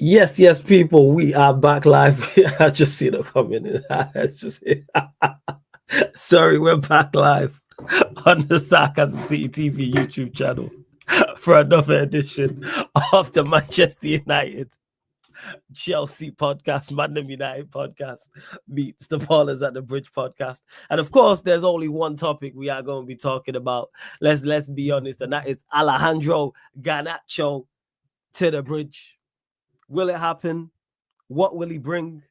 Yes, people, we are back live. I just seen a comment. It's just sorry, we're back live on the Sarcasm City TV YouTube channel for another edition of the Manchester United Chelsea podcast, Man United podcast meets the Ballers at the Bridge podcast. And of course, there's only one topic we are going to be talking about. Let's be honest, and that is Alejandro Garnacho to the Bridge. Will it happen? What will he bring?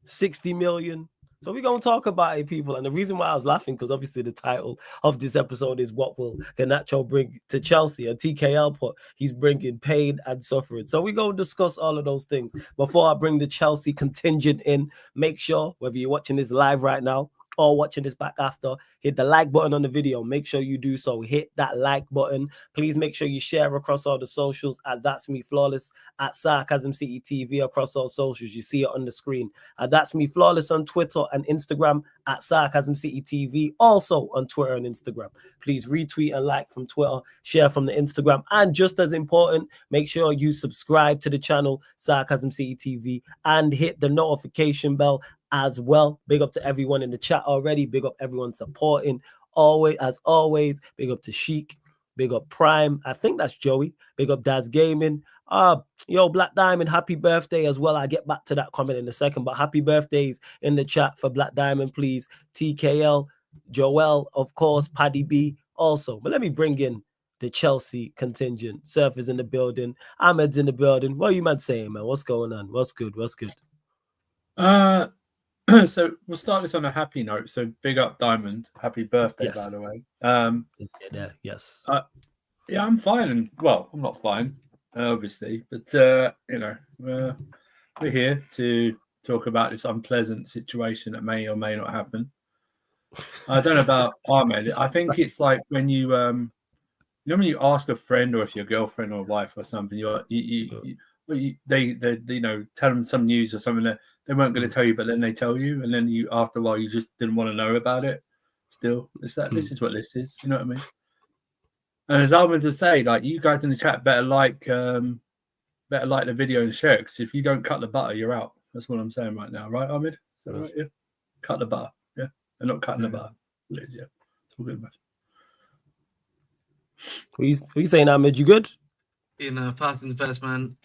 60 million. So we're going to talk about it, people. And the reason why I was laughing, because obviously the title of this episode is what will Garnacho bring to Chelsea? And TKL put, he's bringing pain and suffering. So we're going to discuss all of those things. Before I bring the Chelsea contingent in, make sure, whether you're watching this live right now or watching this back after, hit the like button on the video. Make sure you do so. Hit that like button. Please make sure you share across all the socials at That's Me Flawless, at Sarcasm City TV across all socials. You see it on the screen. At That's Me Flawless on Twitter and Instagram, at Sarcasm City TV, also on Twitter and Instagram. Please retweet and like from Twitter, share from the Instagram, and just as important, make sure you subscribe to the channel Sarcasm City TV and hit the notification bell as well. Big up to everyone in the chat already. Big up everyone supporting. As always, big up to Sheik. Big up Prime. I think that's Joey. Big up Daz Gaming. Yo, Black Diamond, happy birthday as well. I'll get back to that comment in a second, but happy birthdays in the chat for Black Diamond, please. TKL, Joel, of course, Paddy B also. But let me bring in the Chelsea contingent. Surf is in the building. Ahmed's in the building. What are you man saying, man? What's going on? What's good? So we'll start this on a happy note. So big up Diamond. Happy birthday, Yes. by the way. Yes. Yeah, I'm fine. And well, I'm not fine, obviously, but we're here to talk about this unpleasant situation that may or may not happen. I don't know about Ahmed. I think it's like when you when you ask a friend, or if your girlfriend or wife or something, they tell them some news or something that they weren't going to tell you, but then they tell you, and then you after a while you just didn't want to know about it. Still, it's that this is what this is. You know what I mean? And as Ahmed would say, like, you guys in the chat better like the video and share it, because if you don't cut the butter, you're out. That's what I'm saying right now, right, Ahmed? Is that right? Yeah. Cut the butter. Yeah, they're not cutting the butter. Yeah, it's all good, man. What you saying, Ahmed? You good? Path in the first, man.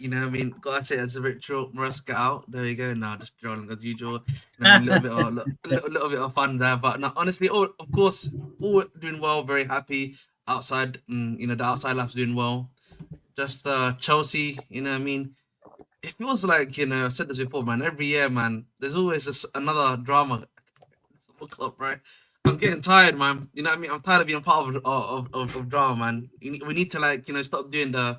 Gotta say that's a ritual. Maresca out. There you go. Now just drawing as usual. A little bit of fun there, but no, honestly, of course, all doing well. Very happy outside. The outside life's doing well. Just Chelsea. It feels like I said this before, man. Every year, man, there's always another drama. Club, right? I'm getting tired, man. You know what I mean? I'm tired of being part of drama, man. We need to stop doing the.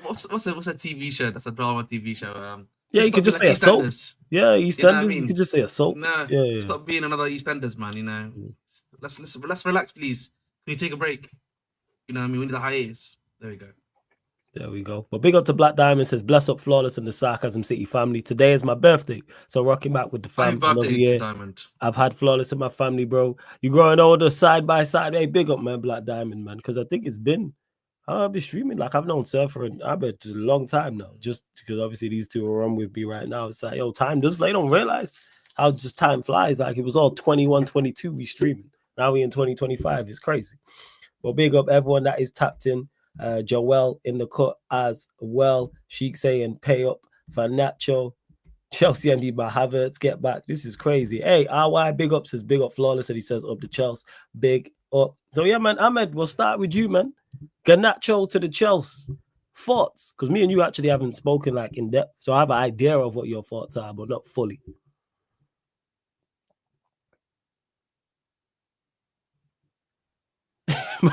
What's a TV show? That's a drama TV show. You could just say assault. Yeah, EastEnders. You could just say assault. No, stop being another EastEnders, man. Let's relax, please. Can you take a break? We need a hiatus. There we go. There we go. But big up to Black Diamond, says, bless up Flawless and the Sarcasm City family. Today is my birthday, so rocking back with the family. Happy birthday, Diamond. I've had Flawless in my family, bro. You growing older side by side. Hey, big up, man, Black Diamond, man, because I think it's been, I've been streaming, like, I've known Surfer and Abed a long time now, just because obviously these two are on with me right now. It's like, yo, time does fly. They don't realize how just time flies. Like, it was all 21, 22 we streaming. Now we in 2025. It's crazy. But big up everyone that is tapped in. Joel in the cut as well. Sheik saying pay up for Nacho. Chelsea and my Havertz get back. This is crazy. Hey, RY big up says big up Flawless, and he says up the Chelsea. Big up. So yeah, man, Ahmed, we'll start with you, man. Garnacho to the Chelsea. Thoughts? Because me and you actually haven't spoken like in depth, so I have an idea of what your thoughts are, but not fully.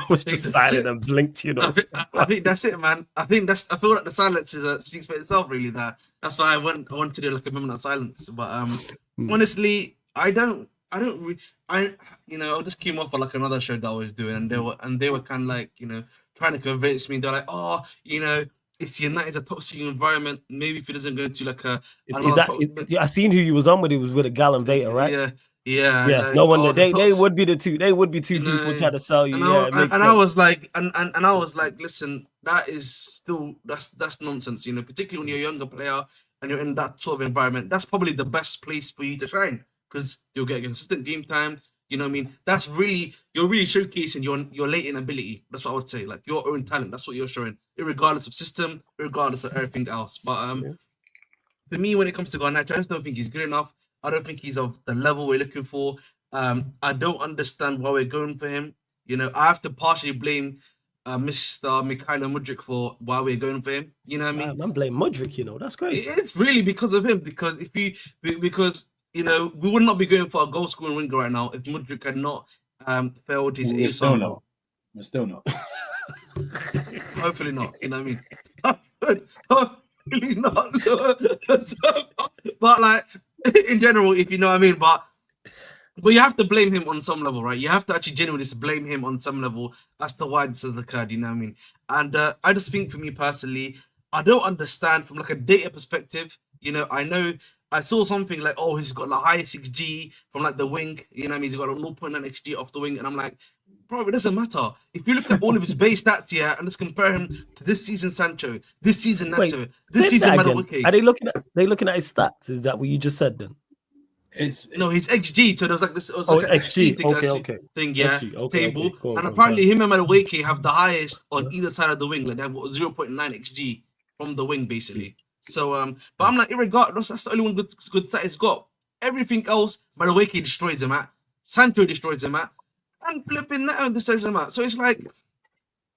was just silent and blinked, I think that's it, man. I feel like the silence speaks for itself, really. That's why I want to do like a moment of silence. But honestly, I just came off of like another show that I was doing, and they were kind of like trying to convince me. They're like, it's United's a toxic environment. Maybe if it doesn't go to like a. I seen who you was on with. It was with a Gallon Vader, right? Yeah. Like, no wonder they would be the two. They would be two people trying to sell you. I was like, listen, that is still that's nonsense. You know, particularly when you're a younger player and you're in that sort of environment. That's probably the best place for you to shine because you'll get consistent game time. You know what I mean? That's really you're really showcasing your latent ability. That's what I would say. Like your own talent. That's what you're showing, regardless of system, regardless of everything else. But for me, when it comes to Garnacho, I just don't think he's good enough. I don't think he's of the level we're looking for. I don't understand why we're going for him. You know, I have to partially blame Mr. Mikhailo Mudryk for why we're going for him. You know what I mean? I'm blaming Mudryk, you know, that's crazy. It's really because of him. Because you know, we would not be going for a goal scoring winger right now if Mudryk had not failed his We're still not. We're still not. Hopefully not. You know what I mean? Hopefully not. But like in general, if you know what I mean, but you have to blame him on some level, right? You have to actually genuinely blame him on some level as to why this has occurred, you know what I mean? And I just think for me personally, I don't understand from like a data perspective. You know I saw something like, oh, he's got the highest XG from like the wing, you know what I mean? He's got a 0.9 XG off the wing, and I'm like, bro, it doesn't matter. If you look at all of his base stats here and let's compare him to this season Sancho, this season Neto, this season Madueke. Are they looking at his stats? Is that what you just said then? No, his XG. So there was like this. It was like XG thing, yeah, XG, table. Cool, and apparently, him and Madueke have the highest on either side of the wing. Like they have 0.9 XG from the wing, basically. So, but I'm like, irregardless, that's the only one good stat he's got. Everything else, Madueke destroys him at. Sancho destroys him at, and flipping Neto destroys him at. So it's like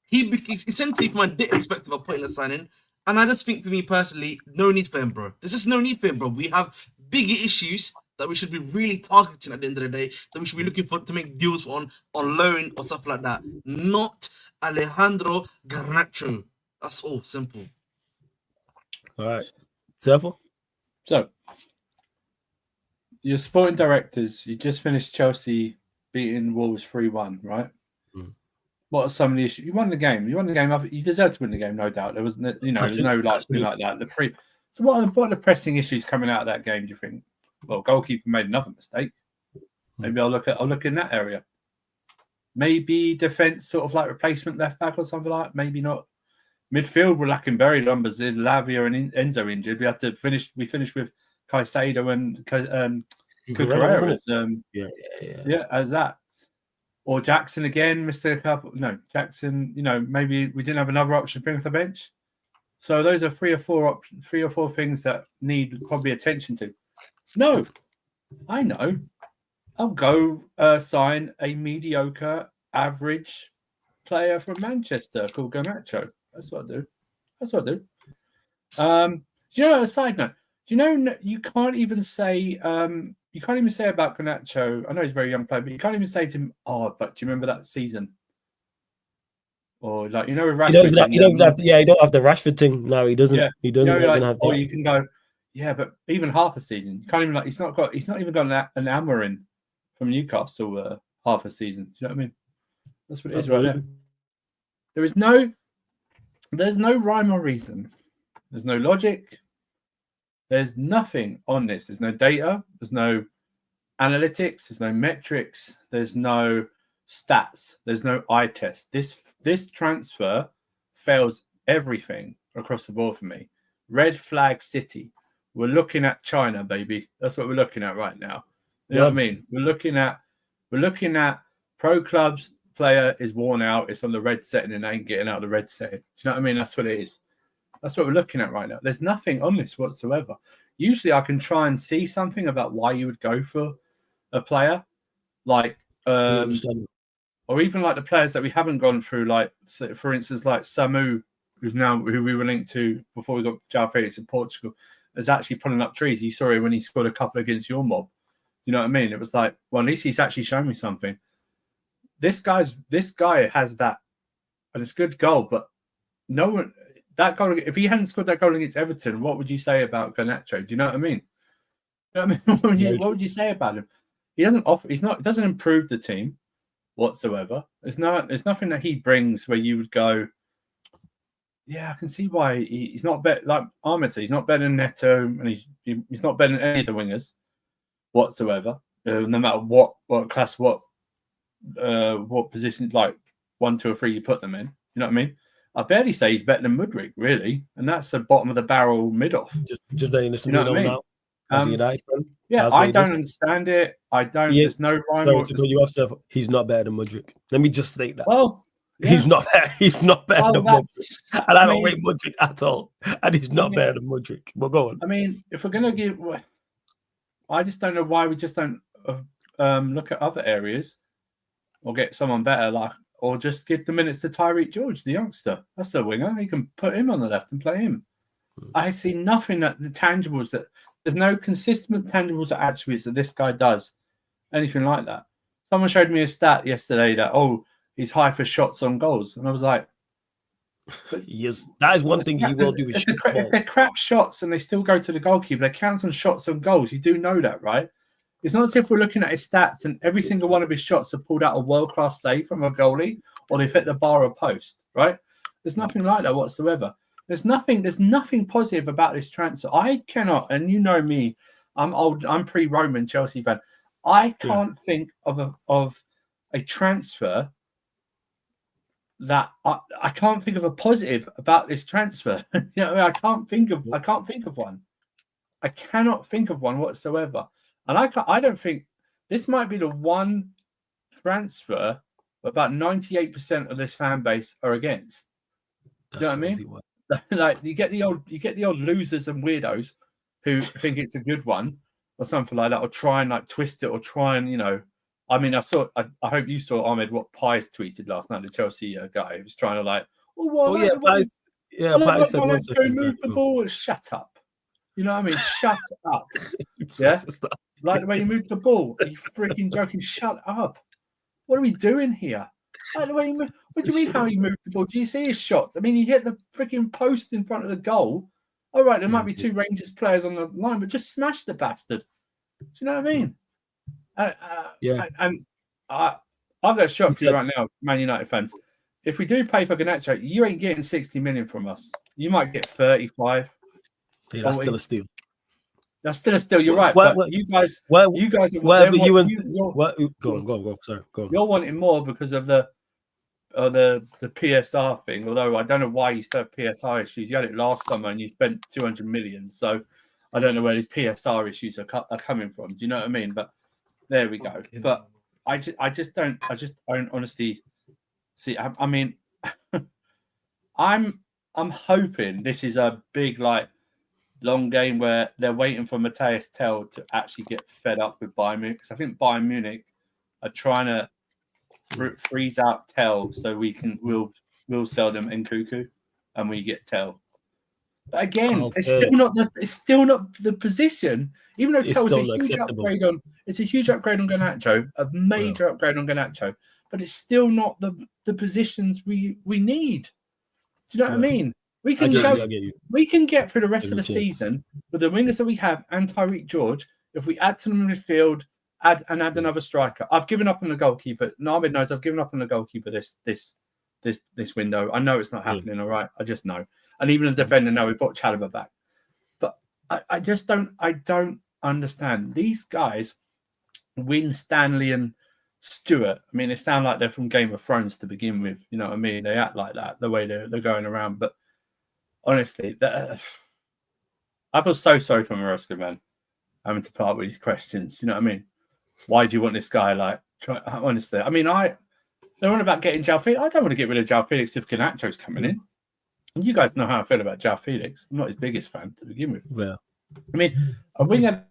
he's essentially, from my data perspective, of putting a sign in. And I just think, for me personally, no need for him, bro. There's just no need for him, bro. We have bigger issues that we should be really targeting at the end of the day, that we should be looking for to make deals on loan or stuff like that. Not Alejandro Garnacho. That's all simple. All right. Servo? So, your sporting directors, you just finished Chelsea beating Wolves 3-1, right? What are some of the issues? You won the game. You deserve to win the game, no doubt. There was, there's no like thing like that. So what are the pressing issues coming out of that game? Do you think? Well, goalkeeper made another mistake. Maybe I'll look in that area. Maybe defense, sort of like replacement left back or something like that. Maybe not. Midfield, we're lacking very numbers. Lavia and Enzo injured. We finished with Caicedo and Cucurella as that. Or Jackson again, Mr. Couple. No, Jackson, maybe we didn't have another option to bring off the bench. So those are three or four things that need probably attention to. No, I know. I'll go sign a mediocre, average player from Manchester called Garnacho. That's what I do. Do you know, a side note, do you know you can't even say about Garnacho, I know he's a very young player, but you can't even say to him, oh, but do you remember that season? Or like, Rashford. You don't have the Rashford thing. No, he doesn't. Yeah. He doesn't even have that. Or you can go, yeah, but even half a season. You can't even he's not even got an Amarin from Newcastle half a season. Do you know what I mean? That's what it is right there. There's no rhyme or reason. There's no logic. There's nothing on this. There's no data. There's no analytics. There's no metrics. There's no stats. There's no eye test. This transfer fails everything across the board for me. Red flag city. We're looking at China, baby. That's what we're looking at right now. You know what I mean? We're looking at pro clubs. Player is worn out. It's on the red setting and ain't getting out of the red setting. Do you know what I mean? That's what it is. That's what we're looking at right now. There's nothing on this whatsoever. Usually I can try and see something about why you would go for a player, like, or even like the players that we haven't gone through, like, for instance, like Samu, who we were linked to before we got João Felix in Portugal, is actually pulling up trees. You saw him when he scored a couple against your mob. You know what I mean? It was like, well, at least he's actually shown me something. This guy has that, and it's a good goal, but no one, that goal, if he hadn't scored that goal against Everton, what would you say about Garnacho? Do you know what I mean? You know what I mean? What would you say about him? He doesn't improve the team whatsoever. There's nothing that he brings where you would go, yeah, I can see why he's not better. Like Ahmed said, he's not better than Neto, and he's not better than any of the wingers whatsoever. No matter what class, what position, like 1, 2, or 3 you put them in. You know what I mean? I barely say he's better than Mudryk, really, and that's the bottom of the barrel mid-off. Just letting listen You know to what I mean? now. As a United fan, Yeah, I'll I say don't this. understand it. I don't. Yeah, There's no rhyme. Sorry to cut you off, Seth. He's not better than Mudryk. Let me just state that. Well, yeah. He's not better. He's not better than Mudryk. And I don't rate Mudryk at all. And he's not better than Mudryk. But go on. I mean, if we're gonna give, I just don't know why we just don't look at other areas or get someone better, like, or just give the minutes to Tyreek George, the youngster. That's the winger. You can put him on the left and play him. I see nothing that the tangibles that there's no consistent tangibles or attributes that this guy does, anything like that. Someone showed me a stat yesterday that he's high for shots on goals, and I was like, yes, that is one thing he will do. If they're crap shots and they still go to the goalkeeper, they count on shots on goals. You do know that, right? It's not as if we're looking at his stats and every single one of his shots have pulled out a world-class save from a goalie or they've hit the bar or post, right? There's nothing like that whatsoever. There's nothing positive about this transfer. I cannot, and you know me, I'm pre-Roman Chelsea fan. I can't think of a transfer that I can't think of a positive about this transfer. I can't think of one. I cannot think of one whatsoever. And I don't think this might be the one transfer about 98% of this fan base are against. Do you know what I mean? Like you get the old losers and weirdos who think it's a good one or something like that, or try and like twist it, or try and I mean, I hope you saw, Ahmed, what Pies tweeted last night, the Chelsea guy who was trying to like, Pies said move the ball. Shut up. You know what I mean? Shut up. Yeah. Like the way you moved the ball. Are you freaking joking? Shut up. What are we doing here? Like the way you move. What do you mean how he moved the ball? Do you see his shots? I mean, he hit the freaking post in front of the goal. All right, there might be two Rangers players on the line, but just smash the bastard. Do you know what I mean? And I've got a shock to you right now, Man United fans. If we do pay for Garnacho, you ain't getting 60 million from us. You might get 35. Yeah, that's still a steal. That's still a steal. You're right. But you guys are go on. Sorry, go on. You're wanting more because of the PSR thing. Although I don't know why you still have PSR issues. You had it last summer and you spent 200 million. So I don't know where these PSR issues are coming from. Do you know what I mean? But there we go. But I just don't honestly see. I mean, I'm hoping this is a big long game where they're waiting for Matthias Tell to actually get fed up with Bayern Munich. Because I think Bayern Munich are trying to freeze out Tell so we'll sell them Nkunku and we get Tell. But again, it's still not the position. Even though Tell's a huge upgrade on, it's a huge upgrade on Garnacho, a major upgrade on Garnacho, but it's still not the positions we need. Do you know what I mean? We can we can get through the rest of the season with the wingers that we have and Tyreek George if we add to them in midfield, add another striker. I've given up on the goalkeeper. Ahmed knows I've given up on the goalkeeper this window. I know it's not happening. All right, I just know. And even the defender, we brought Chalobah back. But I just don't understand. These guys, Win, Stanley, and Stewart. I mean, they sound like they're from Game of Thrones to begin with. You know what I mean? They act like that the way they're going around. But honestly, I feel so sorry for Maresca, man, having to part with these questions. You know what I mean? Why do you want this guy? Honestly, I mean, they're on about getting João Felix. I don't want to get rid of João Felix if Garnacho's coming in. And you guys know how I feel about João Felix. I'm not his biggest fan to begin with. Yeah. I mean, a winger,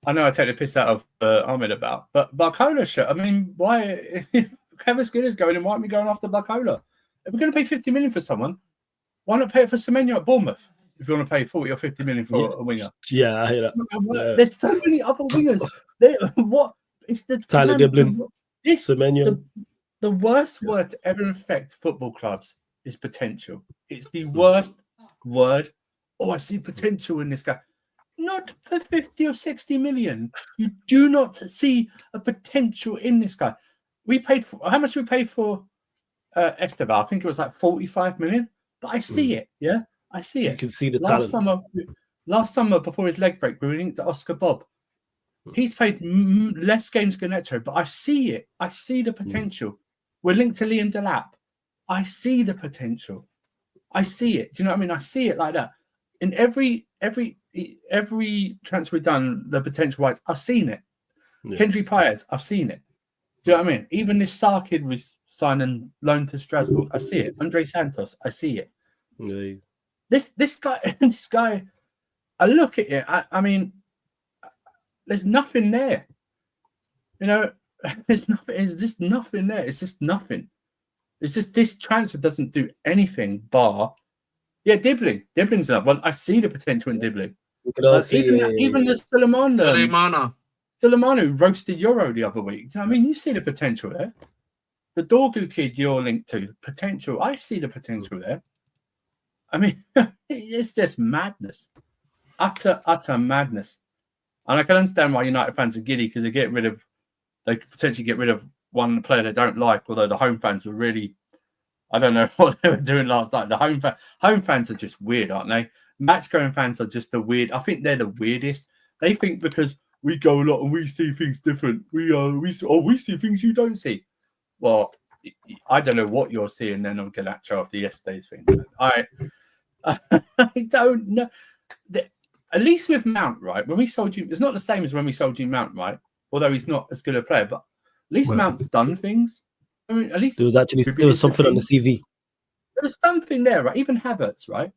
I know I take the piss out of Ahmed about, but Barcola shirt. I mean, why? If Kevin Skinner's going in, why aren't we going after Barcola? If we're going to pay 50 million for someone, why not pay it for Semenyo at Bournemouth? If you want to pay 40 or 50 million for a winger. Yeah, I hear that. Yeah. There's so many other wingers. It's the Tyler Diblin, Semenyo. The worst word to ever affect football clubs is potential. It's the worst word. Oh, I see potential in this guy. Not for 50 or 60 million. You do not see a potential in this guy. How much we paid for Esteban? I think it was like 45 million. But I see it. Yeah, I see it. You can see the talent. Last summer, before his leg break, we were linked to Oscar Bob. He's played less games than Garnacho, but I see it. I see the potential. We're linked to Liam Delap. I see the potential. I see it. Do you know what I mean? I see it like that. In every transfer we've done, the potential wise, I've seen it. Yeah. Kendry Paez, I've seen it. Do you know what I mean? Even this Sarr kid was signed and loaned to Strasbourg. I see it. Andre Santos, I see it. Yeah. This guy, I look at it. I mean, there's nothing there. You know, there's nothing. It's just nothing there. It's just nothing. It's just this transfer doesn't do anything bar. Yeah, Dibbling. Dibbling's up. Well, I see the potential in Dibbling. We can all But see even the Suleimana who roasted Euro the other week. Do you know what I mean? You see the potential there. The Dorgu kid you're linked to, potential. I see the potential there. I mean, it's just madness. Utter madness. And I can understand why United fans are giddy because they could potentially get rid of one player they don't like, although the home fans were really, I don't know what they were doing last night. The home fans are just weird, aren't they? Match-going fans are just the weird. I think they're the weirdest. They think because we go a lot and we see things different. We see things you don't see. Well, I don't know what you're seeing then on Garnacho after yesterday's thing. I don't know. At least with Mount, right? When we sold you, it's not the same as when we sold you Mount, right? Although he's not as good a player, but at least Mount done things. I mean, at least there was something on the CV. There was something there, right? Even Havertz, right?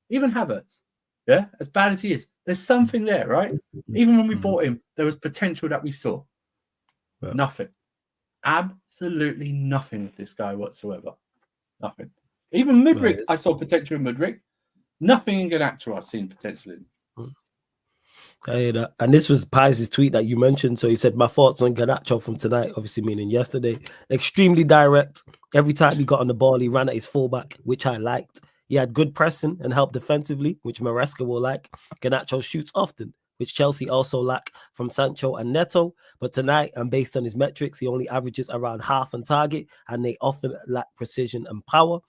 Even Havertz, yeah, as bad as he is, there's something there, right? Even when we bought him, there was potential that we saw. Yeah. Nothing. Absolutely nothing with this guy whatsoever. Nothing. Even Mudryk, I saw potential in Mudryk. Nothing in Garnacho I've seen potential in. I hear that. And this was Pies' tweet that you mentioned. So he said, my thoughts on Garnacho from tonight, obviously meaning yesterday. Extremely direct. Every time he got on the ball, he ran at his fullback, which I liked. He had good pressing and helped defensively, which Maresca will like. Garnacho shoots often, which Chelsea also lack from Sancho and Neto. But tonight, and based on his metrics, he only averages around half on target, and they often lack precision and power.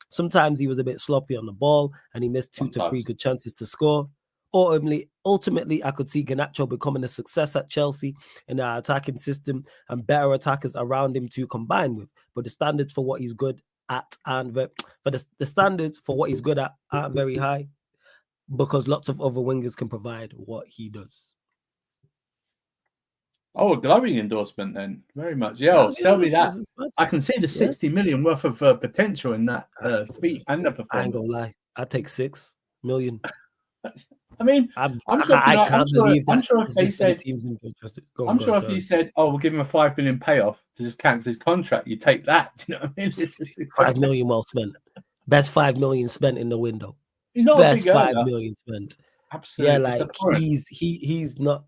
Sometimes he was a bit sloppy on the ball, and he missed 2 to 3 good chances to score. Ultimately, I could see Garnacho becoming a success at Chelsea in our attacking system and better attackers around him to combine with. But the standards for what he's good at aren't very high because lots of other wingers can provide what he does. Oh, a glowing endorsement then. Very much. Yeah, sell me that. I can see the 60 million worth of potential in that tweet and the performance. I ain't gonna lie. I'd take 6 million. I mean, I'm sure if they said, I'm sure if you said, oh, we'll give him a 5 million payoff to just cancel his contract, you take that. Do you know what I mean? 5 million well spent. Best 5 million spent in the window. He's not best 5 million spent. Absolutely. Yeah, like he's not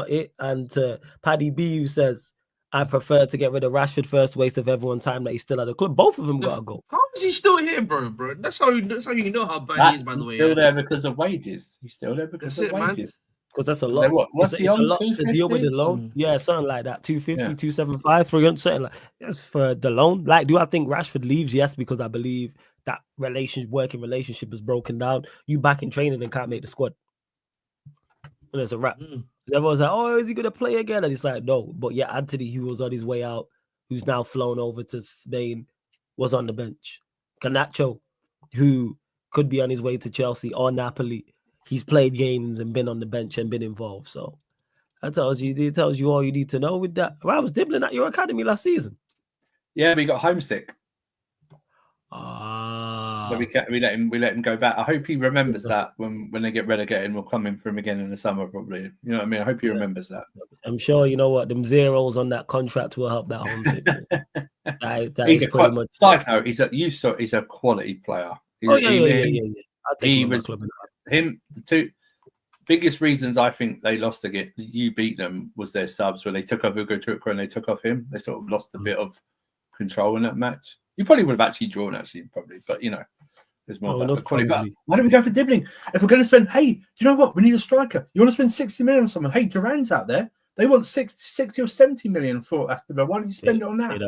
it. And to Paddy B, who says, I prefer to get rid of Rashford first, waste of everyone's time that he's still at the club. Both of them gotta go. How is he still here, bro? That's how you know how bad he is, by the way. He's still there because of wages. He's still there because of wages. Because that's a lot. What's he on? A lot to deal with the loan. Yeah, something like that. 250, 275, 300, something like that's for the loan. Like, do I think Rashford leaves? Yes, because I believe that working relationship is broken down. You back in training and can't make the squad. And it's a wrap. Everyone's like, oh, is he going to play again? And it's like, no. But yeah, Anthony, who was on his way out, who's now flown over to Spain, was on the bench. Garnacho, who could be on his way to Chelsea or Napoli, he's played games and been on the bench and been involved. So it tells you all you need to know with that. Well, I was dibbling at your academy last season. Yeah, we got homesick. So we let him go back. I hope he remembers that when they get relegated, we'll come in for him again in the summer, probably. You know what I mean? I hope he remembers that. I'm sure you know what them zeros on that contract will help that homesick. He's pretty much side note. He's a quality player. Yeah. The 2 biggest reasons I think they lost you beat them was their subs when they took off Hugo Turco and they took off him. They sort of lost a bit of control in that match. You probably would have actually drawn, probably, but you know, there's more. But why don't we go for Dibbling? If we're going to spend, hey, do you know what? We need a striker. You want to spend 60 million on someone? Hey, Duran's out there. They want 60 or 70 million for Aston Villa. Why don't you spend it on that?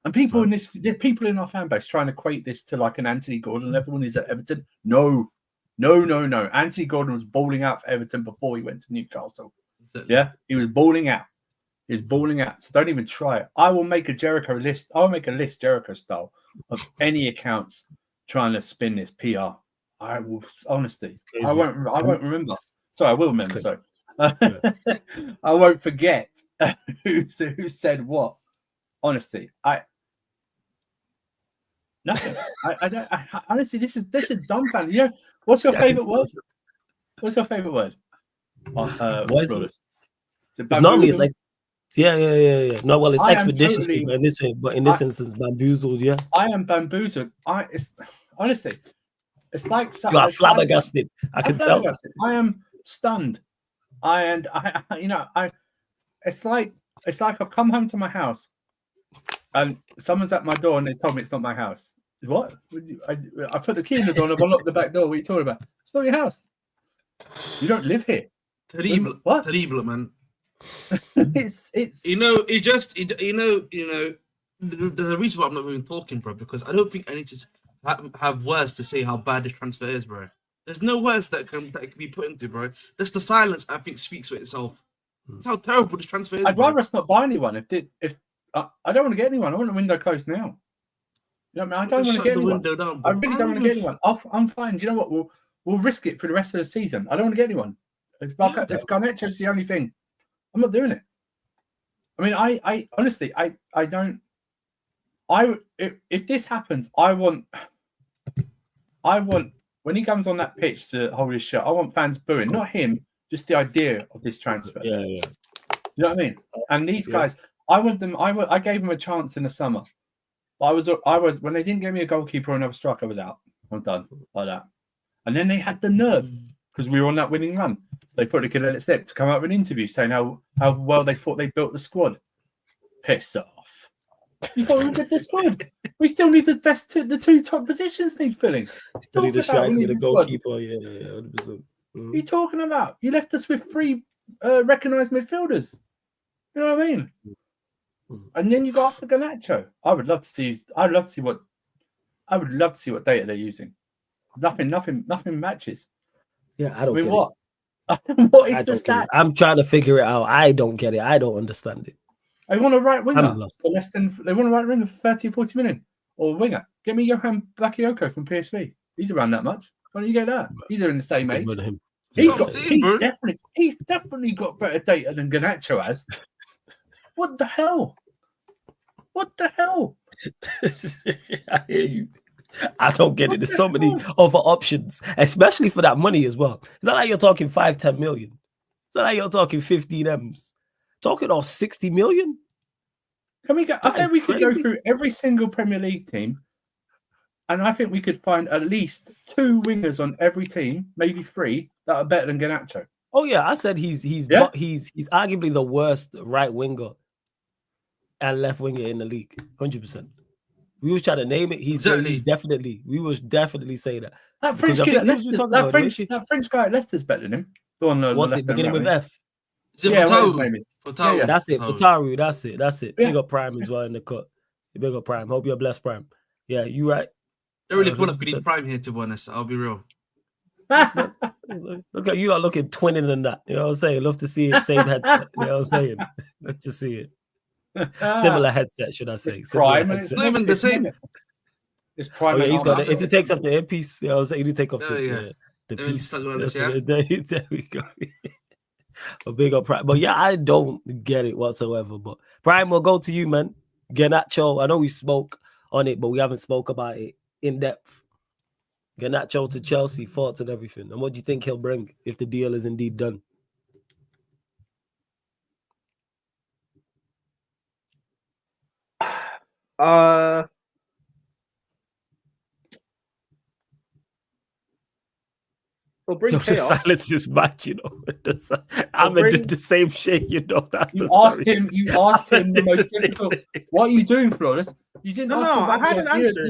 And people in our fan base trying to equate this to like an Anthony Gordon level when he's at Everton. No. Anthony Gordon was balling out for Everton before he went to Newcastle. Yeah, he was balling out. Is balling out, so don't even try it. I will make a Jericho list. I'll make a list Jericho style of any accounts trying to spin this PR. I will honestly, Crazy. I won't remember. Sorry, I will remember. Okay. Sorry, Yeah. I won't forget who said what. Honestly, nothing. I don't. Honestly, this is dumbfounding. You know, what's your Yeah, I can favorite tell. word? What's your favorite word? What is it? Flawless. Is it Because normally it's bamboozle? yeah. No, well, it's I am expeditiously, totally- but in this instance, bamboozled. Yeah, I am bamboozled. It's honestly, it's like you are it's like- flabbergasted. I I'm can tell. flabbergasted. I am stunned. It's like I've come home to my house and someone's at my door and they told me it's not my house. What? I put the key in the door and I've unlocked the back door. What are you talking about? It's not your house. You don't live here. Terrible, What? terrible, man. It's You know, the reason why I'm not even talking, bro, because I don't think I need to have words to say how bad this transfer is, bro. There's no words that can be put into, bro. Just the silence, I think, speaks for itself. That's how terrible this transfer is. I'd bro. rather us not buy anyone. If I don't want to get anyone, I want the window closed now. You know what I mean? I don't want to Shut get the anyone. window down, I bro. really don't want to get anyone. I'm fine. Do you know what? We'll risk it for the rest of the season. I don't want to get anyone. If Garnacho's the only thing, I'm not doing it. I mean, I honestly, I don't. If this happens, I want when he comes on that pitch to hold his shot, I want fans booing, not him, just the idea of this transfer. Yeah. You know what I mean? And these guys, I want them. I gave them a chance in the summer. I was when they didn't give me a goalkeeper or another striker, I was out. I'm done like that. And then they had the nerve because we were on that winning run. So they thought they could let it slip to come out with an interview saying how well they thought they built the squad. Piss off. You thought we did the squad. We still need the two top positions need filling. Still need a striker with a goalkeeper. Yeah. 100%. What are you talking about? You left us with 3 recognised midfielders. You know what I mean? And then you got after Garnacho. I would love to see what data they're using. Nothing matches. Yeah, I don't get what? it. What is the stat? I'm trying to figure it out. I don't get it. I don't understand it. They want a right winger I'm lost. for less than they want a right winger for 30 or 40 million. Or a winger. Get me Johan Bakayoko from PSV. He's around that much. Why don't you get that? He's in the same age. He's definitely got better data than Garnacho has. What the hell? I hear you. I don't get it. There's so many other options, especially for that money as well. It's not like you're talking 5-10 million. It's not like you're talking 15 M's. Talking all 60 million. Can we go? I think we could go through every single Premier League team, and I think we could find at least 2 wingers on every team, maybe 3, that are better than Garnacho. Oh yeah, I said he's arguably the worst right winger and left winger in the league. 100%. We was trying to name it. He's definitely. We was definitely say that. That French kid at Leicester, that French guy at Leicester's better than him. What's it beginning with F? Is it Fatawu? Yeah, that's it. Fatawu. That's it. Big up Prime as well in the cut. Big up Prime. Hope you're blessed, Prime. Yeah, you right. Don't really want to be Prime here, to be honest. I'll be real. Look at you are looking twinning than that. You know what I'm saying? Love to see it. Same headset. You know what I'm saying? Love to see it. Similar headset, should I say? Prime. It's not even the same. It's Prime. Oh, yeah, he's got it. If he takes off the earpiece, you know what I'm saying? He take off the piece. There we go. A big up Prime. But yeah, I don't get it whatsoever. But Prime, will go to you, man. Garnacho, I know we spoke on it, but we haven't spoke about it in depth. Garnacho to Chelsea, thoughts and everything. And what do you think he'll bring if the deal is indeed done? He'll bring chaos. The silence is back, you know. I'm in the same shit, you know. That's you asked him the most difficult. What are you doing, Flawless? You didn't ask him. I had an answer.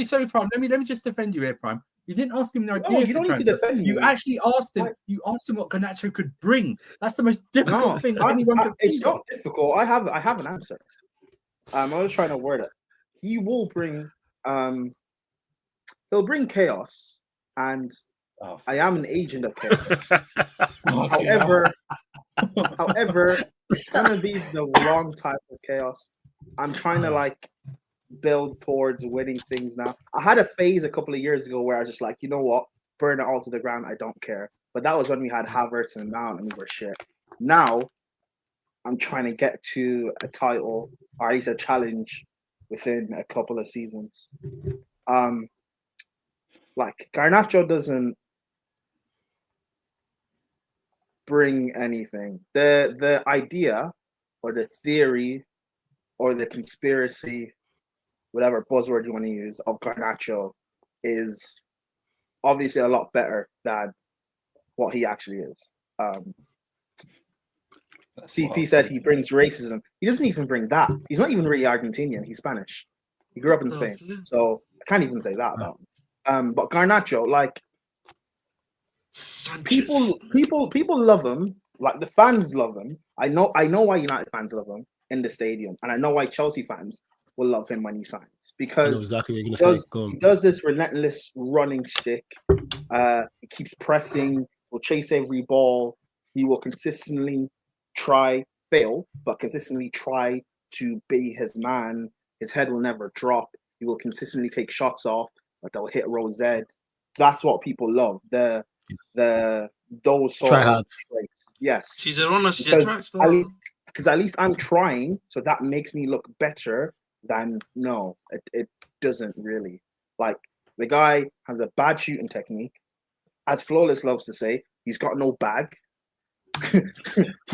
Sorry, Prime. Let me just defend you here, Prime. You didn't ask him the idea. No, you don't need to defend me. You actually asked him. You asked him what Garnacho could bring. That's the most difficult thing anyone could. It's not difficult. I have an answer. I was trying to word it. He will bring. He'll bring chaos, and I am an agent of chaos. However, it's gonna be the wrong type of chaos. I'm trying to build towards winning things now. I had a phase a couple of years ago where I was just like, you know what, burn it all to the ground. I don't care. But that was when we had Havertz and Mount and we were shit. Now I'm trying to get to a title or at least a challenge within a couple of seasons. Like Garnacho doesn't bring anything. The idea or the theory or the conspiracy, whatever buzzword you want to use, of Garnacho is obviously a lot better than what he actually is. CP said he brings racism. He doesn't even bring that. He's not even really Argentinian. He's Spanish. He grew up in Spain. So I can't even say that about him. But Garnacho, like, Sanchez. people love him. Like, the fans love him. I know why United fans love him in the stadium. And I know why Chelsea fans will love him when he signs. I Because know exactly what you're going to say. Go on. he does this relentless running stick. He keeps pressing, will chase every ball. He will consistently fail, but consistently try to be his man. His head will never drop. He will consistently take shots off, like they'll hit row Z. That's what people love. Those sort of traits. Yes. She's a runner. She's a track star. At least I'm trying, so that makes me look better than no. It doesn't really. Like, the guy has a bad shooting technique. As Flawless loves to say, he's got no bag. You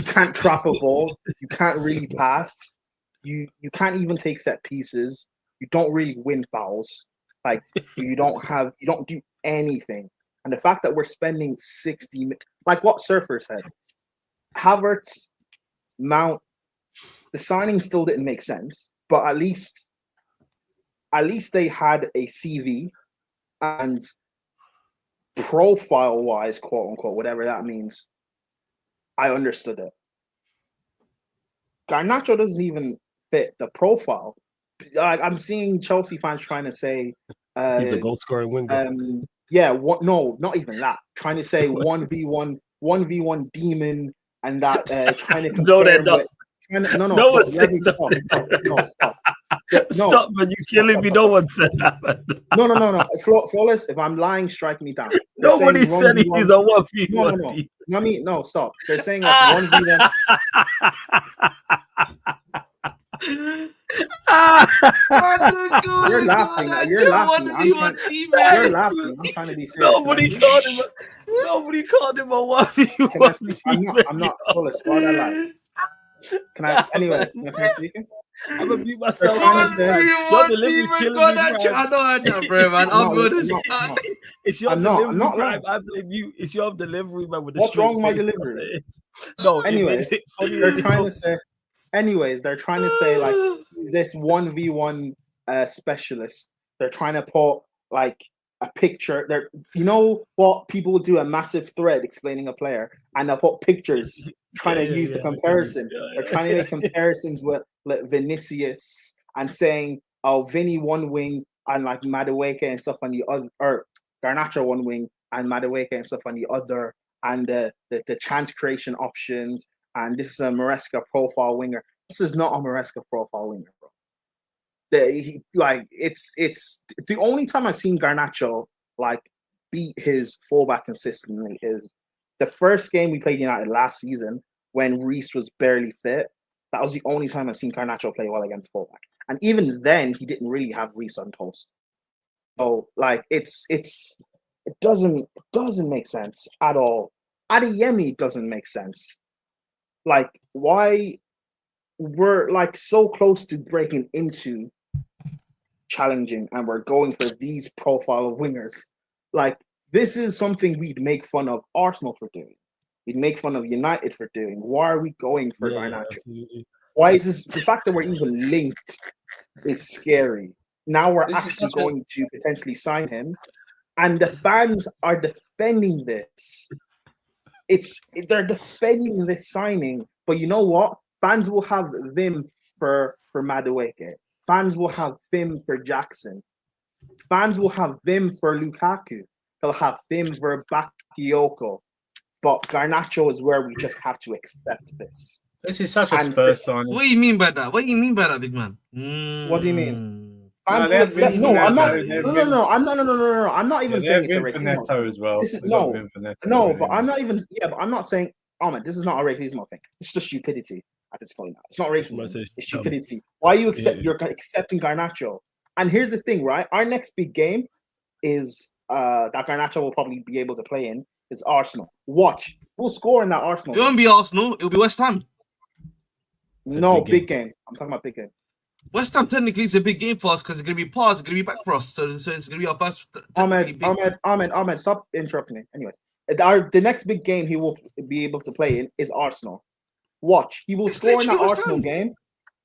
can't trap a ball. You can't really pass. You can't even take set pieces. You don't really win fouls. Like, you don't do anything. And the fact that we're spending 60, like what Surfer said, Havertz, Mount, the signing still didn't make sense, but at least they had a CV and profile-wise, quote unquote, whatever that means, I understood it. Garnacho doesn't even fit the profile. Like, I'm seeing Chelsea fans trying to say he's a goal scoring winger. No, not even that. Trying to say 1v1 demon and that trying to compare. No, they're not. No one said that. Stop. Stop, man! You're killing me. No one said that, man. No. Flawless. If I'm lying, strike me down. Nobody said he's a 1v1. No, stop. They're saying like 1v1. You're laughing. You're laughing. I'm trying to be serious. Nobody called him a 1v1. I'm not Flawless. Why would I lie? Can I? Anyway, can I finish speaking? I'm gonna mute myself. Your delivery's killing me, bro. I know, bro, man. I'm good. It's your delivery, bro. I blame you. It's your delivery, man. With the what's wrong with my delivery? No. Anyways, they're trying to say like this 1v1 specialist. They're trying to put like a picture. You know what people would do, a massive thread explaining a player, and they'll put pictures. Trying to use the comparison. They're trying to make comparisons with like Vinicius and saying, oh, Vinny one wing and like Madueke and stuff on the other, or Garnacho one wing and Madueke and stuff on the other, and the chance creation options. And this is a Maresca profile winger. This is not a Maresca profile winger, bro. It's the only time I've seen Garnacho like beat his fullback consistently is the first game we played United last season when Reece was barely fit. That was the only time I've seen Garnacho play well against fullback. And even then, he didn't really have Reece on toast. So, like, it doesn't make sense at all. Adeyemi doesn't make sense. Like, why we're, like, so close to breaking into challenging and we're going for these profile of wingers. Like, this is something we'd make fun of Arsenal for doing. We'd make fun of United for doing. Why are we going for Garnacho? Why is this? The fact that we're even linked is scary. Now we're actually going to potentially sign him, and the fans are defending this. They're defending this signing, but you know what? Fans will have Vim for Madueke. Fans will have Vim for Jackson. Fans will have Vim for Lukaku. They'll have Vim for Bakayoko. But Garnacho is where we just have to accept this. This is such a Spurs signing. What do you mean by that? What do you mean by that, big man? What do you mean? Fans they will have accept. been No, for I'm not. Neto, they've No. been- I'm not. No. I'm not even Yeah, saying they've it's a been for racism. Neto as well. This is They got no, been for Neto no. already, But I'm man. not even. Yeah, but I'm not saying. Ahmed, this is not a racism thing. It's just stupidity at this point. Now. It's not racism. It's stupidity. Why you accept? You're accepting Garnacho. And here's the thing, right? Our next big game is that Garnacho will probably be able to play in is Arsenal. Watch. We'll score in that Arsenal. It won't be Arsenal. It'll be West Ham. No, big game. I'm talking about big game. West Ham technically is a big game for us because it's going to be pause. It's going to be back for us. So it's going to be our first. Ahmed, stop interrupting me. Anyways, the next big game he will be able to play in is Arsenal. Watch. He will score in the Arsenal game.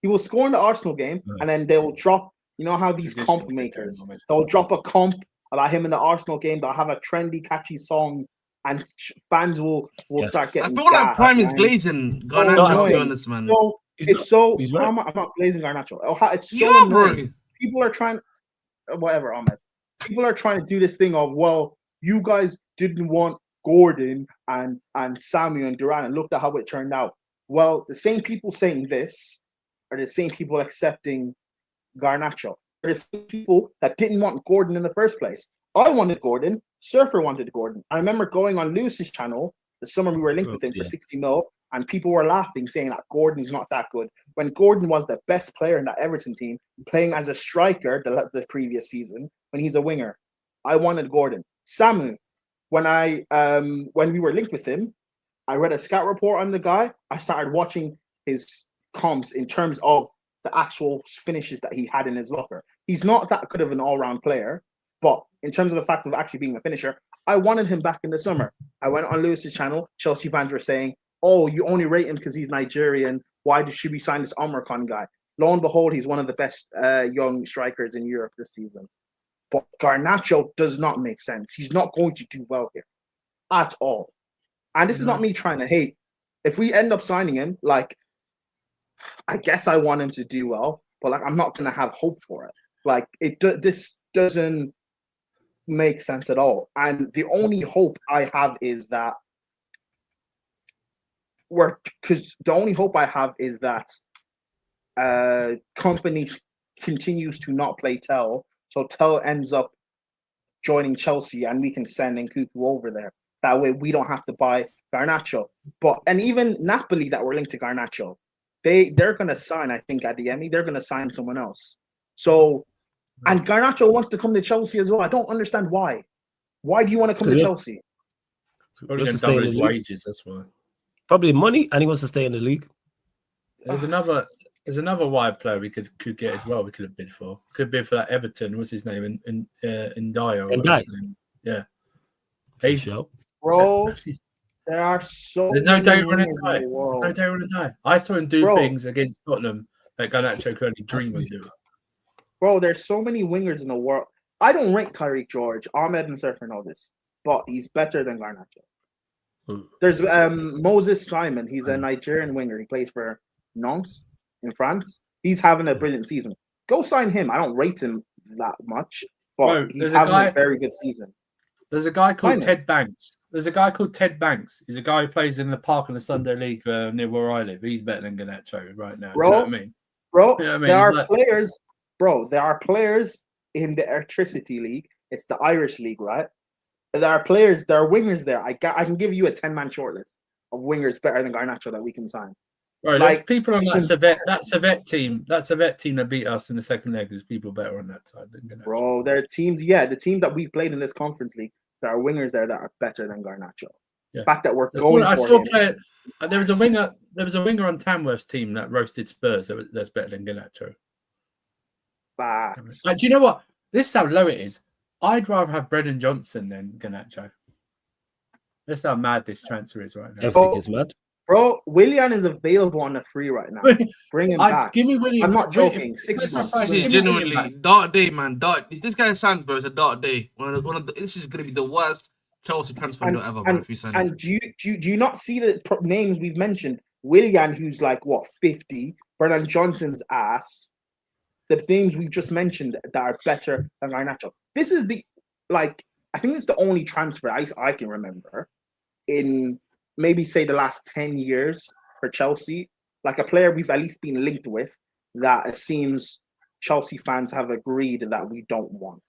He will score in the Arsenal game, and then they will drop. You know how these comp makers, they'll drop a comp about him in the Arsenal game. They'll have a trendy, catchy song, and fans will start getting. I feel like Prime is glazing Garnacho, to be honest, man. So I'm not glazing Garnacho. It's so annoying. People are trying, whatever, Ahmed. People are trying to do this thing of, well, you guys didn't want Gordon and Samuel and Duran, and look at how it turned out. Well, the same people saying this are the same people accepting Garnacho. They're the same people that didn't want Gordon in the first place. I wanted Gordon. Surfer wanted Gordon. I remember going on Lewis's channel the summer we were linked with him for 60 mil, and people were laughing, saying that Gordon's not that good. When Gordon was the best player in that Everton team, playing as a striker the previous season, when he's a winger. I wanted Gordon. Samu, when we were linked with him, I read a scout report on the guy. I started watching his comps in terms of the actual finishes that he had in his locker. He's not that good of an all-round player, but in terms of the fact of actually being a finisher, I wanted him back in the summer. I went on Lewis's channel. Chelsea fans were saying, oh, you only rate him because he's Nigerian. Why should we sign this Omar-Khan guy? Lo and behold, he's one of the best young strikers in Europe this season. But Garnacho does not make sense. He's not going to do well here at all. And this is not me trying to hate. If we end up signing him, like, I guess I want him to do well, but like, I'm not going to have hope for it. Like, this doesn't make sense at all. And the only hope I have is that company continues to not play Tell, so Tell ends up joining Chelsea, and we can send Nkunku over there. That way, we don't have to buy Garnacho. And even Napoli that were linked to Garnacho, they're going to sign, I think, at the Emmy, they're going to sign someone else. So, and Garnacho wants to come to Chelsea as well. I don't understand why. Why do you want to come to Chelsea? Probably going to double his wages, that's why. Probably money, and he wants to stay in the league. There's another wide player we could get as well. We could have bid for. Could bid for that Everton. What's his name? Ndiaye. Yeah. Bro, there are so. There's no day when it die. No day when it die. I saw him do things against Tottenham that Garnacho could only dream of doing. Bro, there's so many wingers in the world. I don't rate Tyreek George. Ahmed and Surfer know this, but he's better than Garnacho. There's Moses Simon. He's a Nigerian winger. He plays for Nantes in France. He's having a brilliant season. Go sign him. I don't rate him that much, but he's having a very good season. There's a guy called Ted Banks. He's a guy who plays in the Park in the Sunday League near where I live. He's better than Garnacho right now. Bro, you know what I mean? Bro, you know what I mean? There are players in the Electricity League. It's the Irish League, right? There are wingers there. I can give you a 10-man shortlist of wingers better than Garnacho that we can sign. Right, like people on that Servette team that beat us in the second leg. There's people better on that side than Garnacho. Bro, there are teams, the team that we've played in this conference league, there are wingers there that are better than Garnacho. Yeah. The fact that we're going for him. There was a winger on Tamworth's team that roasted Spurs that's better than Garnacho. Do you know what? This is how low it is. I'd rather have Brendan Johnson than Garnacho. That's how mad this transfer is right now. I think it's mad. Bro, Willian is available on the free right now. Bring him back. Give me Willian. I'm not joking. 6 months. This is genuinely dark day, man. This guy sounds, bro. It's a dark day. This is going to be the worst Chelsea transfer window ever, bro. If you sign him. Do you not see the names we've mentioned? Willian, who's like 50. Brendan Johnson's ass. The names we've just mentioned that are better than Garnacho. This is I think it's the only transfer I can remember in maybe say the last 10 years for Chelsea, like a player we've at least been linked with that seems Chelsea fans have agreed that we don't want.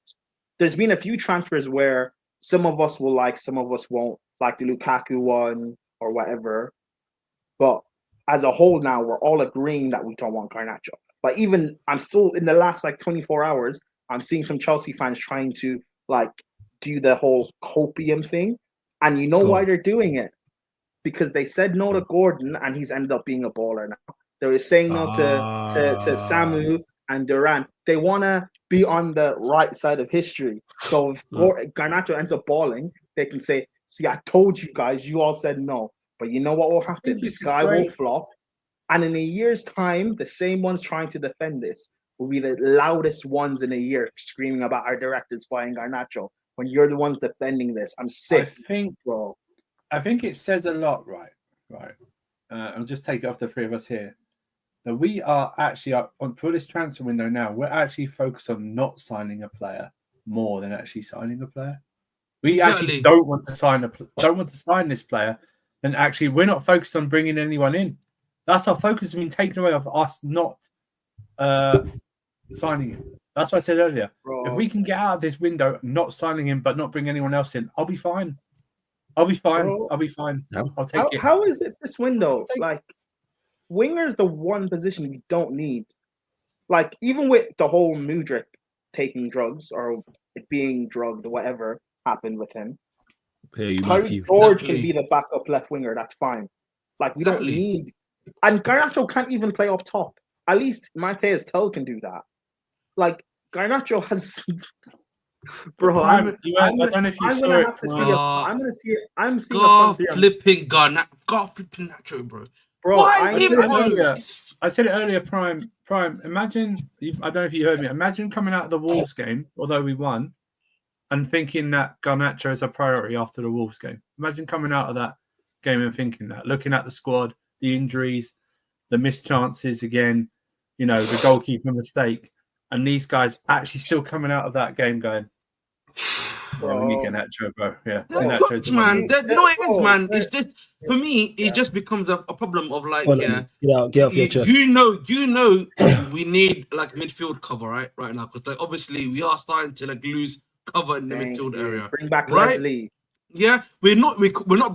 There's been a few transfers where some of us will like, some of us won't, like the Lukaku one or whatever. But as a whole now, we're all agreeing that we don't want Garnacho. But even, I'm still, in the last like 24 hours, I'm seeing some Chelsea fans trying to like do the whole copium thing. And you know why they're doing it? Because they said no to Gordon and he's ended up being a baller now. They were saying no to Samu and Duran. They want to be on the right side of history. So if Garnacho ends up balling, they can say, see, I told you guys, you all said no. But you know what will happen? This guy will flop. And in a year's time, the same ones trying to defend this will be the loudest ones in a year screaming about our directors buying Garnacho when you're the ones defending this. I'm sick. I think it says a lot, right? I'll just take it off the three of us here. That we are actually on for this transfer window now. We're actually focused on not signing a player more than actually signing a player. We actually don't want to sign this player, and actually we're not focused on bringing anyone in. That's our focus has been taken away of us not signing him. That's what I said earlier. If we can get out of this window, not signing him, but not bring anyone else in, I'll be fine. I'll be fine. I'll take it. How is it this window? Like, winger's the one position we don't need. Like, even with the whole Mudryk taking drugs or it being drugged or whatever happened with him, George can be the backup left winger. That's fine. Like, we don't need. And Garnacho can't even play up top. At least Mateus Tel can do that. Like, Garnacho has. Bro, I don't know if you saw it. I'm gonna see it. I'm seeing God flipping Garnacho, bro. Bro, I said it earlier. Prime. Imagine. I don't know if you heard me. Imagine coming out of the Wolves game, although we won, and thinking that Garnacho is a priority after the Wolves game. Imagine coming out of that game and thinking that, looking at the squad, the injuries, the missed chances again, the goalkeeper mistake. And these guys actually still coming out of that game going, bro, we need Garnacho, bro. Yeah. Garnacho's man. No, it is, man. It's just, for me, it just becomes a problem of like, get off your chest. You know, we need like midfield cover, right now. Because like, obviously we are starting to like lose cover in the midfield area. Bring back Leslie. Yeah, we're not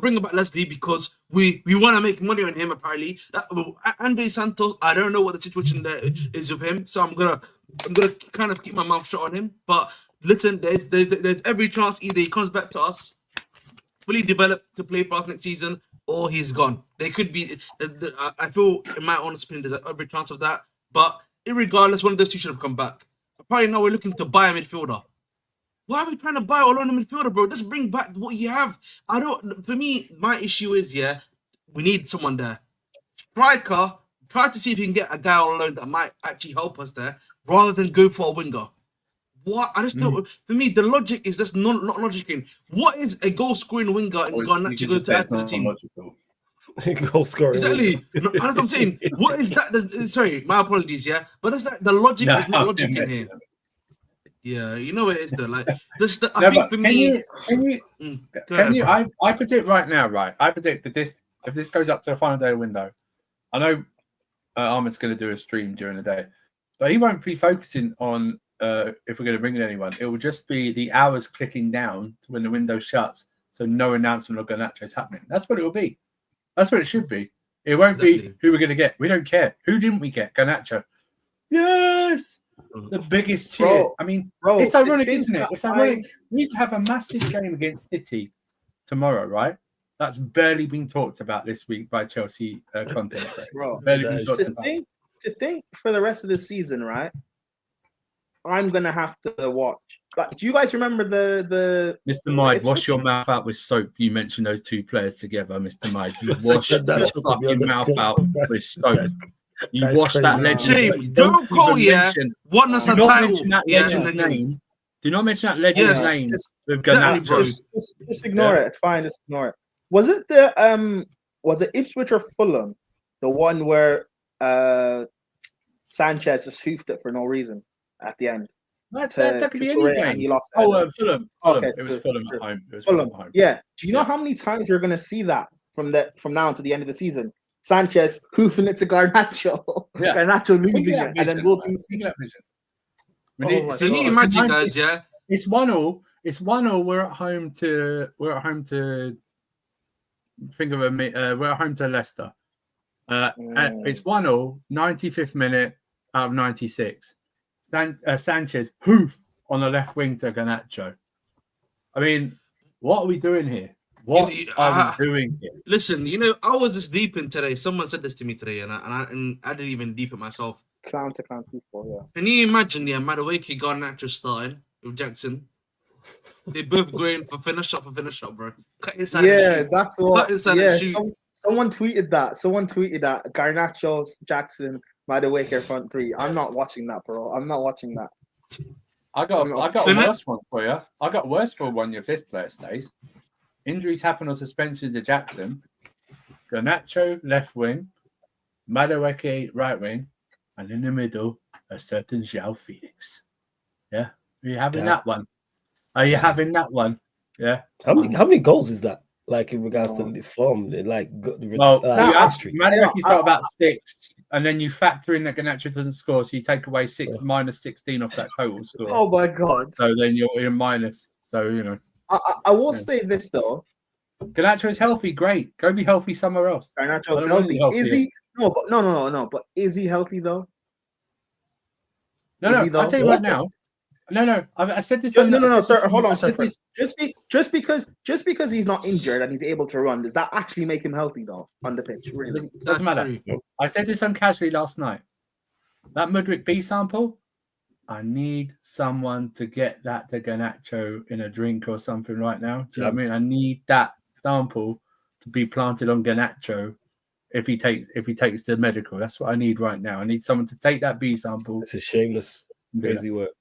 bringing back Leslie because we want to make money on him. Apparently, Andre Santos. I don't know what the situation there is with him, so I'm gonna kind of keep my mouth shut on him. But listen, there's every chance either he comes back to us, fully developed to play for us next season, or he's gone. They could be. I feel, in my honest opinion, there's every chance of that. But irregardless, one of those two should have come back. Apparently now we're looking to buy a midfielder. Why are we trying to buy all on the midfielder, bro? Just bring back what you have. For me, my issue is, we need someone there. Striker, try to see if you can get a guy on loan that might actually help us there, rather than go for a winger. What? I just don't. For me, the logic is just not logicking. What is a goal-scoring winger in Garnacho going to add to the team? Goal-scoring. Exactly. I know what I'm saying. What is that? Sorry, my apologies, but that's the logic is not logic in here. Yeah, you know what it is though. Like this, I think for me, I predict right now, right? I predict that if this goes up to the final day of the window, I know Ahmed's going to do a stream during the day, but he won't be focusing on if we're going to bring in anyone. It will just be the hours clicking down to when the window shuts, so no announcement of Garnacho is happening. That's what it will be. That's what it should be. It won't be who we're going to get. We don't care. Who didn't we get? Garnacho. Yes. The biggest cheer. It's ironic, isn't it? It's ironic. We have a massive game against City tomorrow, right? That's barely been talked about this week by Chelsea content. To think for the rest of the season, right? I'm gonna have to watch. Like, do you guys remember the Mr. Mide, wash your mouth out with soap? You mentioned those two players together, Mr. Mide. You wash your fucking mouth out with soap. You watch that legend. Don't call won us a title. Do not mention that legend's name with Garnacho. Just ignore it. It's fine. Just ignore it. Was it was it Ipswich or Fulham? The one where Sanchez just hoofed it for no reason at the end. That could be any game. Fulham. Okay, it was Fulham at home. Fulham at home. Yeah. Do you know how many times you're going to see that from now until the end of the season? Sanchez hoofing it to Garnacho. Garnacho losing it, and then Wilkins. Can you imagine, guys? Yeah, it's 1-1. It's 1-1. We're at home to think of a we're at home to Leicester. It's 1-1, 95th minute out of 96. Sanchez hoof on the left wing to Garnacho. I mean, what are we doing here? What are we doing here? Listen, I was just deeping today. Someone said this to me today, and I didn't even deep it myself. Clown to clown people, yeah. Can you imagine, Madueke Garnacho starting with Jackson? They both going for finish up, bro. Cut inside and shoot. That's what. Cut inside and shoot. Someone tweeted that. Garnacho, Jackson, Madueke front three. I'm not watching that, bro. I'm not watching that. I got a worse one for you. I got worse for when your fifth player stays. Injuries happen or suspension to Jackson. Garnacho left wing, Madueke right wing, and in the middle a certain João Felix. Yeah, are you having that one? Are you having that one? Yeah. How many goals is that? Like in regards to the form, Madueke's got about 6, and then you factor in that Garnacho doesn't score, so you take away 6 minus 16 off that total score. Oh my god! So then you're in minus. So I will say this though. Garnacho is healthy. Great. Go be healthy somewhere else. Garnacho is healthy. Is he? No. But is he healthy though? No. I'll tell you right now. No. I said this. No, sir. Hold on, sir. Just because he's not injured and he's able to run, does that actually make him healthy though on the pitch? Really? Doesn't matter. I said this on casually last night. That Mudryk B sample. I need someone to get that to Garnacho in a drink or something right now. Do you know what I mean? I need that sample to be planted on Garnacho if he takes the medical. That's what I need right now. I need someone to take that B sample. It's a shameless, crazy work.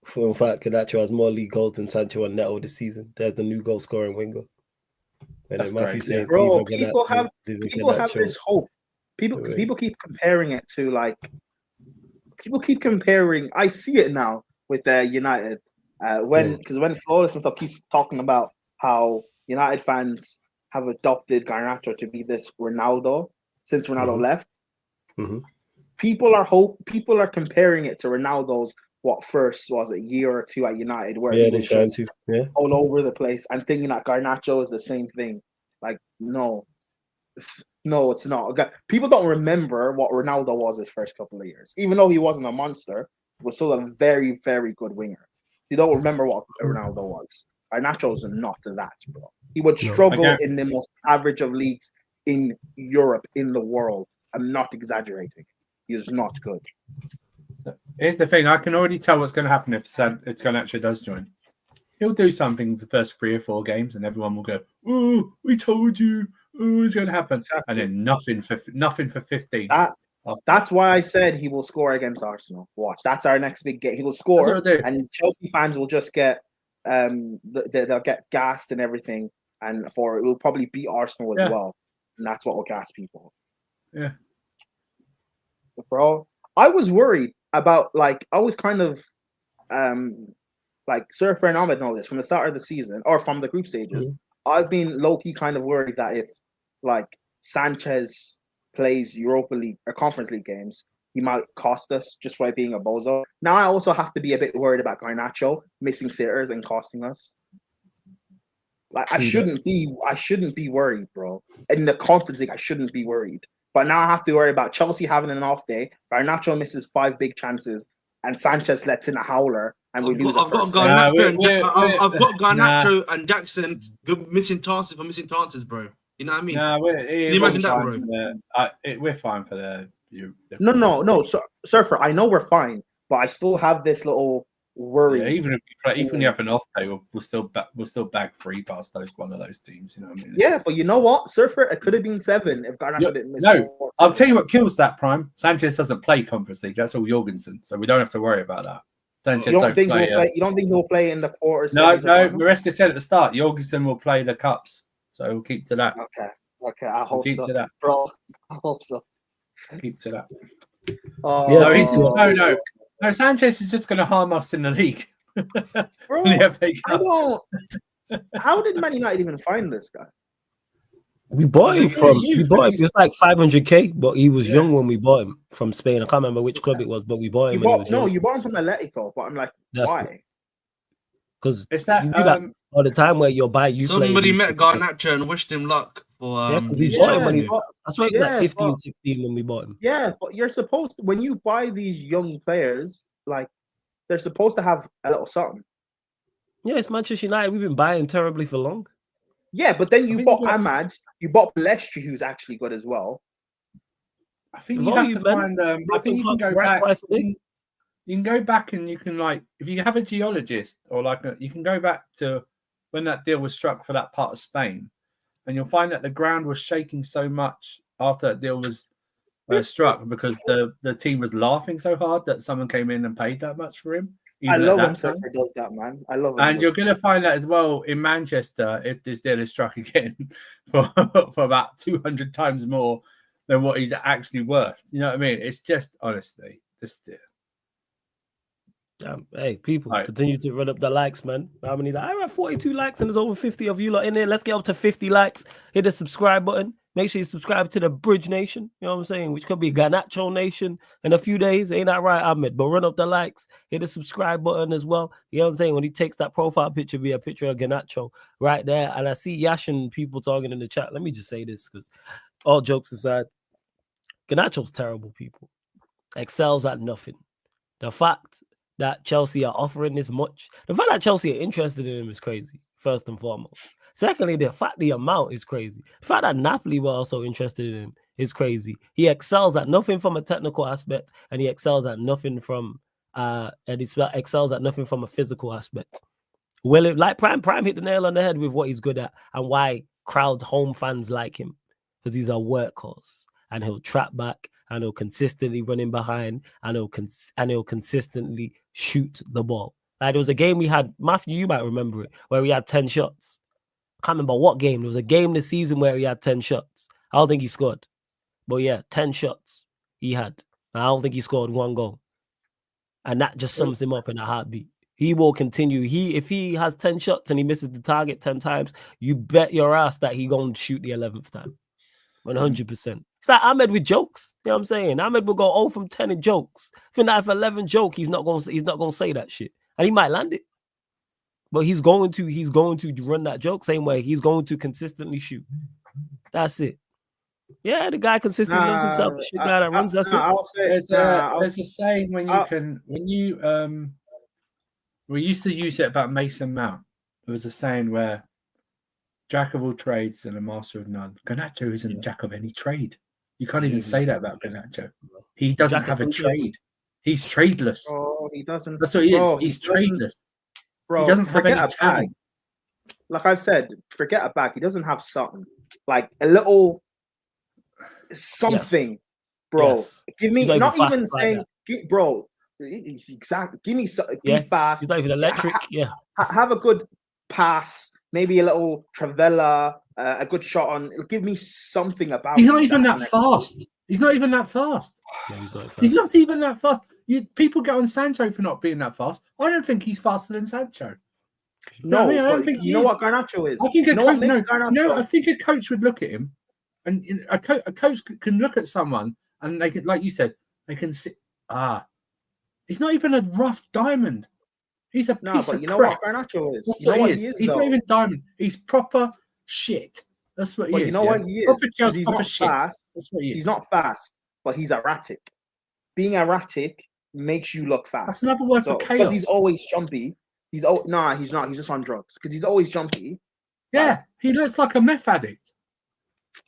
For in fact, Garnacho has more league goals than Sancho and Neto this season. There's the new goal scoring winger. And then Matthew saying, bro, people have this hope. People keep comparing it to like. People keep comparing. I see it now with United. When Flawless and stuff keeps talking about how United fans have adopted Garnacho to be this Ronaldo since Ronaldo left. Mm-hmm. People are comparing it to Ronaldo's first was a year or two at United where he was just all over the place and thinking that Garnacho is the same thing. Like no, it's not. People don't remember what Ronaldo was his first couple of years, even though he wasn't a monster. He was still a very, very good winger. You don't remember what Ronaldo was. Garnacho is not that, bro. He would struggle in the most average of leagues in Europe, in the world. I'm not exaggerating. He is not good. Here's the thing. I can already tell what's going to happen if Garnacho does join. He'll do something the first 3 or 4 games, and everyone will go, "Oh, we told you. Oh, it's going to happen." Exactly. And then nothing for 15. That's why I said he will score against Arsenal. Watch. That's our next big game. He will score, and Chelsea fans will just get they'll get gassed and everything, and it will probably beat Arsenal as well, and that's what will gas people. Yeah, bro. I was worried about I was kind of Surfer and Ahmed know this from the start of the season or from the group stages. I've been low-key kind of worried that if Sanchez plays Europa League or Conference League games, he might cost us just by being a bozo. Now I also have to be a bit worried about Garnacho missing sitters and costing us. I shouldn't be worried, bro. In the Conference League, I shouldn't be worried. But now I have to worry about Chelsea having an off day. Garnacho misses 5 big chances, and Sanchez lets in a howler, and we lose. I've got Garnacho and Jackson missing chances, bro. You know what I mean? Can you imagine that, bro? We're fine for the. No, Surfer. I know we're fine, but I still have this little worry. Yeah, even if you have an off day, we'll still bag 3 past one of those teams. You know what I mean? Yeah, but you know what, Surfer? It could have been 7 if Garnacho didn't miss. No, I'll tell you what kills that Prime. Sanchez doesn't play Conference League. That's all Jorgensen, so we don't have to worry about that. Sanchez you don't think he'll play in the quarters? No. Maresca said at the start, Jorgensen will play the cups, so we'll keep to that. Okay. I hope so, to that, bro. I hope so. Keep to that. No, Sanchez is just going to harm us in the league. Bro, how did Man United even find this guy? We bought him He's still a from. We youth, bought and him. He was like 500k, but he was Yeah. young when we bought him from Spain. I can't remember which club it was, but we bought him when he was young. you bought him from Atletico, but I'm like, That's why? Because It's that you do that all the time where you're by you play. Somebody met Garnacho and wished him luck for Yeah, because the we bought him Chelsea when he move. bought. That's why he was like Yeah, 15, but- 16 when we bought him. Yeah, but you're supposed to, when you buy these young players, like they're supposed to have a little something. Yeah, it's Manchester United. We've been buying terribly for long. Yeah, but then you think bought you got- Ahmad, you bought Palestri, who's actually good as well. I think With you all have you to men, find. I broken think you can clocks go right back. twice a day. You can go back and you can if you have a geologist or you can go back to when that deal was struck for that part of Spain, and you'll find that the ground was shaking so much after that deal was struck because the team was laughing so hard that someone came in and paid that much for him. I even love at when that time. Surfer does that, man. I love it. And you're going to find that as well in Manchester if this deal is struck again for about 200 times more than what he's actually worth. You know what I mean? It's just, honestly, just... Hey, people, Right. continue to run up the likes, man. How many? I have 42 likes and there's over 50 of you lot in there. Let's get up to 50 likes. Hit the subscribe button. Make sure you subscribe to the Bridge Nation. You know what I'm saying? Which could be Garnacho Nation in a few days. Ain't that right, Ahmed? But run up the likes. Hit the subscribe button as well. You know what I'm saying? When he takes that profile picture, be a picture of Garnacho right there. And I see Yash and people talking in the chat. Let me just say this, because all jokes aside, Garnacho's terrible, people. Excels at nothing. The fact that Chelsea are offering this much, the fact that Chelsea are interested in him is crazy, first and foremost. Secondly, the fact the amount is crazy. The fact that Napoli were also interested in him is crazy. He excels at nothing from a technical aspect, and he excels at nothing from excels at nothing from a physical aspect. Well, like Prime hit the nail on the head with what he's good at and why home fans like him, because he's a workhorse and he'll trap back and he'll consistently run in behind and he'll consistently shoot the ball. Like there was a game we had, Matthew, you might remember it, where he had 10 shots. Can't remember what game. There was a game this season where he had 10 shots. I don't think he scored. But yeah, 10 shots he had. I don't think he scored one goal. And that just sums him up in a heartbeat. He will continue. If he has 10 shots and he misses the target 10 times, you bet your ass that he going to shoot the 11th time. 100%. It's like Ahmed with jokes. You know what I'm saying? Ahmed will go 0 from 10 in jokes. I think that if 11 joke, he's not going to say that shit. And he might land it. But he's going to run that joke same way. He's going to consistently shoot. That's it. Yeah, the guy consistently loves himself. The shit guy that runs. That's it. I'll say There's a saying we used to use it about Mason Mount. There was a saying where jack of all trades and a master of none. Garnacho isn't jack of any trade. You can't even say that about Garnacho. He doesn't have a trade. He's tradeless. Oh, he doesn't. That's what he is. He's tradeless. Bro, he doesn't have any talent. Like I've said, forget a bag. He doesn't have something. Like a little something, bro. Yes. Give me not even saying, bro. Exactly. Give me be fast. He's not even electric. Have a good pass. Maybe a little Travella, a good shot on. Give me something about. He's not even that fast. He's not even that fast. Yeah, he's not fast. He's not even that fast. People get on Sancho for not being that fast. I don't think he's faster than Sancho. No, I don't think you know what Garnacho is. I think Garnacho? I think a coach would look at him, and a coach can look at someone, and they can, like you said, they can see. He's not even a rough diamond. He's a piece of you know crap. what Garnacho is. That's You know what he is. He's not even diamond. He's proper shit. That's what he is. You know what he is. He's not fast. That's what he is. He's not fast, but he's erratic. Being erratic makes you look fast. That's another word for chaos. Because he's always jumpy. He's not. He's just on drugs. Because he's always jumpy. Yeah, he looks like a meth addict.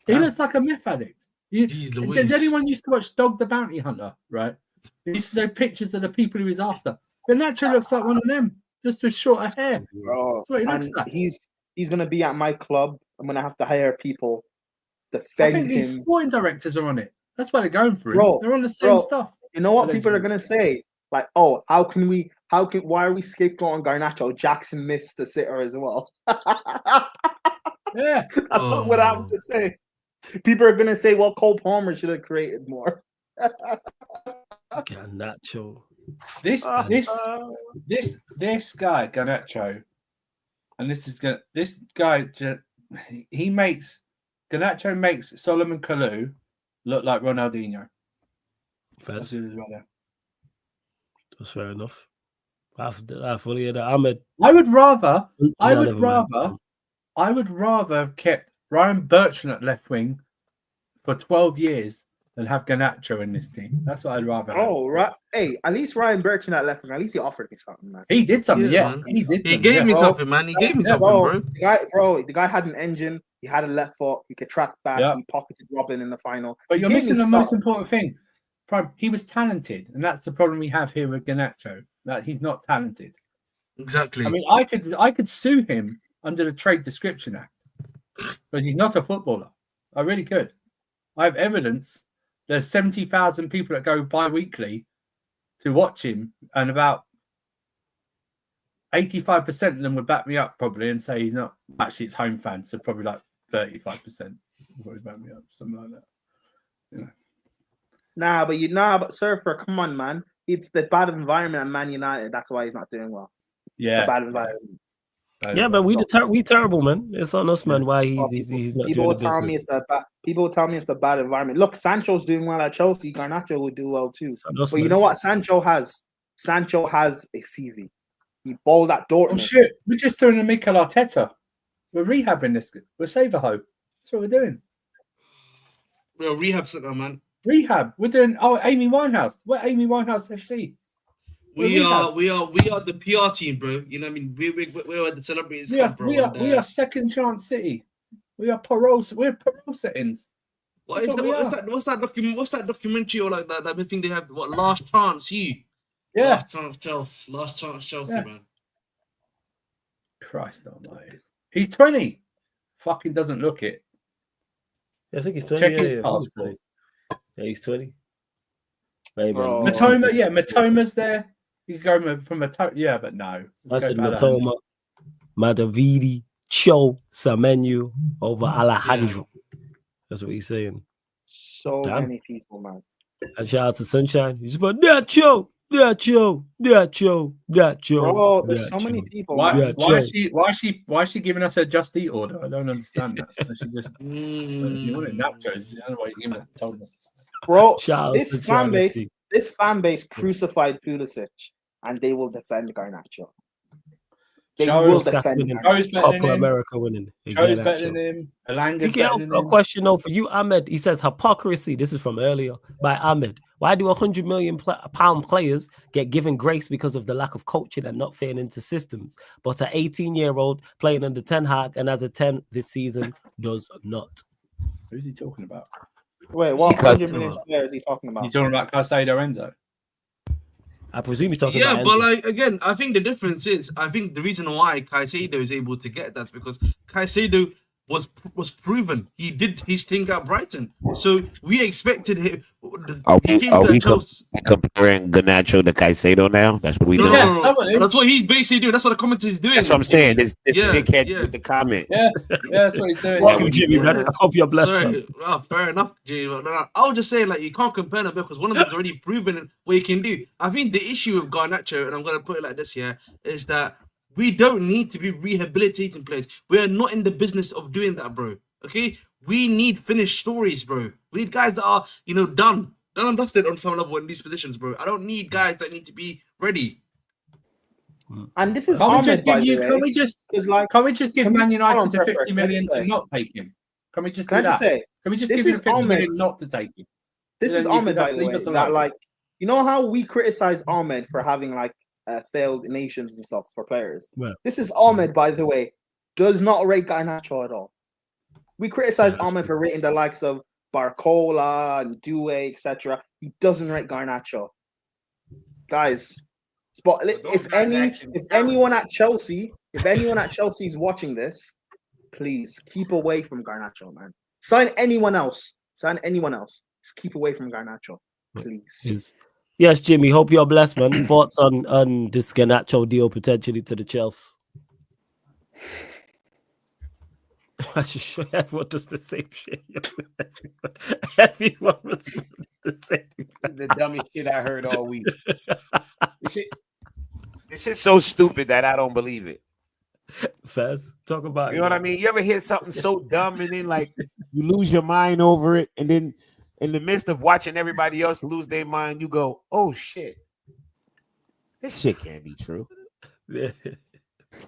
He looks like a meth addict. Did anyone used to watch Dog the Bounty Hunter? Right. He used to show pictures of the people he was after. Garnacho looks like one of them, just with shorter hair. Bro, that's what he looks like. He's gonna be at my club. I'm gonna have to hire people I defend think him. these sporting directors are on it. That's why they're going for him. Bro, they're on the same stuff. You know what people are gonna say? Like, oh, why are we scapegoating Garnacho? Jackson missed the sitter as well. Yeah, that's what I have to say. People are gonna say, well, Cole Palmer should have created more. Garnacho. This guy Garnacho, and this guy he makes Garnacho makes Solomon Kalou look like Ronaldinho. That's Fez. it as well. Yeah. That's fair enough. I fully hear that. Ahmed. I would rather Never have kept Ryan Bertrand at left wing for 12 years than have Garnacho in this team. That's what I'd rather have. Oh, right. Hey, at least Ryan Bertrand at left wing. At least he offered me something, man. He did something, yeah. man. He did. He gave me bro. something, man. He gave me something, bro. The guy had an engine. He had a left foot. He could track back. Yeah. He pocketed Robin in the final. But He you're gave missing me the most something. important thing. He was talented, and that's the problem we have here with Garnacho. That he's not talented. Exactly. I mean, I could sue him under the Trade Description Act, but he's not a footballer. I really could. I have evidence. There's 70,000 people that go bi-weekly to watch him, and about 85% of them would back me up probably and say he's not. Actually, it's home fans, so probably like 35% would back me up, something like that. You know. But Surfer, come on, man. It's the bad environment at Man United. That's why he's not doing well. Yeah, The bad environment. Yeah, but we terrible, man. It's on us, man. Why he's not People doing will the tell me business. people will tell me it's the bad environment. Look, Sancho's doing well at Chelsea. Garnacho will do well too. It's on us, But you man. know what Sancho has? Sancho has a CV. He bowled at Dortmund. Oh shit! We're just doing a Mikel Arteta. We're rehabbing this. We're Save-A-Ho. That's what we're doing. We're a rehab center, man. Rehab. We're doing. Oh, Amy Winehouse. We're Amy Winehouse FC. We are the PR team, bro. You know what I mean? We're the celebrities. We are second chance City. We are parole. We're parole settings. What's that documentary or like that thing they have? What, Last Chance You? Yeah. Last chance Chelsea, Yeah. man. Christ almighty. He's 20. Fucking doesn't look it. I think he's 20. Check yeah, his yeah, passport. Yeah, he's 20. Hey, Bro. man. Matoma's there. You can go from Matoma. Yeah, but no. I said Matoma, Madavidi, Cho, Samenu over Alejandro. That's what he's saying. So Damn. many people, man. And shout out to Sunshine. He's about that Cho. Bro, there's so many people. Why man. is she giving us a just eat order? I don't understand that. She just you want it nachos. I don't know what you told us. Bro, Shout out this to fan Charlie base, FC. this fan base crucified Pulisic, and they will defend Garnacho. They Joe will is defend winning. Garnacho. Joe's better than Copa him. America winning. Joe's better than him. Alanga's TK, better than a him. question though for you, Ahmed. He says hypocrisy. This is from earlier by Ahmed. Why do £100 million players get given grace because of the lack of coaching and not fitting into systems, but an 18-year-old playing under Ten Hag and as a 10 this season does not? Who's he talking about? Wait, what 100 million players is he talking about? He's talking about Caicedo Enzo. I presume he's talking Yeah, about but Enzo. like again, I think the difference is I think the reason why Caicedo is able to get that because Caicedo was proven he did his thing at Brighton, so we expected him. Are He came we to Chelsea. comparing Garnacho to Caicedo now? That's what we doing. No. That's what he's basically doing. That's what the commentator is doing. That's what I'm saying. This Yeah, dickhead yeah. with the comment. Yeah, that's what he's doing. Welcome, Jimmy, man. I hope you're blessed. Sorry, man. fair enough, Jimmy. But no, I was just saying, like, you can't compare them because one of them's already proven what he can do. I think the issue with Garnacho, and I'm going to put it like this here, is that we don't need to be rehabilitating players. We are not in the business of doing that, bro. Okay? We need finished stories, bro. We need guys that are, done and dusted on some level in these positions, bro. I don't need guys that need to be ready. And this is Can't we Ahmed, just by give the you? way. Can't we just? Because like, Can't we just give Can we- Man United hold on, the Pepper, 50 can I million just to say- not take him? Can we just can do I just that? say, Can we just this give you is the 50 Ahmed. million not to take him? this Then is you Ahmed, could by the leave way, us that alone. like, you know how we criticize Ahmed for having like failed nations and stuff for players. Right. This is Ahmed, by the way, does not rate Garnacho at all. We criticize Yeah, that's Ahmed for rating the likes of Barcola and Due, etc. He doesn't rate Garnacho. Guys, if anyone at Chelsea is watching this, please keep away from Garnacho, man. Sign anyone else. Just keep away from Garnacho, please. Yes, Jimmy. Hope you're blessed, man. Thoughts on this Garnacho deal potentially to the Chelsea? I just show everyone does the same shit. Everyone responds the same. The dumbest shit I heard all week. This shit's so stupid that I don't believe it. Fez, talk about You know what I mean? You ever hear something so dumb and then like you lose your mind over it, and then in the midst of watching everybody else lose their mind, you go, "Oh shit, this shit can't be true." Yeah.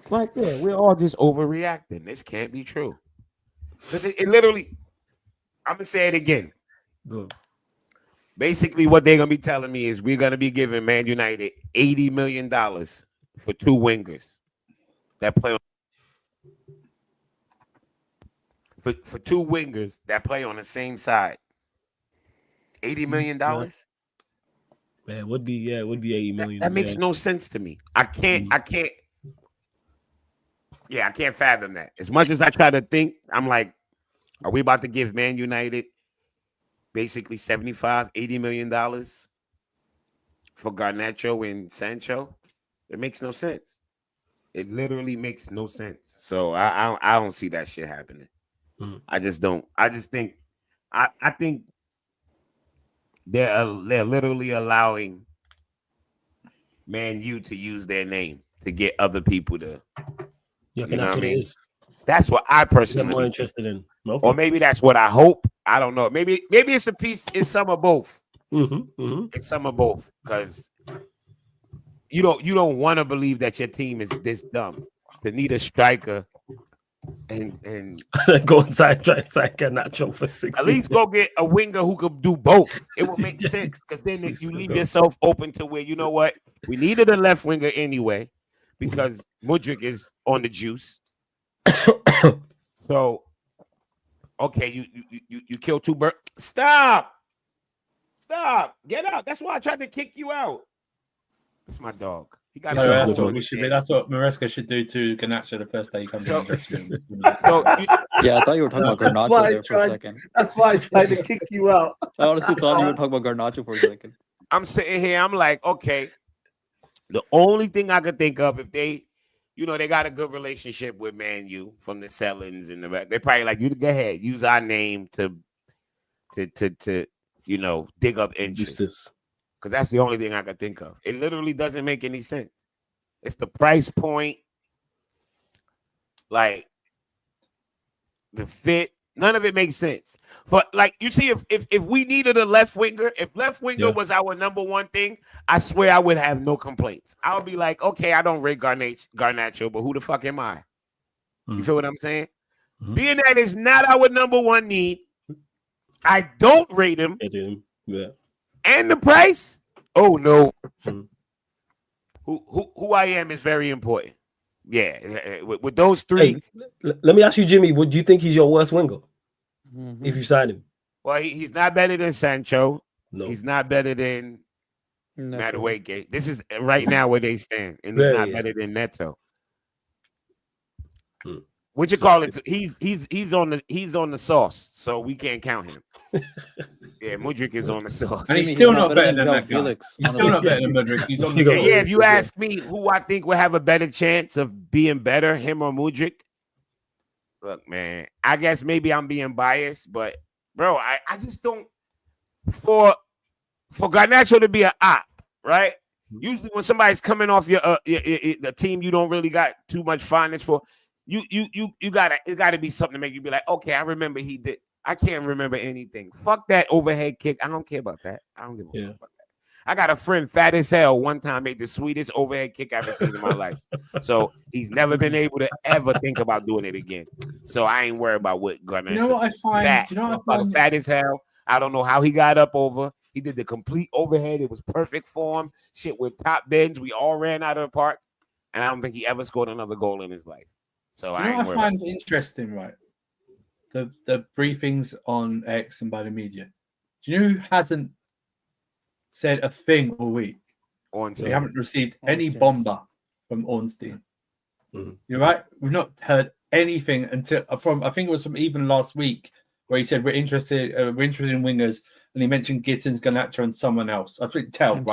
Like, yeah, we're all just overreacting. This can't be true. Because it literally, I'm gonna say it again. Go. Basically, what they're gonna be telling me is we're gonna be giving Man United $80 million for two wingers that play on for two wingers that play on the same side. $80 million? Yeah, it would be 80 million. That makes no sense to me. I can't fathom that. As much as I try to think, I'm like, are we about to give Man United basically $80 million for Garnacho and Sancho? It makes no sense. It literally makes no sense. So I don't see that shit happening. I just don't. I just think I think they're literally allowing Man U to use their name to get other people to. Yeah, You know that's what I what it mean? is. That's what I I'm personally more think. interested in. Or maybe that's what I hope. I don't know. Maybe it's a piece. It's some of both. It's some of both because you don't want to believe that your team is this dumb to need a striker and Go inside, try inside Garnacho for 60. at least go get a winger who could do both. It will make sense because then you leave yourself open to where, you know what, we needed a left winger anyway because Mudryk is on the juice. So okay, you kill two birds. Stop, get out. That's why I tried to kick you out. That's my dog. He got that's what we should be. That's what Maresca should do to Garnacho the first day he comes in the dressing room. Yeah, I thought you were talking about Garnacho there for a second. That's why I tried to kick you out. I honestly thought you were talking about Garnacho for a second. I'm sitting here. I'm like, okay. The only thing I could think of if they, they got a good relationship with Man U from the sellings and the rest. They're probably like, you go ahead, use our name to dig up interest. Because that's the only thing I could think of. It literally doesn't make any sense. It's the price point, like the fit. None of it makes sense. For like, you see, if we needed a left winger, if left winger was our number one thing, I swear I would have no complaints. I would be like, okay, I don't rate Garnacho, but who the fuck am I? You feel what I'm saying? Being that is not our number one need, I don't rate him. Yeah. And the price? Oh no. Who I am is very important. Yeah, with those three. Hey, let me ask you, Jimmy. Would you think he's your worst winger if you sign him? Well, he's not better than Sancho. No, he's not better than Madueke. This is right now where they stand, and he's not better than Neto. What you call it? He's on the sauce, so we can't count him. Yeah, Mudryk is on the sauce, and he's still not better than that Felix. He's still not better than Mudryk. He's on the sauce. Yeah, if you ask me who I think would have a better chance of being better, him or Mudryk. Look, man, I guess maybe I'm being biased, but bro, I just don't for Garnacho to be an op, right? Usually when somebody's coming off the team you don't really got too much fondness for. It gotta be something to make you be like, okay, I remember he did. I can't remember anything. Fuck that overhead kick. I don't care about that. I don't give a fuck about that. I got a friend fat as hell one time made the sweetest overhead kick I've ever seen in my life. So he's never been able to ever think about doing it again. So I ain't worried about what Garnacho. You know what I find? Fat. I find fat as hell. I don't know how he got up over. He did the complete overhead. It was perfect form. Shit with top bends. We all ran out of the park. And I don't think he ever scored another goal in his life. So I find interesting, right? The briefings on X and by the media. Do you know who hasn't said a thing all week? Ornstein. We haven't received any bomber from Ornstein. You're right. We've not heard anything until I think it was from even last week where he said we're interested in wingers, and he mentioned Gittins, Garnacho, and someone else. I think Tell.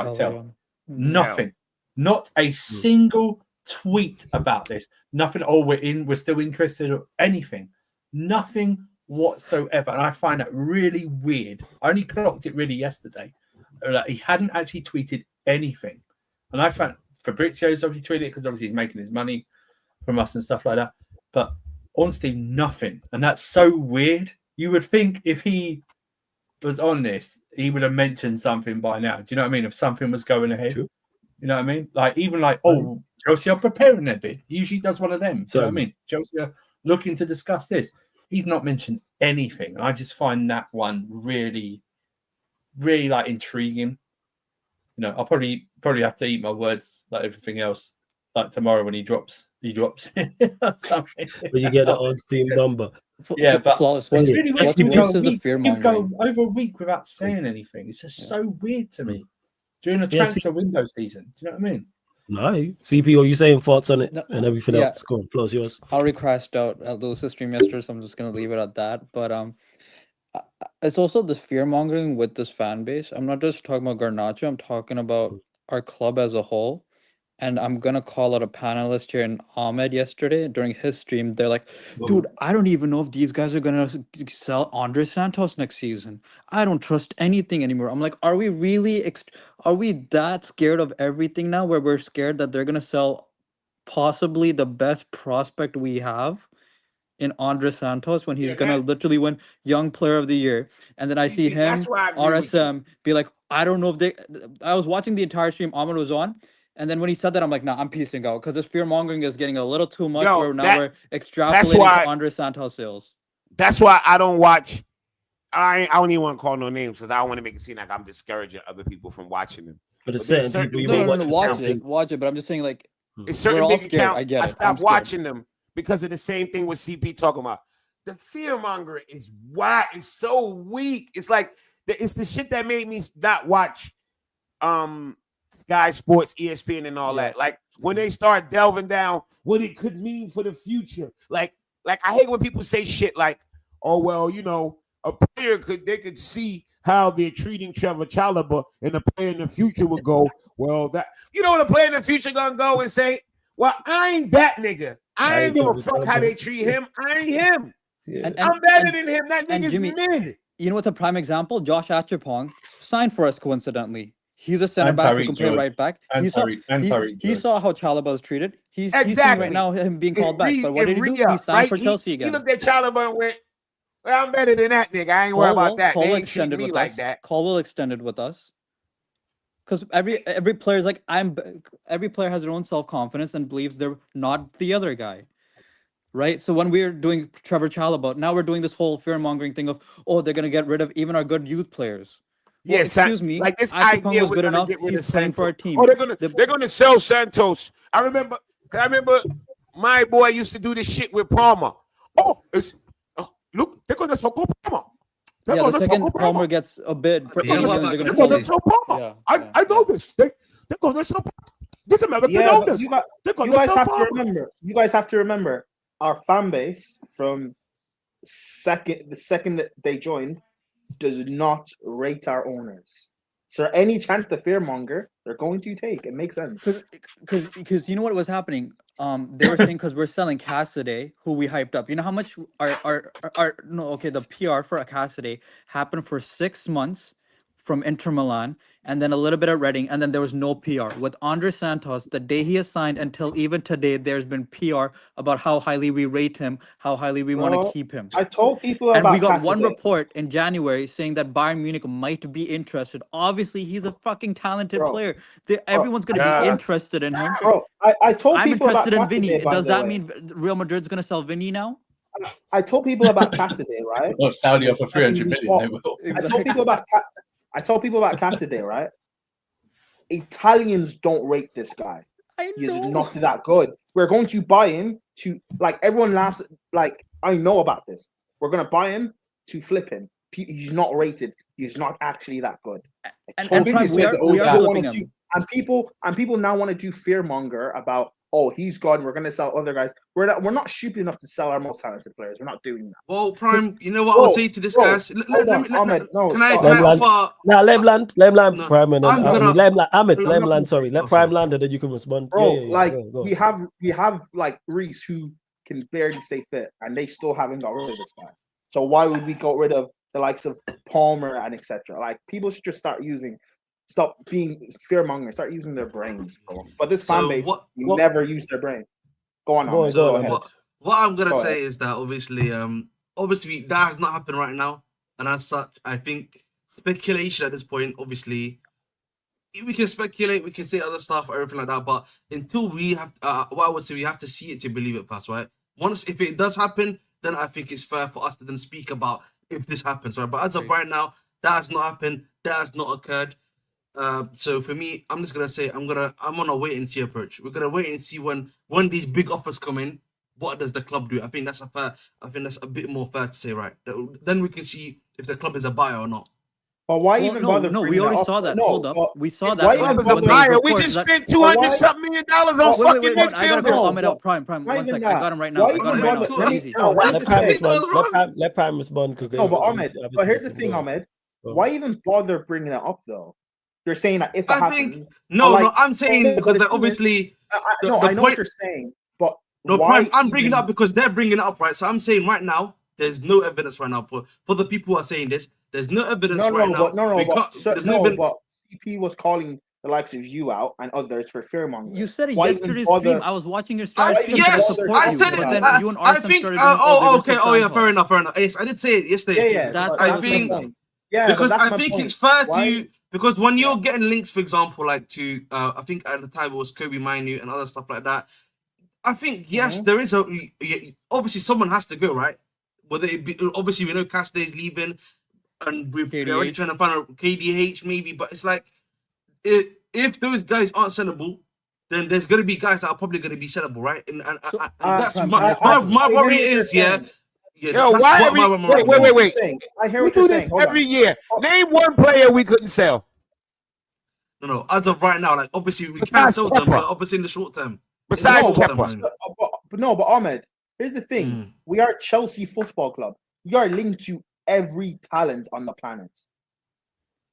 Nothing. Not a single tweet about this. Nothing. Oh, we're still interested or anything. Nothing whatsoever. And I find that really weird. I only clocked it really yesterday. He hadn't actually tweeted anything. And I found Fabrizio's obviously tweeted it because obviously he's making his money. from us and stuff like that. But honestly, nothing. And that's so weird. You would think if he was on this, he would have mentioned something by now. Do you know what I mean? If something was going ahead. True. You know what I mean? Like, even like, oh, Chelsea are preparing their bid. He usually does one of them. Do you know what I mean? Chelsea are looking to discuss this. He's not mentioned anything. I just find that one really, really like intriguing. You know, I'll probably have to eat my words like everything else. Like tomorrow when he drops something. When you get the on Steam number. Yeah, but Flawless. it's really weird. What's the basis of fear He'd go mongering? over a week without saying anything. It's just so weird to me during the transfer window season. Do you know what I mean? No, CP, are you saying thoughts on it and everything yeah. else? Go on, floor's yours. I already crashed out at Lewis's stream yesterday, so I'm just gonna leave it at that. But it's also this fear mongering with this fan base. I'm not just talking about Garnacho. I'm talking about our club as a whole. And I'm gonna call out a panelist here in Ahmed yesterday during his stream. They're like, dude, I don't even know if these guys are gonna sell Andre Santos next season. I don't trust anything anymore. I'm like, are we really are we that scared of everything now where we're scared that they're gonna sell possibly the best prospect we have in Andre Santos when he's gonna literally win Young Player of the Year? And then I see him, RSM, be like, I don't know if they. I was watching the entire stream Ahmed was on. And then when he said that, I'm like, nah, I'm piecing out because this fear mongering is getting a little too much. Where now we're extrapolating to Andre Santos sales. That's why I don't watch. I don't even want to call no names because I don't want to make it seem like I'm discouraging other people from watching them. But it's certain people you watch it. But I'm just saying, like, it's certain big accounts. I stopped watching them because of the same thing with CP talking about. The fear monger is why it's so weak. It's like it's the shit that made me not watch. Sky Sports, ESPN, and all that. Like when they start delving down what it could mean for the future. Like I hate when people say shit like, "Oh well, you know, a player could see how they're treating Trevor Chalobah, and the player in the future would go, well, that you know, the player in the future gonna go and say, well, I ain't that nigga. I ain't give a fuck how they treat him. I ain't him. Yeah. I'm better than him. That nigga's Jimmy, mid. You know what's a prime example? Josh Achapong signed for us coincidentally. He's a center back who can play right back. He saw how Chalobah was treated. He's seeing right now him being called back. But what did he do? He signed for Chelsea again. He looked at Chalobah and went, well, I'm better than that nigga. I ain't worried about that. They ain't treating me like that. Colwell extended with us. Because every player is like, every player has their own self-confidence and believes they're not the other guy. Right? So when we're doing Trevor Chalobah, now we're doing this whole fear-mongering thing of, oh, they're going to get rid of even our good youth players. Well, excuse me. Like this idea was good enough. He's playing for our team. Oh, they're gonna sell Santos. I remember my boy used to do this shit with Palmer. Oh, look, they're gonna sell Palmer. The second Palmer gets a bid for they're gonna sell Palmer. I know this. They're gonna sell Palmer. This American know this. You guys have to remember. You guys have to remember our fan base from the second that they joined does not rate our owners. So any chance the fearmonger they're going to take, it makes sense. Because you know what was happening? They were saying because we're selling Cassidy, who we hyped up. You know how much the PR for Cassidy happened for 6 months from Inter Milan, and then a little bit at Reading, and then there was no PR. With Andre Santos, the day he is signed until even today, there's been PR about how highly we rate him, how highly we want to keep him. I told people about and we got Cassidy. One report in January saying that Bayern Munich might be interested. Obviously, he's a fucking talented player. Everyone's going to be interested in him. Bro, I told people about I'm interested in Vinny. Does that mean Real Madrid's going to sell Vinny now? I told people about Cassidy, right? Oh, Saudi offer 300 million. They will. I told people about Cassidy, right? Italians don't rate this guy. He's not that good. We're going to buy him to, like, everyone laughs. Like, I know about this. We're going to buy him to flip him. He's not rated. He's not actually that good. People now want to do fearmonger about, oh, he's gone. We're going to sell other guys. We're not stupid enough to sell our most talented players. We're not doing that. Well, Prime, you know what I'll say to this, guys? Let him land. Prime, and let him land. Sorry, let Prime land, and then you can respond. Bro, we have like Reese who can barely stay fit, and they still haven't got rid of this guy. So why would we get rid of the likes of Palmer and etc.? Like, people should just stop being fearmongers, start using their brains. But this fan base never use their brain. Go on. Go on, Ahmed. So go ahead. what I'm gonna Go say ahead. is that obviously that has not happened right now, and as such, I think speculation at this point, obviously, we can speculate, we can say other stuff, everything like that, but until we have, what I would say, we have to see it to believe it first, right? Once, if it does happen, then I think it's fair for us to then speak about if this happens, right? But as of right now, that has not happened, that has not occurred. So for me, I'm just gonna say I'm on a wait and see approach. We're gonna wait and see when these big offers come in. What does the club do? I think that's a bit more fair to say, right? Then we can see if the club is a buyer or not. But why Well, even no, bother? no, we bringing already it up? saw that. No, Hold up, but we saw why that even when, was a bother? when those buyer. We reports just that. spent $200 why- something million on Wait, fucking no, I gotta midfield. call No, Ahmed out. Prime. not One even sec. that. I got him right now. Why I got even him right now. bother? It's Let me. easy. No, let me Let just Prime say. respond. What's wrong? Let Prime respond because No, but Ahmed. But here's the thing, Ahmed. Why even bother bringing it up though? You're saying that if it I think happens, no. I'm saying okay, because but the like, thing is, obviously no, the I know point. what you're saying, but No, why Prime, I'm bringing it even- up because they're bringing it up, right? So I'm saying right now, there's no evidence right now for the people who are saying this. There's no evidence right now. There's no evidence. but CP was calling the likes of you out and others for fear mongering. You said it Why even yesterday's bother- stream. I was watching your Star stream because I Yes, support I you. said it. But then you and I Arsene think. started doing, they Okay. took Oh yeah, Santos. fair enough. Yes, I did say it yesterday. Yeah, because That's- I that was think my point. Yeah, because but that's I my think point. it's fair Why- to because when you're getting links, for example, like to I think at the time it was Kobe Minu and other stuff like that. I think yes, there is obviously someone has to go, right? Whether it be obviously we know Castle's leaving, and we're already KDH. trying to find a KDH maybe, but it's like if those guys aren't sellable, then there's gonna be guys that are probably gonna be sellable, right? And that's Prime, my worry is Yo, why are we? Wait. I hear We what you're do this saying. every year. Name one player we couldn't sell. No, as of right now, like obviously we can Besides sell them, Kepa. but obviously in the short term. Besides In the short term, Kepa. But Ahmed, here's the thing: we are Chelsea Football Club. We are linked to every talent on the planet.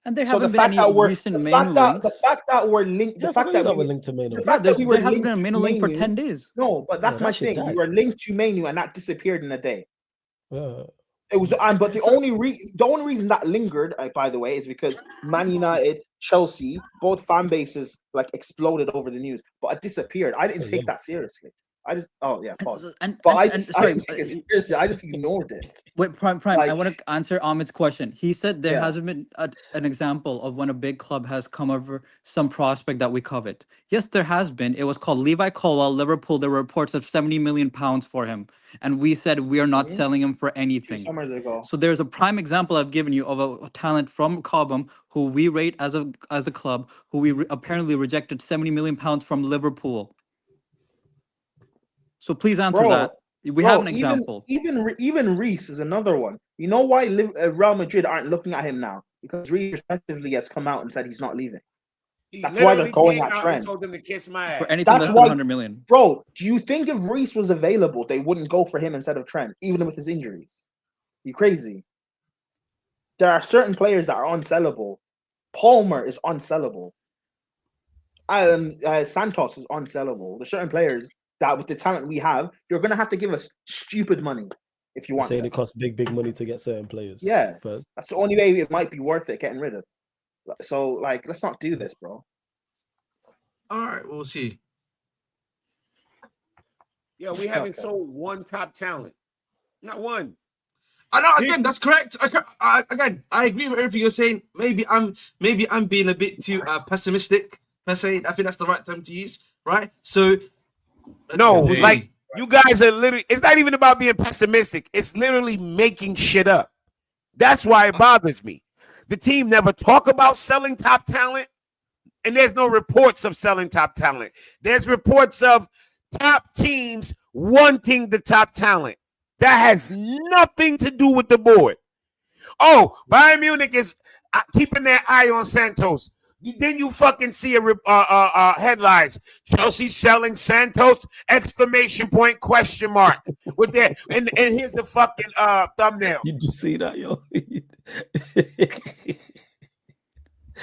And there So haven't the been fact any that we're recent the main fact, links. the fact that we're linked, the fact that we're linked to Manu. the fact that we were there hasn't linked been a to Manu link for Manu- 10 days. No, but that's Yeah, my that shit thing. We died. were linked to Manu and that disappeared in a day. Yeah. It was, but the only reason that lingered, by the way, is because Man United, Chelsea, both fan bases like exploded over the news, but it disappeared. I didn't take that seriously. I just, pause. I didn't take it seriously. I just ignored it. Wait, Prime. Like- I want to answer Ahmed's question. He said there hasn't been an example of when a big club has come over some prospect that we covet. Yes, there has been. It was called Levi Colwell, Liverpool. There were reports of £70 million for him, and we said we are not selling him for 2 anything. summers ago. So there's a prime example I've given you of a talent from Cobham who we rate as a club, who we apparently rejected £70 million from Liverpool. So please answer that. We have an example. Even Reece is another one. You know why Real Madrid aren't looking at him now? Because Reece respectively has come out and said he's not leaving. That's why they're going at Trent. Told them to kiss my ass. For anything less than 100 million. Bro, do you think if Reece was available, they wouldn't go for him instead of Trent, even with his injuries? You crazy? There are certain players that are unsellable. Palmer is unsellable. Santos is unsellable. There's certain players that with the talent we have, you're gonna have to give us stupid money if you want. Saying it costs big money to get certain players. Yeah, first. That's the only way it might be worth it getting rid of. So like, let's not do this, bro. All right, we'll see. Yeah, we haven't sold one top talent, not one. I know. Again, that's correct. I agree with everything you're saying. Maybe I'm being a bit too pessimistic per se. I think that's the right term to use, right? So no, like you guys are literally. It's not even about being pessimistic. It's literally making shit up. That's why it bothers me. The team never talk about selling top talent, and there's no reports of selling top talent. There's reports of top teams wanting the top talent. That has nothing to do with the board. Oh, Bayern Munich is keeping their eye on Santos. Then you fucking see a headlines: Chelsea selling Santos! ! Question mark with that. And here's the fucking thumbnail. You do see that, yo?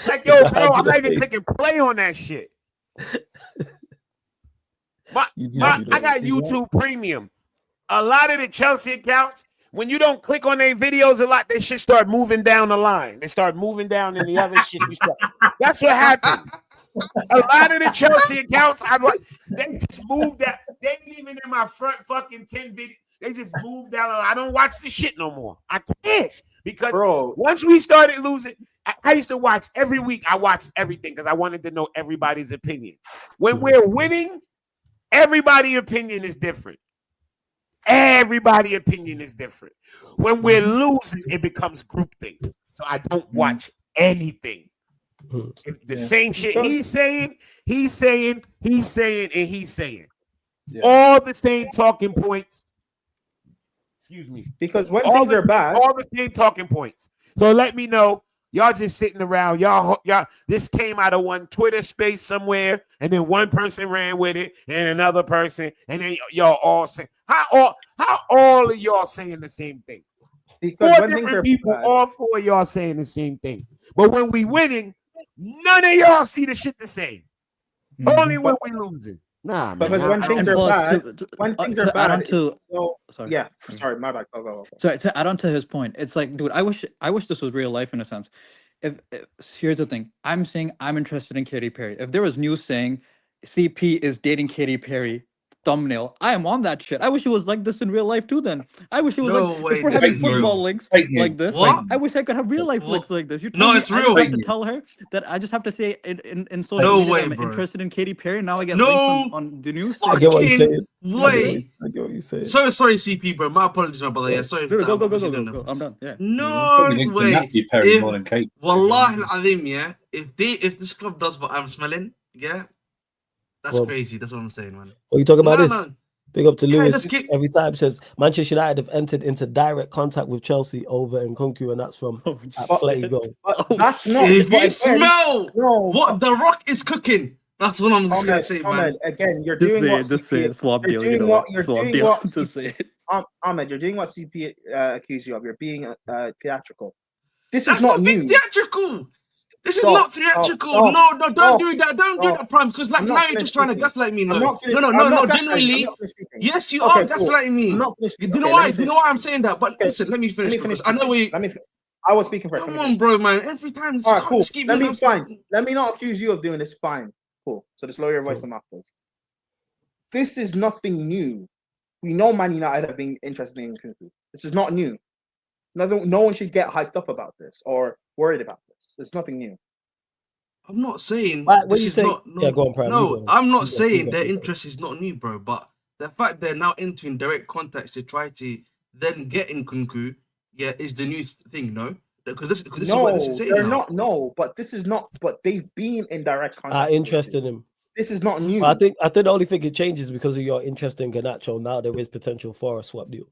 Like, yo, bro, I'm not even taking play on that shit. I got YouTube Premium. A lot of the Chelsea accounts, when you don't click on their videos a lot, they shit start moving down the line. They start moving down in the other shit. That's what happened. A lot of the Chelsea accounts, they just moved that. They ain't even in my front fucking 10 video. They just moved down. I don't watch this shit no more. I can't because Bro, once we started losing, I used to watch every week. I watched everything because I wanted to know everybody's opinion. When we're winning, everybody's opinion is different. Everybody's opinion is different. When we're losing, it becomes groupthink. So I don't watch anything. If the same shit he's saying, and he's saying. Yeah. All the same talking points. Excuse me. because when things are bad, all the same talking points. So let me know. Y'all just sitting around. Y'all. This came out of one Twitter space somewhere, and then one person ran with it, and another person, and then y'all all saying how all of y'all saying the same thing. because Four when things different are people, bad, all four of y'all saying the same thing. But when we winning, none of y'all see the shit the same. Only when we losing. Nah, man. because when things are plus, bad, when things are to add on bad, to sorry. Yeah, sorry, my bad. Go. Sorry, to add on to his point, it's like, dude, I wish this was real life in a sense. If here's the thing, I'm saying I'm interested in Katy Perry. If there was news saying CP is dating Katy Perry, thumbnail, I am on that shit. I wish it was like this in real life too. Then I wish it was No like way, if we're this having is football real. links Fake news. like this. What? I wish I could have real life What? links like this. You No, tell me it's I real. just have to tell her that I just have to say in social No media way, that I'm bro. interested in Katy Perry. Now I get No links on the news. I get what you're saying. Way. I get what you're saying. So sorry, CP, bro. My apologies, my brother. Yeah, sorry. Dude, that I'm go. obviously doing I'm done. Yeah. No Probably linked to way. Matthew Perry If more than Kate. Wallahi al-Azim, yeah. If this club does what I'm smelling, yeah, that's Well, crazy. That's what I'm saying, man. What are you talking about No, this? no. Big up to Yeah, Lewis. let's keep- Every time says Manchester United have entered into direct contact with Chelsea over Nkunku, and that's from Oh, at shit. play goal. But Oh, that's not. If but you again, smell no, what The Rock is cooking, that's what I'm just gonna say, man. Ahmed, again, you're Just doing say what it. Just CP say it. Swap you're deal. You doing know what it. you're Swap doing deal. what Just say it. Ahmed, you're doing what CP accused you of. You're being theatrical. This That's is not not being new. theatrical. This is Stop, not theatrical. stop, No, don't stop, do that. Don't do stop. that, Prime. Because like I'm now not you're finished just trying to speaking. gaslight me. I'm No, not finished. no. I'm not gaslighting. I'm Genuinely, not finished speaking. yes, you Okay, are cool. gaslighting me. I'm not finished You speaking. know Okay, why? let me You know why I'm saying that? But Okay, listen, let me finish because I know speaking. we. Let me. I was speaking first. Let me Come finish. on, bro, man. Every time, All right, cool. just keep Let me me fine. Let me not accuse you of doing this. Fine, cool. So just lower your voice some afterwards. This is nothing new. We know Man United have been interested in Nkunku. This is not new. No one should get hyped up about this or worried about this. It's nothing new. I'm not saying What this you is say? not. No, Yeah, go on, Prime. You no, go. I'm not You go, saying you their go. interest is not new, bro. But the fact they're now entering direct contacts to try to then get Nkunku, yeah, is the new thing, no? Because this is what this is saying they're now. not. No, but this is not. But they've been in direct contact. Interest in him. This is not new. I think the only thing it changes because of your interest in Garnacho. Now there is potential for a swap deal.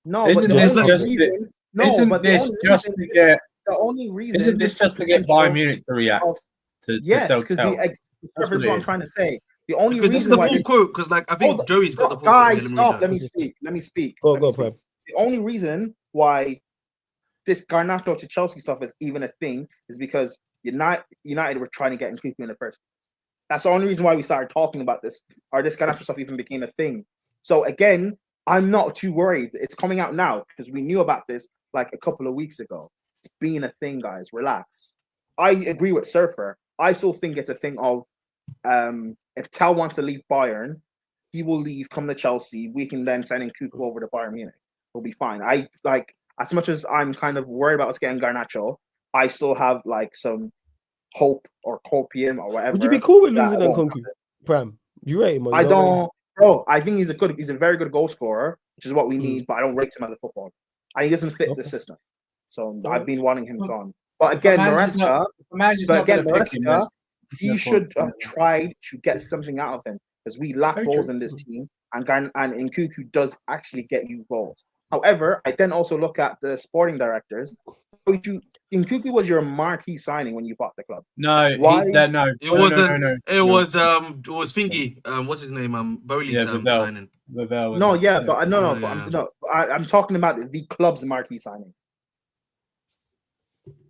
No, Isn't but the this only just reason. No, isn't but this the only just reason. to get? The only reason. Isn't this there's just to get potential Bayern Munich to react of- to Yes, sell because Tel? that's That's what what it I'm is. trying to say. The only Because this is reason the why full quote. Because like I think Joey's got the full quote. guys, Yeah, let me stop. read Let that. me speak. Let me speak. Go, Let me Prime. speak. The only reason why this Garnacho to Chelsea stuff is even a thing is because United were trying to get Nkunku in the first place. That's the only reason why we started talking about this, or this Garnacho stuff even became a thing. So again, I'm not too worried. It's coming out now because we knew about this like a couple of weeks ago. It's being a thing, guys. Relax. I agree with Surfer. I still think it's a thing of if Tal wants to leave Bayern, he will leave, come to Chelsea. We can then send Nkunku over to Bayern Munich. We'll be fine. I like as much as I'm kind of worried about us getting Garnacho, I still have like some hope or copium or whatever. Would you be cool with that losing won't Nkunku? happen. Prime, do you rate him? Or you I rate him? don't, bro. I think he's a very good goal scorer, which is what we need. But I don't rate him as a footballer. And he doesn't fit the Okay. system. So Oh. I've been wanting him gone. But If again, a manager's Maresca, not going to pick him, Maresca, he no should point. have tried to get something out of him because we lack Very goals true. in this team, and Nkunku does actually get you goals. However, I then also look at the sporting directors. Nkunku was your marquee signing when you bought the club. No, Why? no. It wasn't. No. It was Thingy. What's his name? Bowley's Vivell. signing. Vivell No, and- yeah, but Oh, but I'm talking about the club's marquee signing.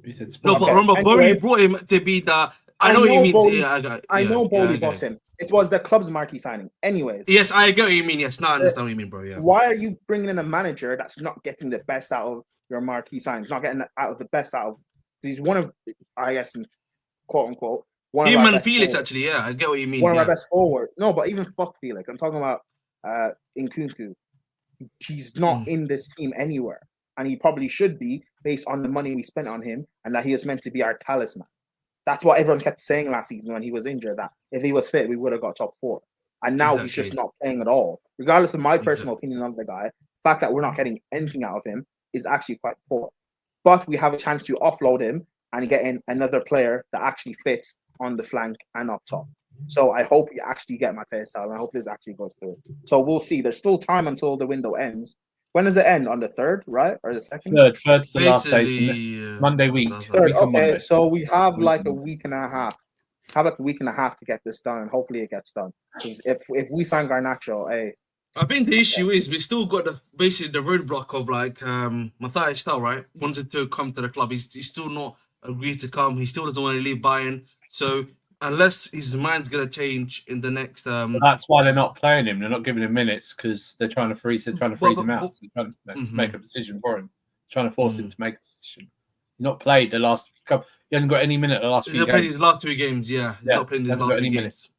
He said No, sport. but Okay, remember, Bowley anyways. brought him to be the. I know what you mean. Bowley- Yeah, I know Bowley I get bought it. him. It was the club's marquee signing. Anyways, Yes, I get what you mean. Yes, now I understand what you mean, bro. Yeah. why are you bringing in a manager that's not getting the best out of your marquee signings? Not getting out of the best out of. He's one of, I guess, quote unquote, one Him of our and best Felix, forwards. actually, yeah, I get what you mean. One of Yeah. our best forwards. No, but even fuck Felix. I'm talking about Nkunku. He's not in this team anywhere, and he probably should be based on the money we spent on him, and that he was meant to be our talisman. That's what everyone kept saying last season when he was injured, that if he was fit, we would have got top 4. And now he's just not playing at all. Regardless of my personal opinion on the guy, the fact that we're not getting anything out of him is actually quite poor. But we have a chance to offload him and get in another player that actually fits on the flank and up top. So I hope you actually get Mateus style, and I hope this actually goes through. So we'll see. There's still time until the window ends. When does it end? On the 3rd, right? Or the 2nd? Third's the last day. Monday week. 3rd, week on okay, Monday. so we have like a week and a half. Have like a week and a half to get this done, and hopefully it gets done. If we sign Garnacho, hey. I think the issue is we still got basically the roadblock of like Matthias Stell, right? Wanted to come to the club. He's still not agreed to come. He still doesn't want to leave Bayern. So unless his mind's gonna change in the next that's why they're not playing him. They're not giving him minutes because they're trying to freeze him out. They're trying to make a decision for him. Trying to force him to make a decision. He's not played the last couple. He hasn't got any minute the last few games. He's not played his last 2 games, yeah. He's not played his last 2 games.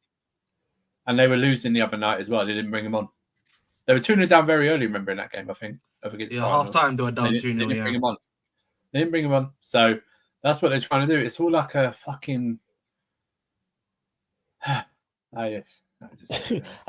And they were losing the other night as well. They didn't bring him on. They were 2-0 down very early, remember, in that game, I think. Half time they were down 2-0, They didn't bring him on. They didn't bring him on. So that's what they're trying to do. It's all like a fucking... And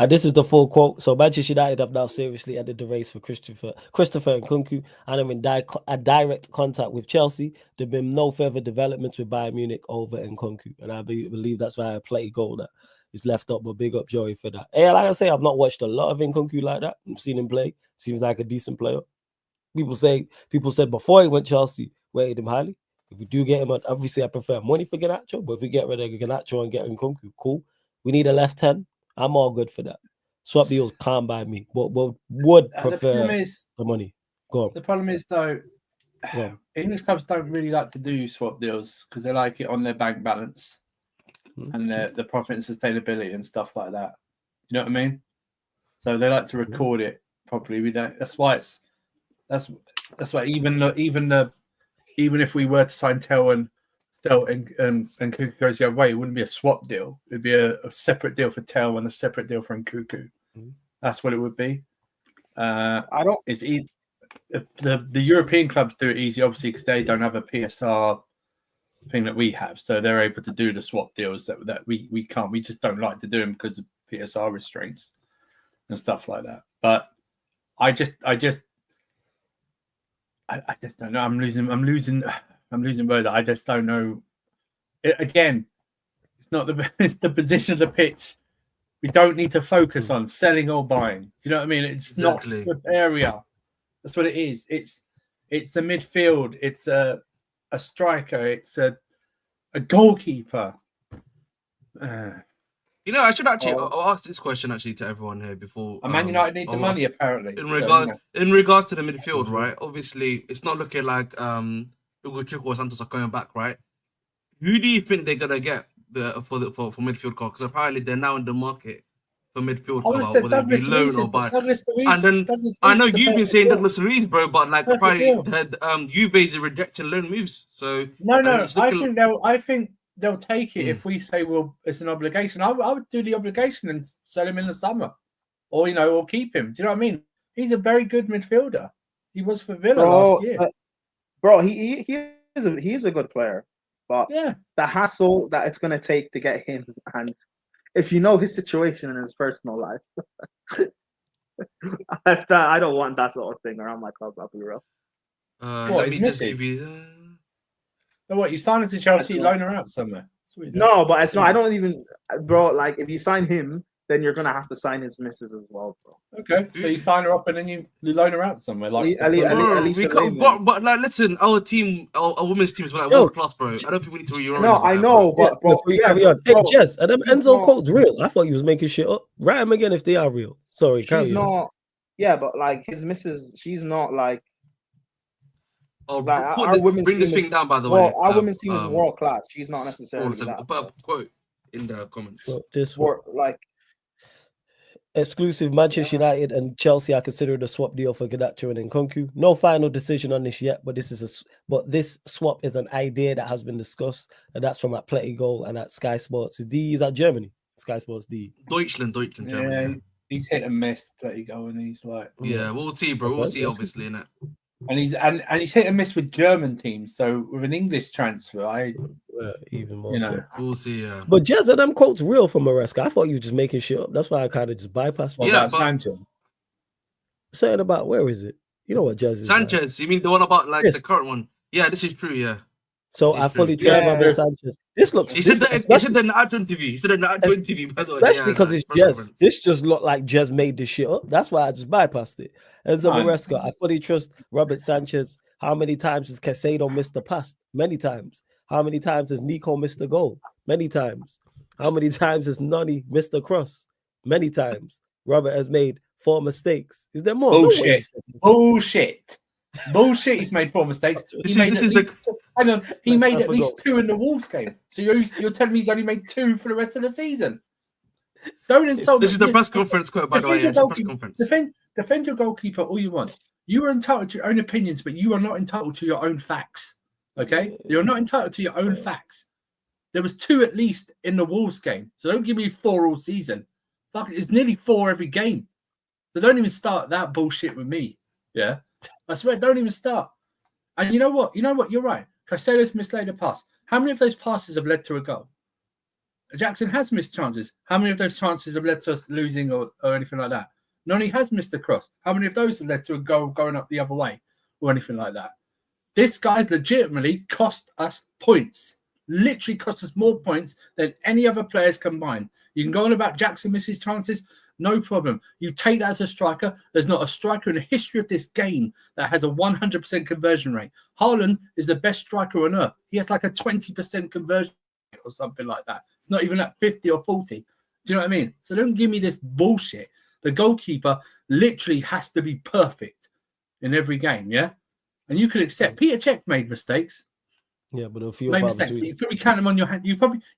this is the full quote. So Manchester United have now seriously ended the race for Christopher Nkunku, and I'm in direct contact with Chelsea. There have been no further developments with Bayern Munich over Nkunku, and I believe that's why I play goal that is left up. But big up Joey for that. Hey, like I say, I've not watched a lot of Nkunku like that. I've seen him play. Seems like a decent player. People said before he went Chelsea, rated him highly. If we do get him, obviously I prefer money for Garnacho, but if we get rid of Garnacho and get Nkunku, cool. We need a left 10. I'm all good for that. Swap deals can't buy me, but would prefer the money. Go on. The problem is, though, English clubs don't really like to do swap deals because they like it on their bank balance and the profit and sustainability and stuff like that. You know what I mean? So they like to record it properly. We don't. That's why even if we were to sign Tel and Nkunku goes the other way, it wouldn't be a swap deal. It'd be a separate deal for Tel and a separate deal for Nkunku. That's what it would be. It's the European clubs do it easy, obviously, because they don't have a PSR thing that we have, so they're able to do the swap deals that we can't. We just don't like to do them because of PSR restraints and stuff like that. But I just don't know. I'm losing word. I just don't know. Again, it's not it's the position of the pitch. We don't need to focus on selling or buying. Do you know what I mean? It's not the area. That's what it is. It's a midfield. It's a striker. It's a goalkeeper. I should actually I'll ask this question actually to everyone here before. Man United need the money apparently. In regards to the midfield, right? Obviously, it's not looking like Hugo or Santos are coming back, right? Who do you think they're gonna get for midfield call? Because apparently they're now in the market for midfield call, whether it be loan or buy. And then I know you've been saying Douglas Luiz, bro, but like probably Juve is rejecting loan moves. So I think they'll take it if we say it's an obligation. I would do the obligation and sell him in the summer, or keep him. Do you know what I mean? He's a very good midfielder. He was for Villa last year. Bro, he is a good player, but the hassle that it's gonna take to get him, and if you know his situation in his personal life, I don't want that sort of thing around my club. I'll be real. Let me just give you. What, you signed to Chelsea, loan her out somewhere? No, but it's not. I don't even, bro. Like, if you sign him, then you're gonna have to sign his missus as well, bro. Okay, so you sign her up and then you loan her out somewhere. Like, but like, listen, our team, our women's team is like world class, bro. I don't think we need to. No, I know, but bro, carry on. Hey, Jess, are them Enzo quotes real? I thought you was making shit up. Write them again if they are real. Sorry, she's not. Yeah, but like his missus, she's not like. Oh, bring this thing down, by the way. Our women's team is world class. She's not necessarily that. Put a quote in the comments. So this like exclusive. Manchester United and Chelsea are considering a swap deal for Garnacho and Nkunku. No final decision on this yet, but this swap is an idea that has been discussed, and that's from Athletic Goal and at Sky Sports. Is at Germany? Sky Sports D. Deutschland, Germany. He's hit and miss. Let you go, and he's like, Yeah, we'll see, bro. We'll see, obviously, innit? and he's hit and miss with German teams. So with an English transfer, even more you so. know, We'll see, yeah. But Jez, are them quotes real from Maresca? I thought you were just making shit up. That's why I kind of just bypassed what it. Yeah, about but- Sanchez? Saying about where is it? You know what Jez is like. Sanchez, you mean the one about like Yes. the current one? Yeah, this is true, yeah. So It's I fully true. trust Yeah. Robert Sanchez. This looks He said that he especially, said that in the Nacho interview. He said in the Nacho interview, by the way. especially Yeah, because like, it's press Jez. conference. This just looked like Jez made this shit up. That's why I just bypassed it. Enzo I Maresca, I fully trust Robert Sanchez. How many times has Casado missed the pass? Many times. How many times has Nico missed the goal? Many times. How many times has Nani missed the cross? Many times. Robert has made 4 mistakes. Is there more? No way he Bullshit. said this. Bullshit. He's made 4 mistakes. This is the Hang on. He Let's made not at least forget. 2 in the Wolves game. So you're telling me he's only made 2 for the rest of the season? Don't insult. this is the press conference quote, by the way. Yeah, it's a press conference. Defend your goalkeeper all you want. You are entitled to your own opinions, but you are not entitled to your own facts. Okay, you're not entitled to your own facts. There was 2 at least in the Wolves game, so don't give me 4 all season. Fuck, it's nearly 4 every game. So don't even start that bullshit with me. Yeah, I swear, don't even start. And you know what? You're right. Castella's mislaid a pass. How many of those passes have led to a goal? Jackson has missed chances. How many of those chances have led to us losing or anything like that? Noni has missed a cross. How many of those have led to a goal going up the other way or anything like that? This guy's legitimately cost us points. Literally cost us more points than any other players combined. You can go on about Jackson misses chances. No problem. You take that as a striker. There's not a striker in the history of this game that has a 100% conversion rate. Haaland is the best striker on earth. He has like a 20% conversion rate or something like that. It's not even at 50 or 40. Do you know what I mean? So don't give me this bullshit. The goalkeeper literally has to be perfect in every game, yeah? And you can accept Peter Cech made mistakes. Yeah, but a few Made of mistakes. between. You could probably count them on your hand.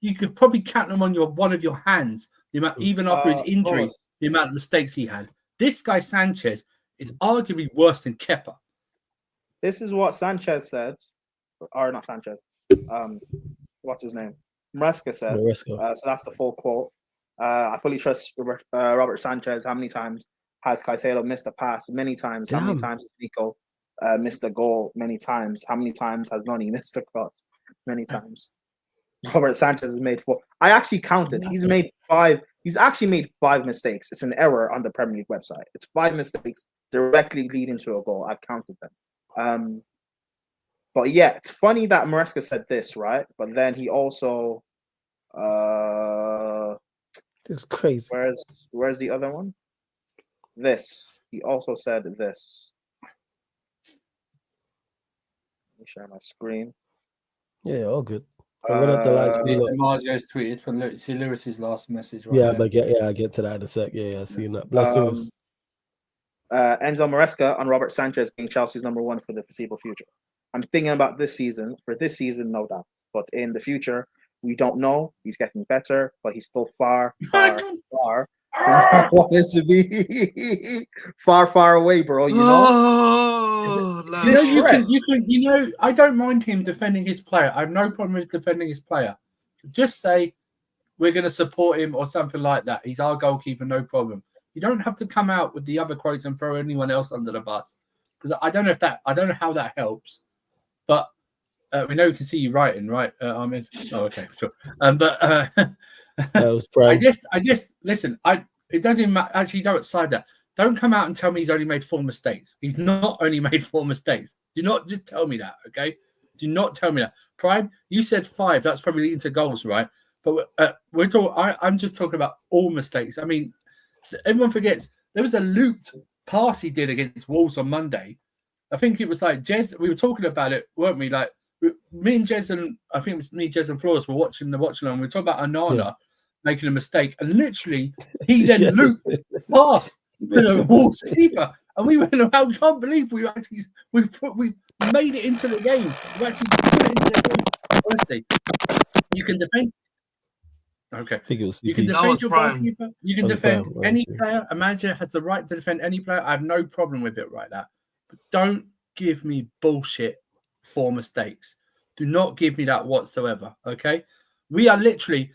You could probably count them on one of your hands. The amount, even after his injury, Boris, the amount of mistakes he had. This guy Sanchez is arguably worse than Kepa. this is what Sanchez said, or not Sanchez. What's his name? Maresca said. Maresca. So that's the full quote. I fully trust Robert Sanchez. How many times has Caicedo missed a pass? Many times. How many Damn. times has Nico missed a goal? Many times. How many times has Noni missed a cross? Many times. Robert Sanchez has made 4. I actually counted. He's made 5. He's actually made 5 mistakes. It's an error on the Premier League website. It's 5 mistakes directly leading to a goal. I've counted them. But yeah, it's funny that Maresca said this, right? But then he also This is crazy. where's the other one? This. He also said this. Let me share my screen. Yeah, all good. I'm gonna have to like Mario's tweeted from see Lewis's last message. Right yeah, there. but I get to that in a sec. Yeah, seeing that. Bless Lewis. Enzo Maresca on Robert Sanchez being Chelsea's number 1 for the foreseeable future. I'm thinking about this season. For this season, no doubt. But in the future, we don't know. He's getting better, but he's still far from where I wanted to be. far away, bro. You know. Oh, Is You this know, threat? you know, I don't mind him defending his player. I have no problem with defending his player. Just say we're going to support him or something like that. He's our goalkeeper, no problem. You don't have to come out with the other quotes and throw anyone else under the bus because I don't know how that helps. But we know we can see you writing, right? I'm in. Oh, okay, sure. But That was prime. I just listen. It doesn't matter. Actually, don't side that. Don't come out and tell me he's only made 4 mistakes. He's not only made 4 mistakes. Do not just tell me that, okay? Do not tell me that. Prime, you said 5. That's probably leading to goals, right? But we're talking. I'm just talking about all mistakes. I mean, everyone forgets there was a looped pass he did against Wolves on Monday. I think it was like Jez. We were talking about it, weren't we? Like me and Jez and I think it was me, Jez and Flores were watching the watch along. We were talking about Onana making a mistake, and literally he then looped past the Wolves keeper, and we went, "I can't believe we made it into the game. We actually put it into the game." Honestly, you can defend. Okay. I think it was CP. You can defend your goalkeeper. You can That was defend prime, any right. player. A manager has the right to defend any player. I have no problem with it right now. But don't give me bullshit for mistakes. Do not give me that whatsoever. Okay? We are literally,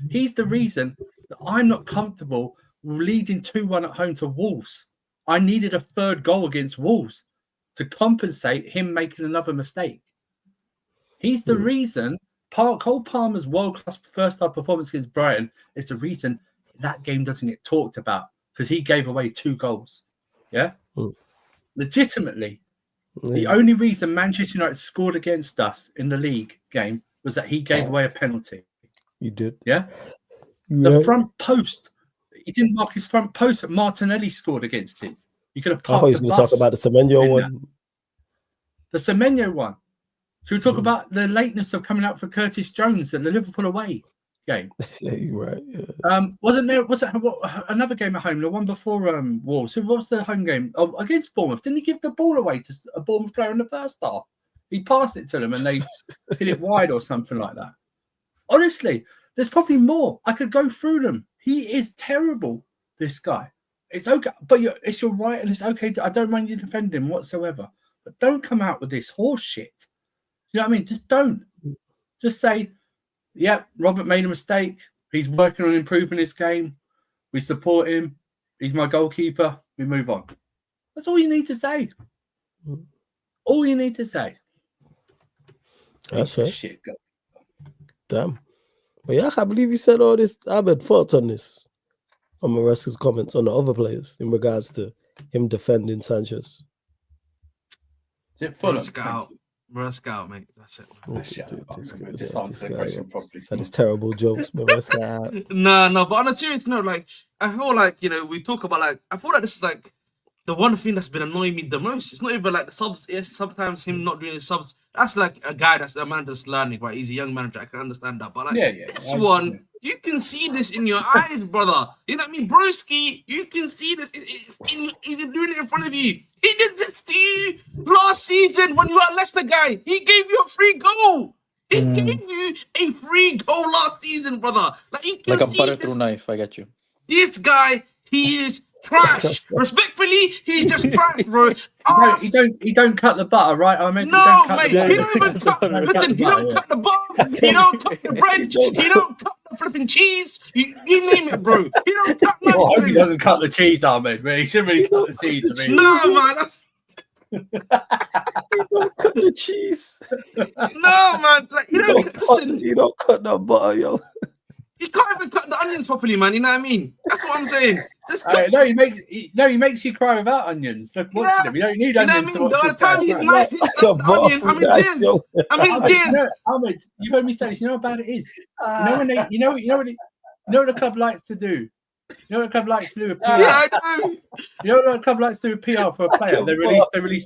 he's the reason that I'm not comfortable leading 2-1 at home to Wolves. I needed a third goal against Wolves to compensate him making another mistake. He's the reason Cole Palmer's world-class first-half performance against Brighton is the reason that game doesn't get talked about, because he gave away 2 goals. Yeah? Legitimately. The only reason Manchester United scored against us in the league game was that he gave away a penalty. You did. Yeah? The front post. He didn't mark his front post that Martinelli scored against him. You could have I thought parked he was going to talk about the Semenyo one. The Semenyo one. So we talk about the lateness of coming out for Curtis Jones at the Liverpool away game. Yeah, you're right. Yeah. Wasn't there? Was it another game at home? The one before Wolves. So what was the home game? Oh, against Bournemouth. Didn't he give the ball away to a Bournemouth player in the first half? He passed it to them and they hit it wide or something like that. Honestly, there's probably more. I could go through them. He is terrible, this guy. It's okay, but it's your right and it's okay. I don't mind you defending him whatsoever. But don't come out with this horse shit. You know what I mean? Just don't. Just say, yeah, Robert made a mistake. He's working on improving his game. We support him. He's my goalkeeper. We move on. That's all you need to say. All you need to say. That's right. Shit, go. Damn. But yeah, I can't believe you said all this. I've had thoughts on this. On Maresca's comments on the other players in regards to him defending Sanchez. Is it Fulham? Maresca out, mate. That's it. Just answer the question properly. That is terrible jokes, Maresca out. No, but on a serious note, like, I feel like, we talk about, like, I feel like this is, like, the one thing that's been annoying me the most. It's not even, like, the subs. Yes, sometimes him not doing the subs. That's, like, a guy that's a man that's learning, right? He's a young manager. I can understand that. But, like, this one, you can see this in your eyes, brother. You know what I mean? Broski, you can see this. He's doing it in front of you. He did this to you last season when you were at Leicester, guy. He gave you a free goal. He gave you a free goal last season, brother. Like, you can like a see butter this. through knife. I get you. This guy, he is trash. Respectfully, he's just trash, bro. He don't cut the butter, right? I mean, no, mate. He don't even cut. Listen, he don't cut the butter. He don't cut the bread. He don't cut the flipping cheese. You name it, bro. He don't cut nothing. I hope he doesn't cut the cheese, Ahmed. He shouldn't really cut the cheese. I mean. No, man. That's... He don't cut the cheese. No, man. Like, You don't cut the butter, yo. He can't even cut the onions properly, man. You know what I mean? That's what I'm saying. He makes you cry without onions. Look, watching him. You don't need onions. You know what I mean? The time he's nice, I'm in tears. I'm in tears. Ahmed, you've heard me say this. You know how bad it is. You know what the club likes to do. You know what the club likes to do with PR. Yeah, I do. You know what the club likes to do with PR for a player? They release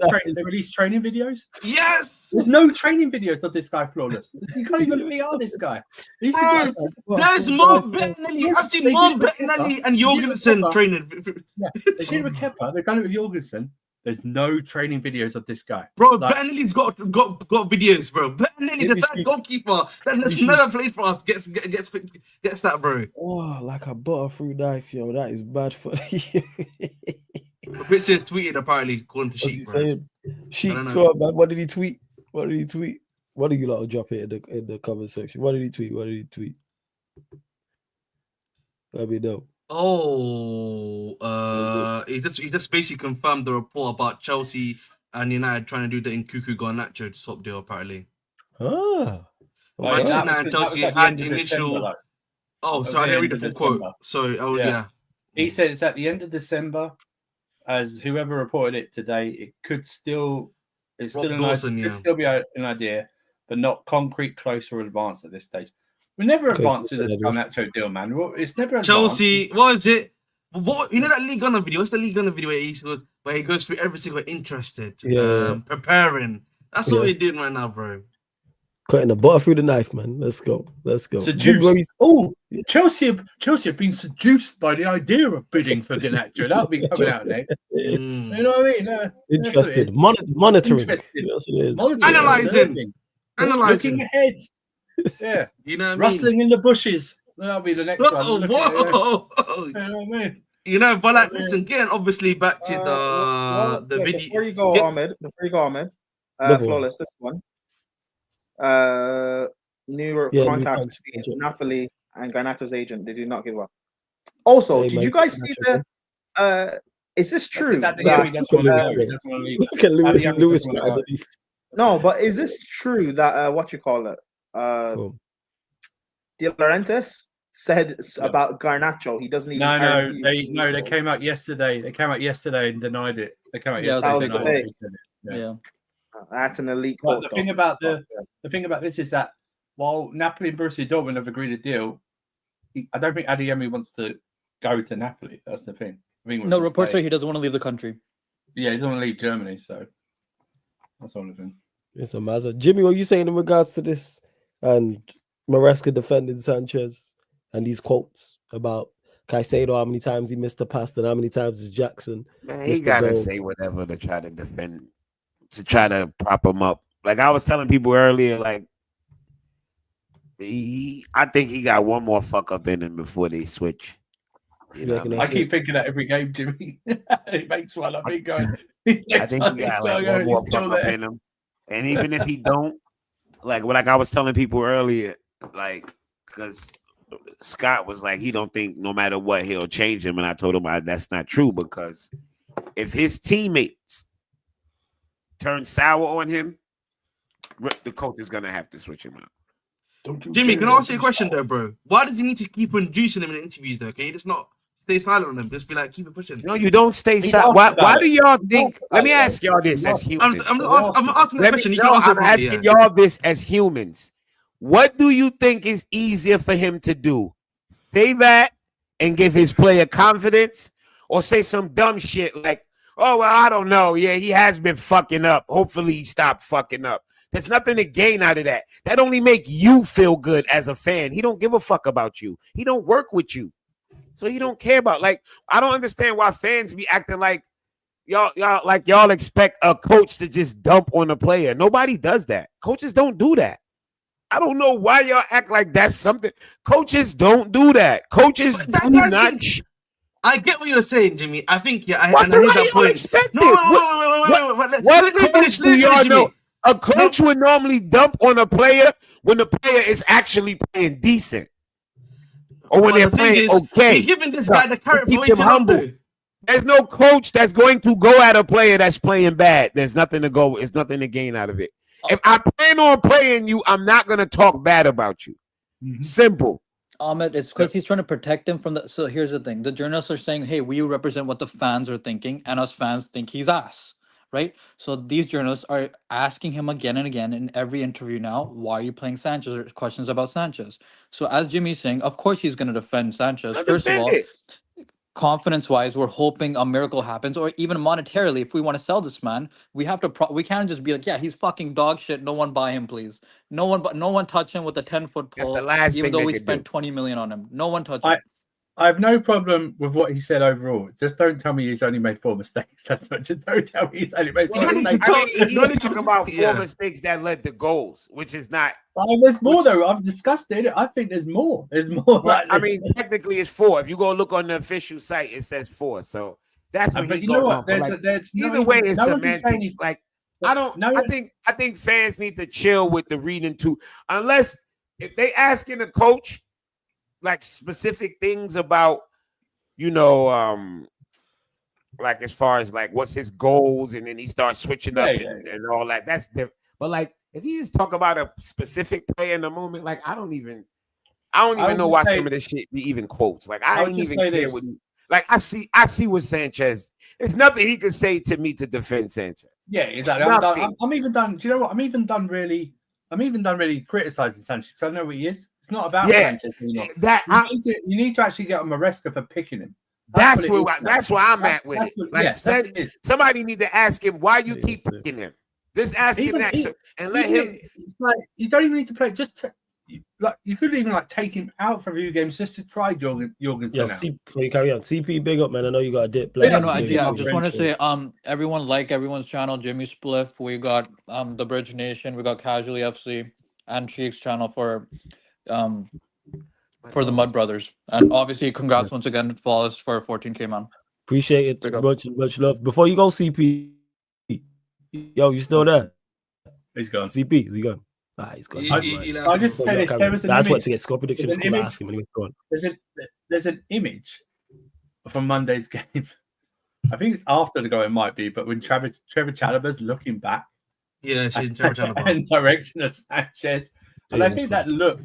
training videos. Yes. There's no training videos of this guy flawless. You can't even PR this guy. There's more Bettinelli. I've seen more Bettinelli and Jorgensen training. Yeah, they did it with Kepa. They've done it with Jorgensen. There's no training videos of this guy. Bro, Bettinelli's got videos, bro. Bettinelli, the third goalkeeper that's never played for us, gets that, bro. Oh, like a butterfruit knife, yo. That is bad for you. Rich says tweeted apparently according to Sheik, bro. Sheik, go on, man. What did he tweet? What do you lot drop it in the comment section? What did he tweet? Let me know. He just basically confirmed the report about Chelsea and United trying to do the Nkunku Garnacho swap deal apparently. Manchester United and Chelsea had initial. So I didn't read the full quote. So he said it's at the end of December. As whoever reported it today, it could still be an idea, but not concrete, close, or advanced at this stage. We never advanced to this Garnacho deal, man. It's never advanced. Chelsea. What is it? What, you know that League Gunner video? What's the League Gunner video where he goes through every single interested, preparing? That's what we're doing right now, bro. Cutting the butter through the knife, man. Let's go. Seduced. Chelsea have been seduced by the idea of bidding for Garnacho. That'll be coming out next. You know what I mean? Interested. Monitoring. Interested. Yes, it is. Analyzing. Looking ahead. Yeah. You know what I mean? Rustling in the bushes. That'll be the next one. Whoa. You know what I mean? You know, but like, listen, getting obviously back to the video. Before you go, Ahmed, Flawless, this one. New contract between Napoli and Garnacho's agent. They do not give up. Also, Hey, did man, you guys see Garnacho, the? Is this true? That's That, Adeyemi doesn't want to go. He doesn't want to leave. look at Lewis, Adeyemi Lewis doesn't right want to go. underneath. no, but is this true that what you call it? Cool. De Laurentiis said Yeah. about Garnacho, he doesn't even. No, guarantee they came out yesterday. They came out yesterday and denied it. They came out Yeah, yesterday that and was denied today. it. Said it. Yeah. That's an elite But quote. the thing about the thing about this is that while Napoli and Borussia Dortmund have agreed a deal, I don't think Adeyemi wants to go to Napoli. That's the thing. I think he wants No, to reports stay. say he doesn't want to leave the country. Yeah, he doesn't want to leave Germany, so that's all of him. It's a mazza. Jimmy, what are you saying in regards to this? And Maresca defending Sanchez and these quotes about Caicedo, how many times he missed a pass and how many times is Jackson Man, he missed a gotta goal. say whatever to try to defend, to try to prop him up. Like I was telling people earlier, like I think he got one more fuck up in him before they switch. You know what I mean? I keep thinking that every game, Jimmy. It makes one of me go. I think he got like one more fuck up in him. And even if he don't, like I was telling people earlier, like, because Scott was like, he don't think no matter what he'll change him. And I told him that's not true, because if his teammates turn sour on him, the coach is going to have to switch him out. Jimmy, can I ask you a question though, bro? Why does he need to keep on juicing him in interviews though? Can you just not stay silent on them? Just be like, keep it pushing. No, you don't stay silent. Why do y'all think? Let me ask y'all this as humans. I'm asking that question. I'm asking y'all this as humans. What do you think is easier for him to do? Say that and give his player confidence, or say some dumb shit like, oh, well, I don't know. Yeah, he has been fucking up. Hopefully he stopped fucking up. There's nothing to gain out of that. That only make you feel good as a fan. He don't give a fuck about you. He don't work with you. So he don't care about, like, I don't understand why fans be acting like y'all expect a coach to just dump on a player. Nobody does that. Coaches don't do that. I don't know why y'all act like that's something. Coaches don't do that. Coaches do not. I get what you're saying, Jimmy. I think I hear that point. What coach do y'all know? A coach would normally dump on a player when the player is actually playing decent, or when they're playing okay. You're giving this guy the carrot for way too long. There's no coach that's going to go at a player that's playing bad. There's nothing to go. There's nothing to gain out of it. If I plan on playing you, I'm not going to talk bad about you. Mm-hmm. Simple. Ahmed, it's because he's trying to protect him from the. So here's the thing: the journalists are saying, "Hey, we represent what the fans are thinking, and us fans think he's ass." Right? So these journalists are asking him again and again in every interview now, why are you playing Sanchez? Or questions about Sanchez. So as Jimmy's saying, of course he's going to defend Sanchez. First of all, confidence-wise, we're hoping a miracle happens, or even monetarily, if we want to sell this man, we have to. We can't just be like, yeah, he's fucking dog shit. No one buy him, please. No one touch him with a 10-foot pole. Even though we spent 20 million on him, no one touch him. I have no problem with what he said overall. Just don't tell me he's only made 4 mistakes. That's what. Just don't tell me he's only made 4 mistakes. He's talking about 4 mistakes that led to goals, which is not. There's more though. I've discussed it. I think there's more. There's more. Well, I mean, technically it's 4. If you go look on the official site, it says 4. So that's what he's going on. Either way, it's semantics. Like I don't. I think fans need to chill with the reading too, unless if they asking a coach like specific things about, like as far as like what's his goals, and then he starts switching up and all that. That's different. But like if he just talk about a specific player in the moment, like I don't even know why some of this shit be even quotes. Like I ain't even care what like I see with Sanchez. There's nothing he can say to me to defend Sanchez. Yeah, exactly. I'm even done. Do you know what? I'm even done really criticizing Sanchez. So I know what he is. It's not about Sanchez anymore. You need to actually get on Maresca for picking him. That's where I'm at with it. Somebody need to ask him why you keep picking him. Just ask him that and let him. Like you don't even need to play. Just you could even take him out for a few games just to try Jorgensen. Yeah, before you carry on, CP, big up, man. I know you got a dip. I just want to say, everyone's channel, Jimmy Spliff. We got the Bridge Nation. We got Casually FC and Cheeks channel for the Mud Brothers. And obviously, congrats once again, Flawless, for 14K, man. Appreciate it. Much love. Before you go, CP, yo, you still there? He's gone. CP, is he gone? He's gone. I'll just say this. There was an image. I just want to get score predictions. There's an image from Monday's game. I think it's after the goal, it might be, but when Trevor Chalobah's looking back, Yeah, she's Trevor Chalobah. and direction of Sanchez, and I think that look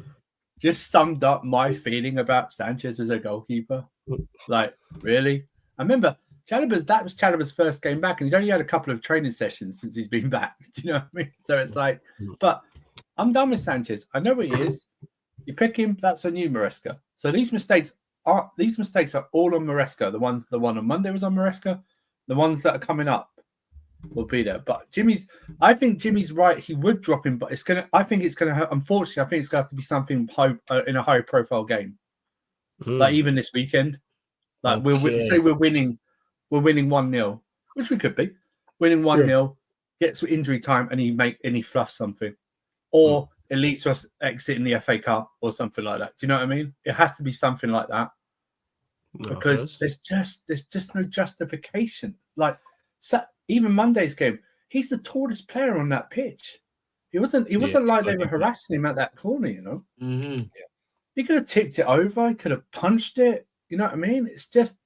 just summed up my feeling about Sanchez as a goalkeeper. Like, really? I remember that was Chalobah's first game back, and he's only had a couple of training sessions since he's been back. Do you know what I mean? So it's like, but I'm done with Sanchez. I know what he is. You pick him, that's on you, Maresca. So these mistakes are all on Maresca. The one on Monday was on Maresca. The ones that are coming up will be there. But I think Jimmy's right. He would drop him, but unfortunately, I think it's gonna have to be something in a high profile game. Like even this weekend. Like we're winning 1-0, which we could be. Winning 1-0, gets injury time and he fluffs something. Or it leads to us exiting the FA Cup or something like that. Do you know what I mean? It has to be something like that. Because there's just no justification. Like even Monday's game, he's the tallest player on that pitch. He wasn't like they were harassing him at that corner, you know. Mm-hmm. He could have tipped it over, he could have punched it, you know what I mean? It's just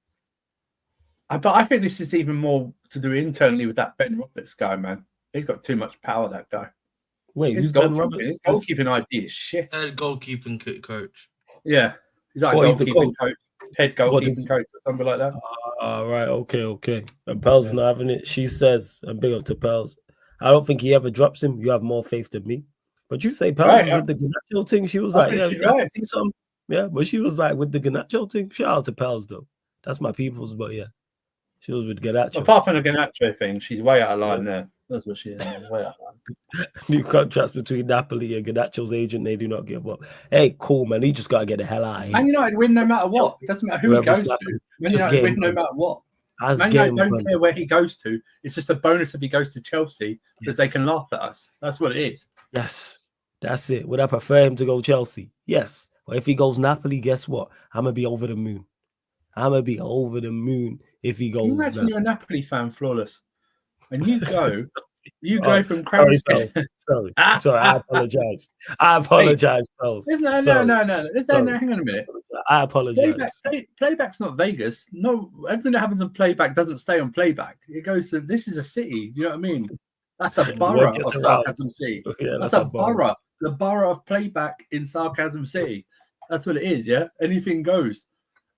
but I think this is even more to do internally with that Ben Roberts guy, man. He's got too much power, that guy. Wait, his goalkeeping idea is shit. Head goalkeeping coach. Yeah. He's like goalkeeping coach. Head goalkeeping coach or something like that. Right, okay. And Pell's not having it. She says, and big up to Pell's, I don't think he ever drops him. You have more faith than me. But you say Pell's with the Garnacho thing. She was like, I see something. Yeah, but she was like, with the Garnacho thing. Shout out to Pell's, though. That's my people's, but yeah. She was with Garnacho. Apart from the Garnacho thing, she's way out of line there. That's what she is. Way out of line. New contracts between Napoli and Garnacho's agent, they do not give up. Hey, cool, man. He just got to get the hell out of here. Man United win no matter what. It doesn't matter who he goes to. Man United win no matter what. Man United don't care where he goes to. It's just a bonus if he goes to Chelsea because they can laugh at us. That's what it is. Yes, that's it. Would I prefer him to go Chelsea? Yes. But if he goes Napoli, guess what? I'm going to be over the moon. I'm going to be over the moon if he goes. Can you imagine you're a Napoli fan, Flawless, and you go from Crown. Sorry, I apologize. Pels. No. Hang on a minute. I apologize. Playback's not Vegas. No, everything that happens on playback doesn't stay on playback. It goes to this is a city. Do you know what I mean? That's a borough of Sarcasm City. Yeah, that's a borough. The borough of playback in Sarcasm City. That's what it is. Yeah, anything goes.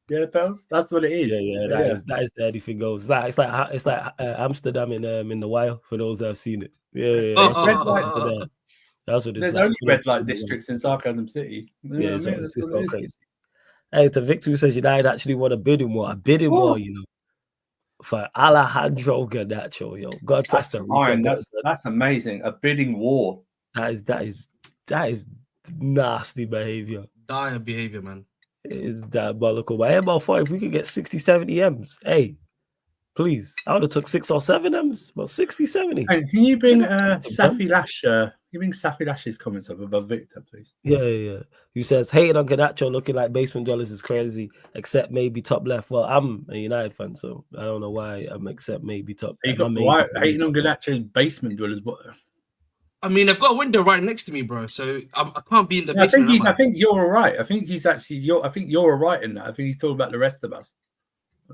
Yeah, Pels. That's what it is. Yeah, that is the anything goes. It's like Amsterdam in the wild for those that have seen it. Yeah. That's what it's There's like. only red light districts in Sarcasm City. It's so crazy. Hey, to Victor who says United actually want a bidding war. You know, for Alejandro Garnacho, yo. God bless the fine. That's amazing. A bidding war. That is nasty behavior. Dire behavior, man. It is diabolical. But ML5, if we could get 60, 70 M's, hey, please. I would have took 6 or 7 M's, but 60, 70. Hey, can you bring Safi Lash? Can you bring Safi Lash's comments up above Victor, please? Yeah. Who says hating on Garnacho looking like basement dwellers is crazy, except maybe top left. Well, I'm a United fan, so I don't know why I'm except maybe top. Why hating on Garnacho's basement dwellers? What? I mean, I've got a window right next to me, bro. So I can't be in the basement. I think you're all right. I think you're all right in that. I think he's talking about the rest of us.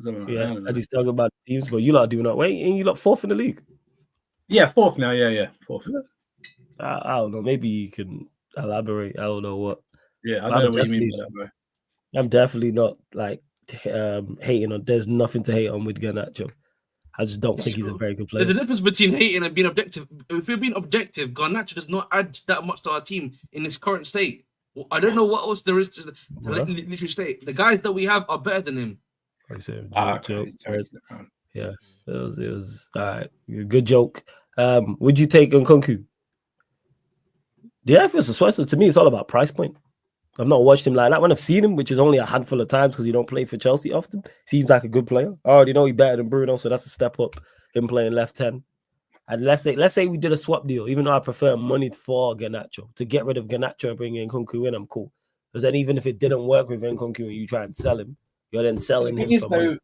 Yeah, and he's talking about teams, but you lot do not wait, and you lot 4th in the league. Yeah, 4th now. Yeah, 4th. I don't know. Maybe you can elaborate. I don't know what. Yeah, I don't know what you mean by that, bro. I'm definitely not like hating on. There's nothing to hate on with Garnacho. I just don't think he's a very good player. There's a difference between hating and being objective. If we're being objective, Garnacho does not add that much to our team in is current state. Well, I don't know what else there is to literally state. The guys that we have are better than him. Yeah, it was all right. Good joke. Would you take Nkunku? Yeah, if it's a sweater, to me, it's all about price point. I've not watched him like that. When I've seen him, which is only a handful of times because he don't play for Chelsea often, seems like a good player. I already know he's better than Bruno, so that's a step up. Him playing left 10. And let's say we did a swap deal, even though I prefer money for Garnacho. To get rid of Garnacho and bring in Nkunku in, I'm cool. Because then even if it didn't work with Nkunku and you try and sell him, you're then selling him for money.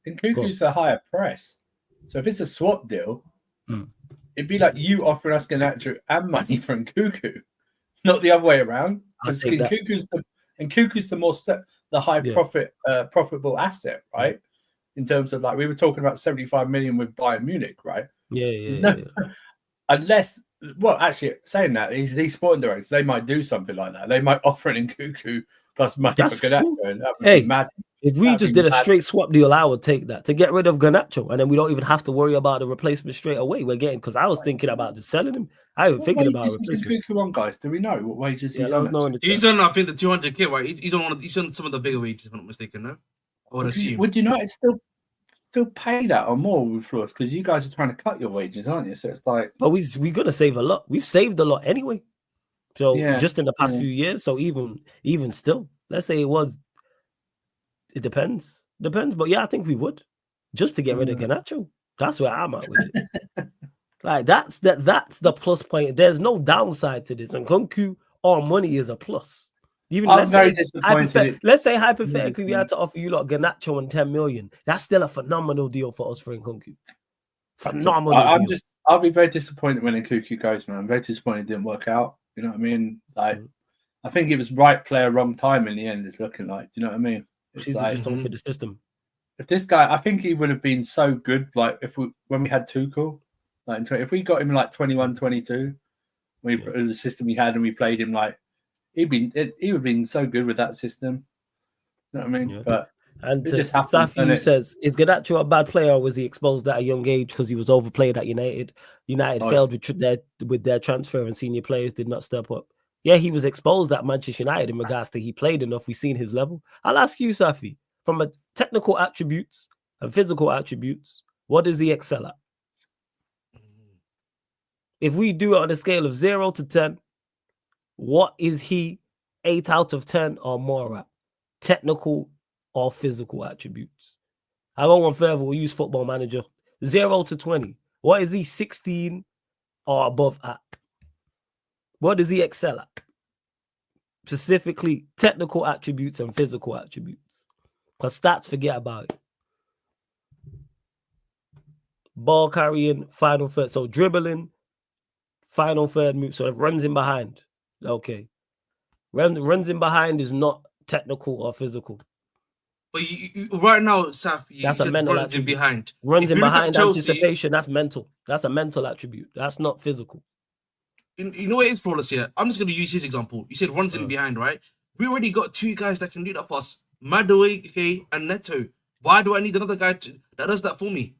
Nkunku's a higher price. So if it's a swap deal, it'd be like you offering us Garnacho and money for Nkunku, not the other way around. Because Nkunku's the more the high profitable asset, right? in terms of like we were talking about 75 million with Bayern Munich, right? Yeah. Unless, well, actually, saying that these sporting directors, they might do something like that. They might offer an Nkunku plus money That's for Garnacho, cool. and that would Hey, be mad. if we That'd just be did a mad. straight swap deal, I would take that to get rid of Garnacho, and then we don't even have to worry about the replacement straight away. We're getting, because I was thinking about just selling him. I was What thinking about a wages is replacement. Nkunku on, guys? Do we know what wages Yeah, he's let on? us know in the chat. He's on, I think, the 200k, right? He's on some of the bigger wages, if I'm not mistaken, no? I would assume. Would United still pay that or more with Flores? Because you guys are trying to cut your wages, aren't you? So it's like, But we're gonna save a lot. We've saved a lot anyway. So Yeah, just in the past yeah. few years. So even still, let's say it depends. But yeah, I think we would just to get rid of Garnacho. That's where I'm at with it. Like that's the plus point. There's no downside to this. And Nkunku or money is a plus. Even I'm very disappointed. let's say hypothetically we had to offer you lot Garnacho and 10 million. That's still a phenomenal deal for us for Nkunku. Phenomenal deal. I'll be very disappointed when Nkunku goes, man. I'm very disappointed it didn't work out. You know what I mean? Like, I think it was right player, wrong time in the end. It's looking like. Do you know what I mean? It's These like, just don't fit the system. if this guy, I think he would have been so good. Like when we had Tuchel, like if we got him like 21, 22, the system he had, and we played him like he would have been so good with that system. You know what I mean? Yeah. But And it just happens. Safi says, is Garnacho a bad player or was he exposed at a young age because he was overplayed at United? United failed with their transfer and senior players did not step up. Yeah, he was exposed at Manchester United in regards to he played enough. We've seen his level. I'll ask you, Safi, from a technical attributes and physical attributes, what does he excel at? If we do it on a scale of 0 to 10, what is he 8 out of 10 or more at? Technical or physical attributes? I go one further. We'll use Football Manager. 0 to 20. What is he 16 or above at? What does he excel at? Specifically, technical attributes and physical attributes. Because stats, forget about it. Ball carrying, final third. So dribbling, final third move. So it runs in behind. Okay. Runs in behind is not technical or physical. But right now, Saf, That's a mental attribute. Behind. Runs If in you look at behind, Chelsea, anticipation, that's mental. That's a mental attribute. That's not physical. You know what it is, flawless here? I'm just going to use his example. You said runs in behind, right? We already got two guys that can do that for us. Madueke and Neto. Why do I need another guy that does that for me?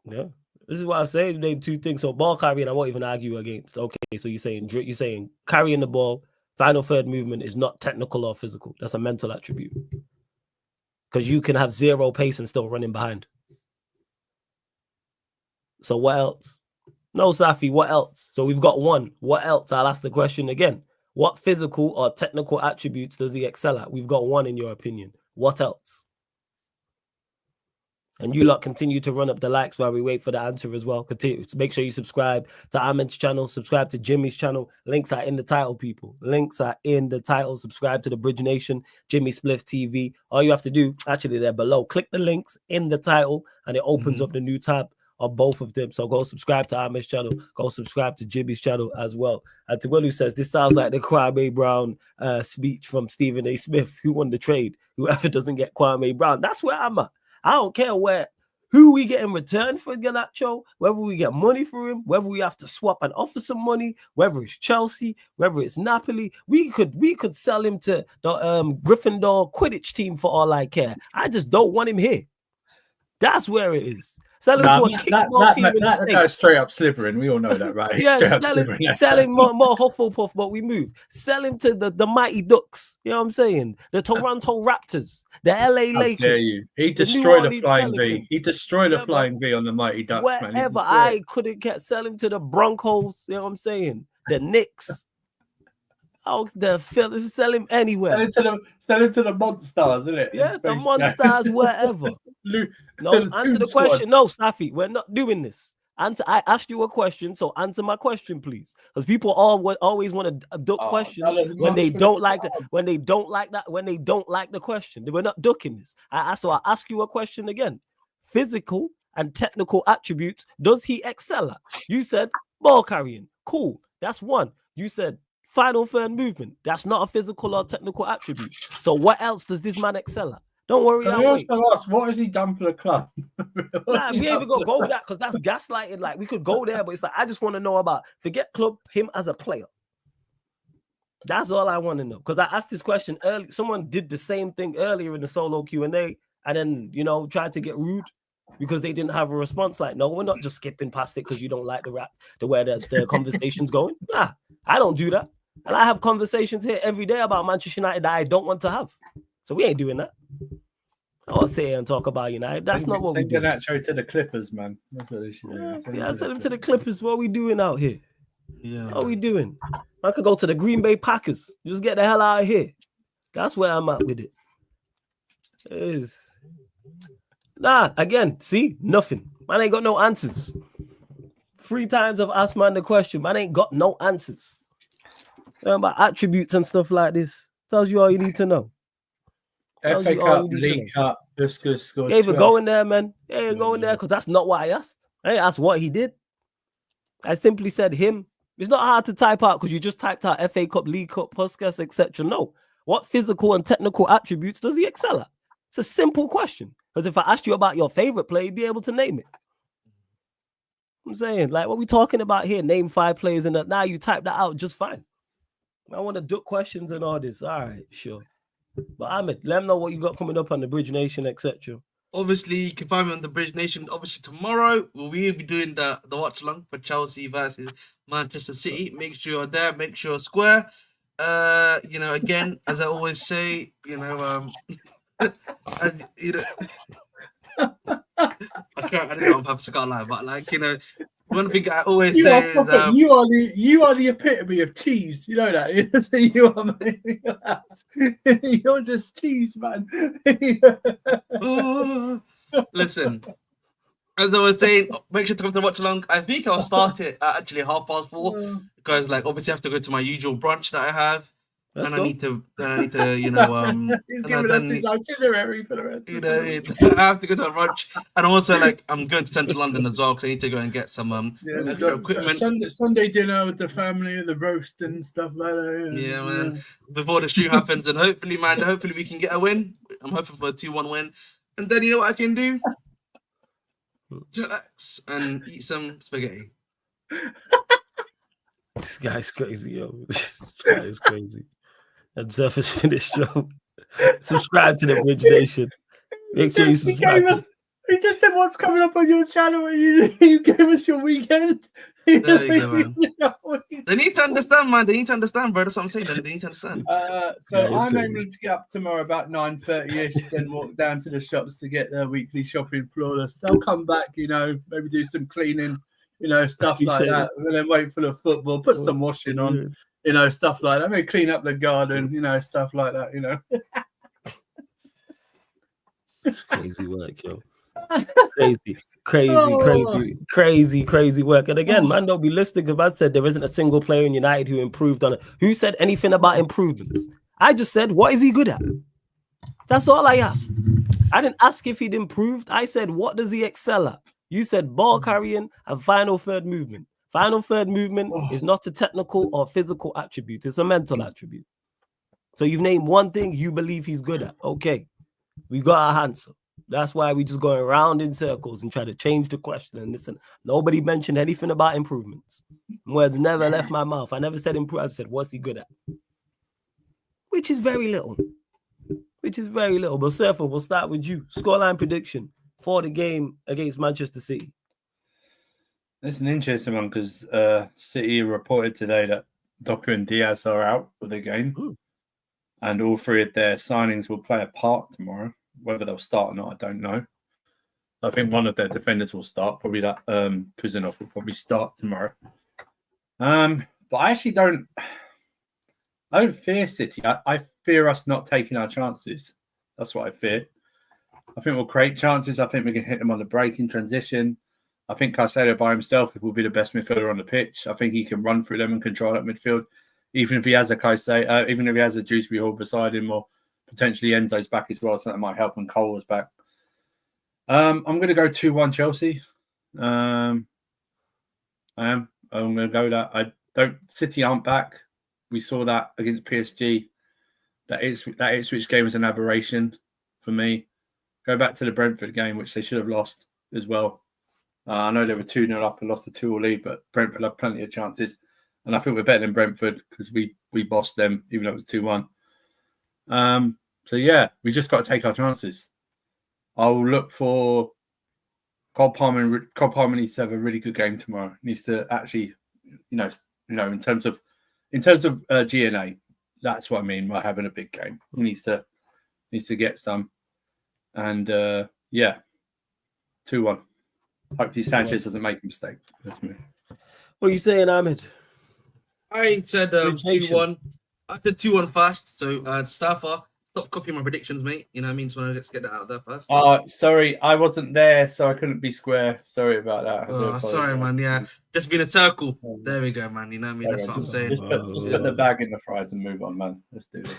Yeah. This is what I say. Name two things. So ball carrying, I won't even argue against. Okay, so you're saying carrying the ball, final third movement is not technical or physical. That's a mental attribute. Because you can have 0 pace and still running behind. So what else? No, Safi, what else? So we've got 1. What else? I'll ask the question again. What physical or technical attributes does he excel at? We've got 1 in your opinion. What else? And you lot continue to run up the likes while we wait for the answer as well. Continue to make sure you subscribe to Ahmed's channel, subscribe to Jimmy's channel. Links are in the title, people. Links are in the title. Subscribe to the Bridge Nation, Jimmy Spliff TV. All you have to do, actually, they're below. Click the links in the title, and it opens up the new tab of both of them. So go subscribe to Ahmed's channel. Go subscribe to Jimmy's channel as well. And Tiwelu says, this sounds like the Kwame Brown speech from Stephen A. Smith. Who won the trade? Whoever doesn't get Kwame Brown. That's where I'm at. I don't care who we get in return for Garnacho, whether we get money for him, whether we have to swap and offer some money, whether it's Chelsea, whether it's Napoli. We could sell him to the Gryffindor Quidditch team for all I care. I just don't want him here. That's where it is. Sell him to a kickball team in the States. That's straight up Slytherin. We all know that, right? Yeah, sell him more Hufflepuff, but we move. Sell him to the Mighty Ducks. You know what I'm saying? The Toronto Raptors, the LA Lakers. How dare you? He destroyed a flying V. He destroyed a flying V on the Mighty Ducks, man. Wherever I couldn't sell him to the Broncos. You know what I'm saying? The Knicks. The Phillies, sell him anywhere. Sell him to the Monstars, isn't it? Yeah, the Monstars, wherever. No, answer the question. No, Safi, we're not doing this. I asked you a question, so answer my question, please. Because people always want to duck questions when they don't like the question. We're not ducking this. So I'll ask you a question again. Physical and technical attributes, does he excel at? You said ball carrying. Cool. That's 1. You said final third movement. That's not a physical or technical attribute. So what else does this man excel at? Don't worry, Can I'll I wait. also ask, what has he done for the club? Nah, we ain't even gonna go with that because that's gaslighting. Like we could go there, but it's like I just want to know about forget club, him as a player. That's all I want to know. Because I asked this question early. Someone did the same thing earlier in the solo Q&A and then, tried to get rude because they didn't have a response. Like, no, we're not just skipping past it because you don't like the way the conversation's going. Nah, I don't do that. And I have conversations here every day about Manchester United that I don't want to have. So we ain't doing that. I won't sit here and talk about United. That's not what we do. Send Garnacho to the Clippers, man. That's what they should do. Send him to the Clippers. What are we doing out here? Yeah. What are we doing? I could go to the Green Bay Packers. Just get the hell out of here. That's where I'm at with it. Again, see, nothing. Man ain't got no answers. 3 times I've asked man the question. Man ain't got no answers. About attributes and stuff like this. Tells you all you need to know. FA Cup, League Cup, just scored. Yeah, but go in there, man. Yeah, go in there because that's not what I asked. I ain't asked what he did. I simply said him. It's not hard to type out because you just typed out FA Cup, League Cup, podcast, etc. No. What physical and technical attributes does he excel at? It's a simple question. Because if I asked you about your favorite player, you'd be able to name it. I'm saying, like, what we talking about here? Name 5 players in that. Now you type that out just fine. I want to duck questions and all this. All right, sure. But Ahmed, let them know what you got coming up on the Bridge Nation, etc. Obviously, you can find me on the Bridge Nation. Obviously, tomorrow we'll be doing the watch along for Chelsea versus Manchester City. Make sure you're there. Make sure you're square. Again, as I always say, I don't know on purpose, I can't lie, but one thing I always say is you are the epitome of cheese. You know that? You're just cheese, man. Listen, as I was saying, make sure to come to watch along. I think I'll start it at actually 4:30 because obviously I have to go to my usual brunch that I have. I need to, He's giving us his itinerary for the rest. I have to go to a brunch, and also I'm going to Central London as well because I need to go and get some extra equipment. Sunday dinner with the family, the roast and stuff like that. Yeah, man. Before the stream happens, and hopefully we can get a win. I'm hoping for a 2-1 win, and then you know what I can do? Relax and eat some spaghetti. This guy's crazy, yo. This guy is crazy. And Surface finished, yo. Subscribe to the Bridge Nation. Make sure you subscribe. He just said what's coming up on your channel. You gave us your weekend. There you go, man. They need to understand, man. They need to understand, bro. That's what I'm saying. They need to understand. I'm aiming to get up tomorrow about 9:30ish, then walk down to the shops to get their weekly shopping flawless. I'll come back, maybe do some cleaning, stuff like that, and then wait for the football, put some washing on. Stuff like that. Maybe clean up the garden, stuff like that, It's crazy work, yo. Crazy work. And again, man, don't be listening because I said there isn't a single player in United who improved on it. Who said anything about improvements? I just said, what is he good at? That's all I asked. I didn't ask if he'd improved. I said, what does he excel at? You said ball carrying and final third movement. Final third movement is not a technical or physical attribute. It's a mental attribute. So you've named one thing you believe he's good at. Okay. We got our answer. That's why we just going around in circles and try to change the question. And listen, nobody mentioned anything about improvements. Words never left my mouth. I never said improve. I said, what's he good at? Which is very little. But Surfer, we'll start with you. Scoreline prediction for the game against Manchester City. It's an interesting one because City reported today that Doku and Diaz are out for the game. And all 3 of their signings will play a part tomorrow. Whether they'll start or not, I don't know. I think one of their defenders will start. Probably that Kuzinov will probably start tomorrow. But I actually don't fear City. I fear us not taking our chances. That's what I fear. I think we'll create chances. I think we can hit them on the break in transition. I think Caicedo by himself will be the best midfielder on the pitch. I think he can run through them and control that midfield. Even if he has a Caicedo, even if he has a Dewsbury Hall beside him, or potentially Enzo's back as well, so that might help when Cole was back. I'm going to go 2-1 Chelsea. I am. I'm going to go that. City aren't back. We saw that against PSG. That Ipswich game was an aberration. for me. Go back to the Brentford game, which they should have lost as well. I know they were 2-0 up and lost a 2-2 lead, but Brentford had plenty of chances. And I think we're better than Brentford because we bossed them, even though it was 2-1. So, yeah, we just got to take our chances. I will look for Cole Palmer. Cole Palmer needs to have a really good game tomorrow. He needs to actually, in terms of GNA, that's what I mean by having a big game. He needs to get some. And, 2-1. Hopefully Sanchez doesn't make a mistake. That's me. What are you saying, Ahmed? I said 2-1. I said 2-1 fast. So Staffer, stop copying my predictions, mate. You know what I mean? Just want to get that out there first. Sorry, I wasn't there, so I couldn't be square. Sorry about that. Sorry, man. Yeah, just be in a circle. There we go, man. You know what I mean? That's what I'm saying. Just put the bag in the fries and move on, man. Let's do this.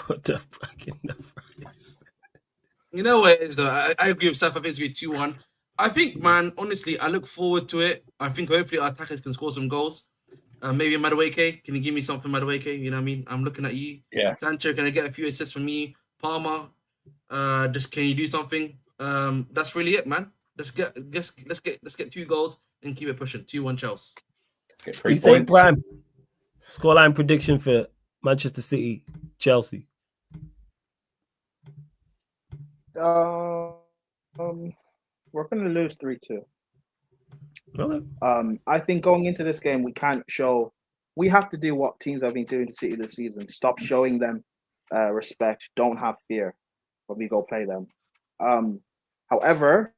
What the fuck in the fries? You know what it is, though. I agree with Seth. I think it's going to be 2-1. I think, man, honestly, I look forward to it. I think hopefully our attackers can score some goals. Maybe Madueke. Can you give me something, Madueke? You know what I mean? I'm looking at you. Yeah. Sancho, can I get a few assists from you? Palmer, just can you do something? That's really it, man. Let's get 2 goals and keep it pushing. 2-1 Chelsea. You say Prime? Scoreline prediction for Manchester City, Chelsea. We're going to lose 3-2. Okay. I think going into this game, we can't show. We have to do what teams have been doing to City this season. Stop showing them respect. Don't have fear when we go play them. However,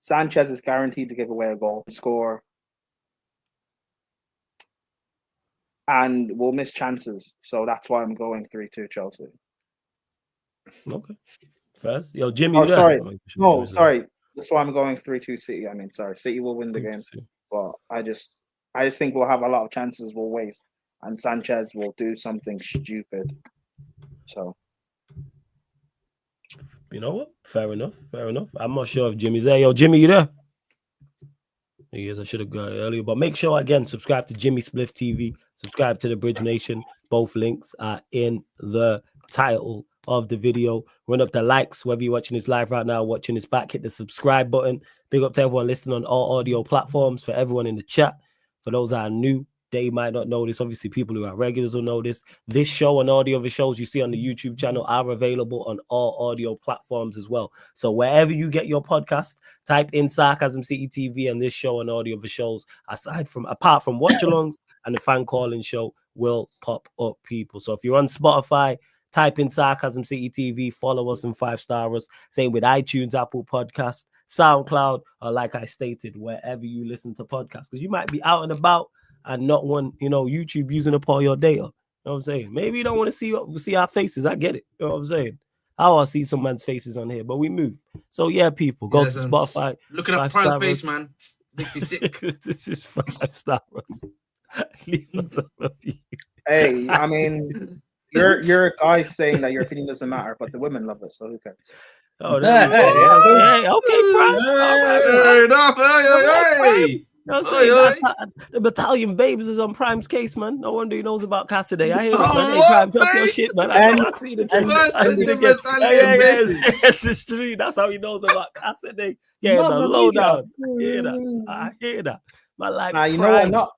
Sanchez is guaranteed to give away a goal, score, and we'll miss chances. So that's why I'm going 3-2 Chelsea. Okay. First, yo, Jimmy. Oh, sorry. No, sorry. That's why I'm going 3-2 City. I mean, sorry, City will win the game, but I just think we'll have a lot of chances we'll waste, and Sanchez will do something stupid. So, you know what? Fair enough. I'm not sure if Jimmy's there. Yo, Jimmy, you there? He is. I should have got it earlier, but make sure again subscribe to Jimmy Spliff TV. Subscribe to the Bridge Nation. Both links are in the title of the video. Run up the likes, whether you're watching this live right now, watching this back, hit the subscribe button. Big up to everyone listening on all audio platforms. For everyone in the chat, for those that are new, they might not know this. Obviously, people who are regulars will know this. This show and audio of the shows you see on the YouTube channel are available on all audio platforms as well. So wherever you get your podcast, type in Sarcasm City TV, and this show and audio of the shows, apart from Watch Alongs and the Fan Calling Show, will pop up, people. So if you're on Spotify, type in Sarcasm City TV, follow us and 5-star us. Same with iTunes, Apple Podcast, SoundCloud, or like I stated, wherever you listen to podcasts. Because you might be out and about and not want, YouTube using up all your data. You know what I'm saying? Maybe you don't want to see our faces. I get it. You know what I'm saying? I want to see some man's faces on here, but we move. So yeah, people, go to Spotify. Looking at Prime's face, man. Makes me sick. This is 5-star us. Leave us a review. Hey, I mean, you're a guy saying that your opinion doesn't matter, but the women love it, so who cares? Oh, hey, okay, Prime. Hey. No, the Battalion Babes is on Prime's case, man. No wonder he knows about Cassidy. I hear it, man. Hey, Prime, talk your shit, man. I see the thing. The street. That's how he knows about Cassidy. Yeah, the lowdown. I hear that. My life. Nah, you know what?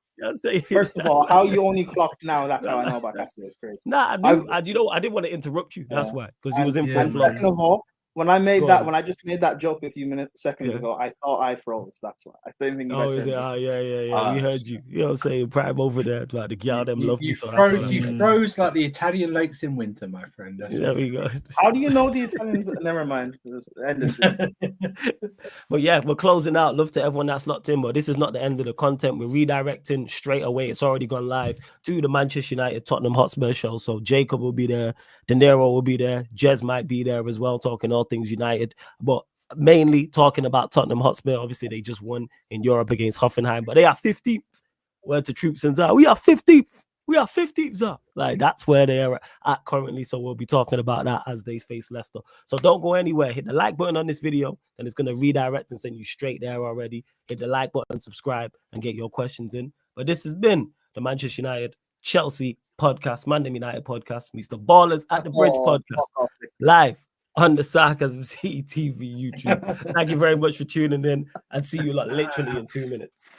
First of all, how you only clocked now? That's how I know about Cassidy. It's crazy. Nah, I didn't want to interrupt you. That's why, because he was in full flow. Second of all, when I just made that joke a few seconds ago, I thought I froze. That's why. I didn't think you guys heard me. Yeah. We heard you. You know what I'm saying? Prime over there. Like the girl them love me. So you froze like the Italian lakes in winter, my friend. There we go. How do you know the Italians? Never mind. But yeah, we're closing out. Love to everyone that's locked in, but this is not the end of the content. We're redirecting straight away. It's already gone live to the Manchester United Tottenham Hotspur show. So Jacob will be there. De Niro will be there. Jez might be there as well, talking all things United, but mainly talking about Tottenham Hotspur. Obviously, they just won in Europe against Hoffenheim, but they are 15th. Where the troops and we are 15th. We are 15th. Like that's where they are at currently. So we'll be talking about that as they face Leicester. So don't go anywhere. Hit the like button on this video, and it's going to redirect and send you straight there already. Hit the like button, subscribe, and get your questions in. But this has been the Manchester United Chelsea podcast, Man United podcast, Mr. Ballers at the Bridge podcast, fuck off. live on the Sarcasm City TV YouTube. Thank you very much for tuning in, and see you lot literally in 2 minutes.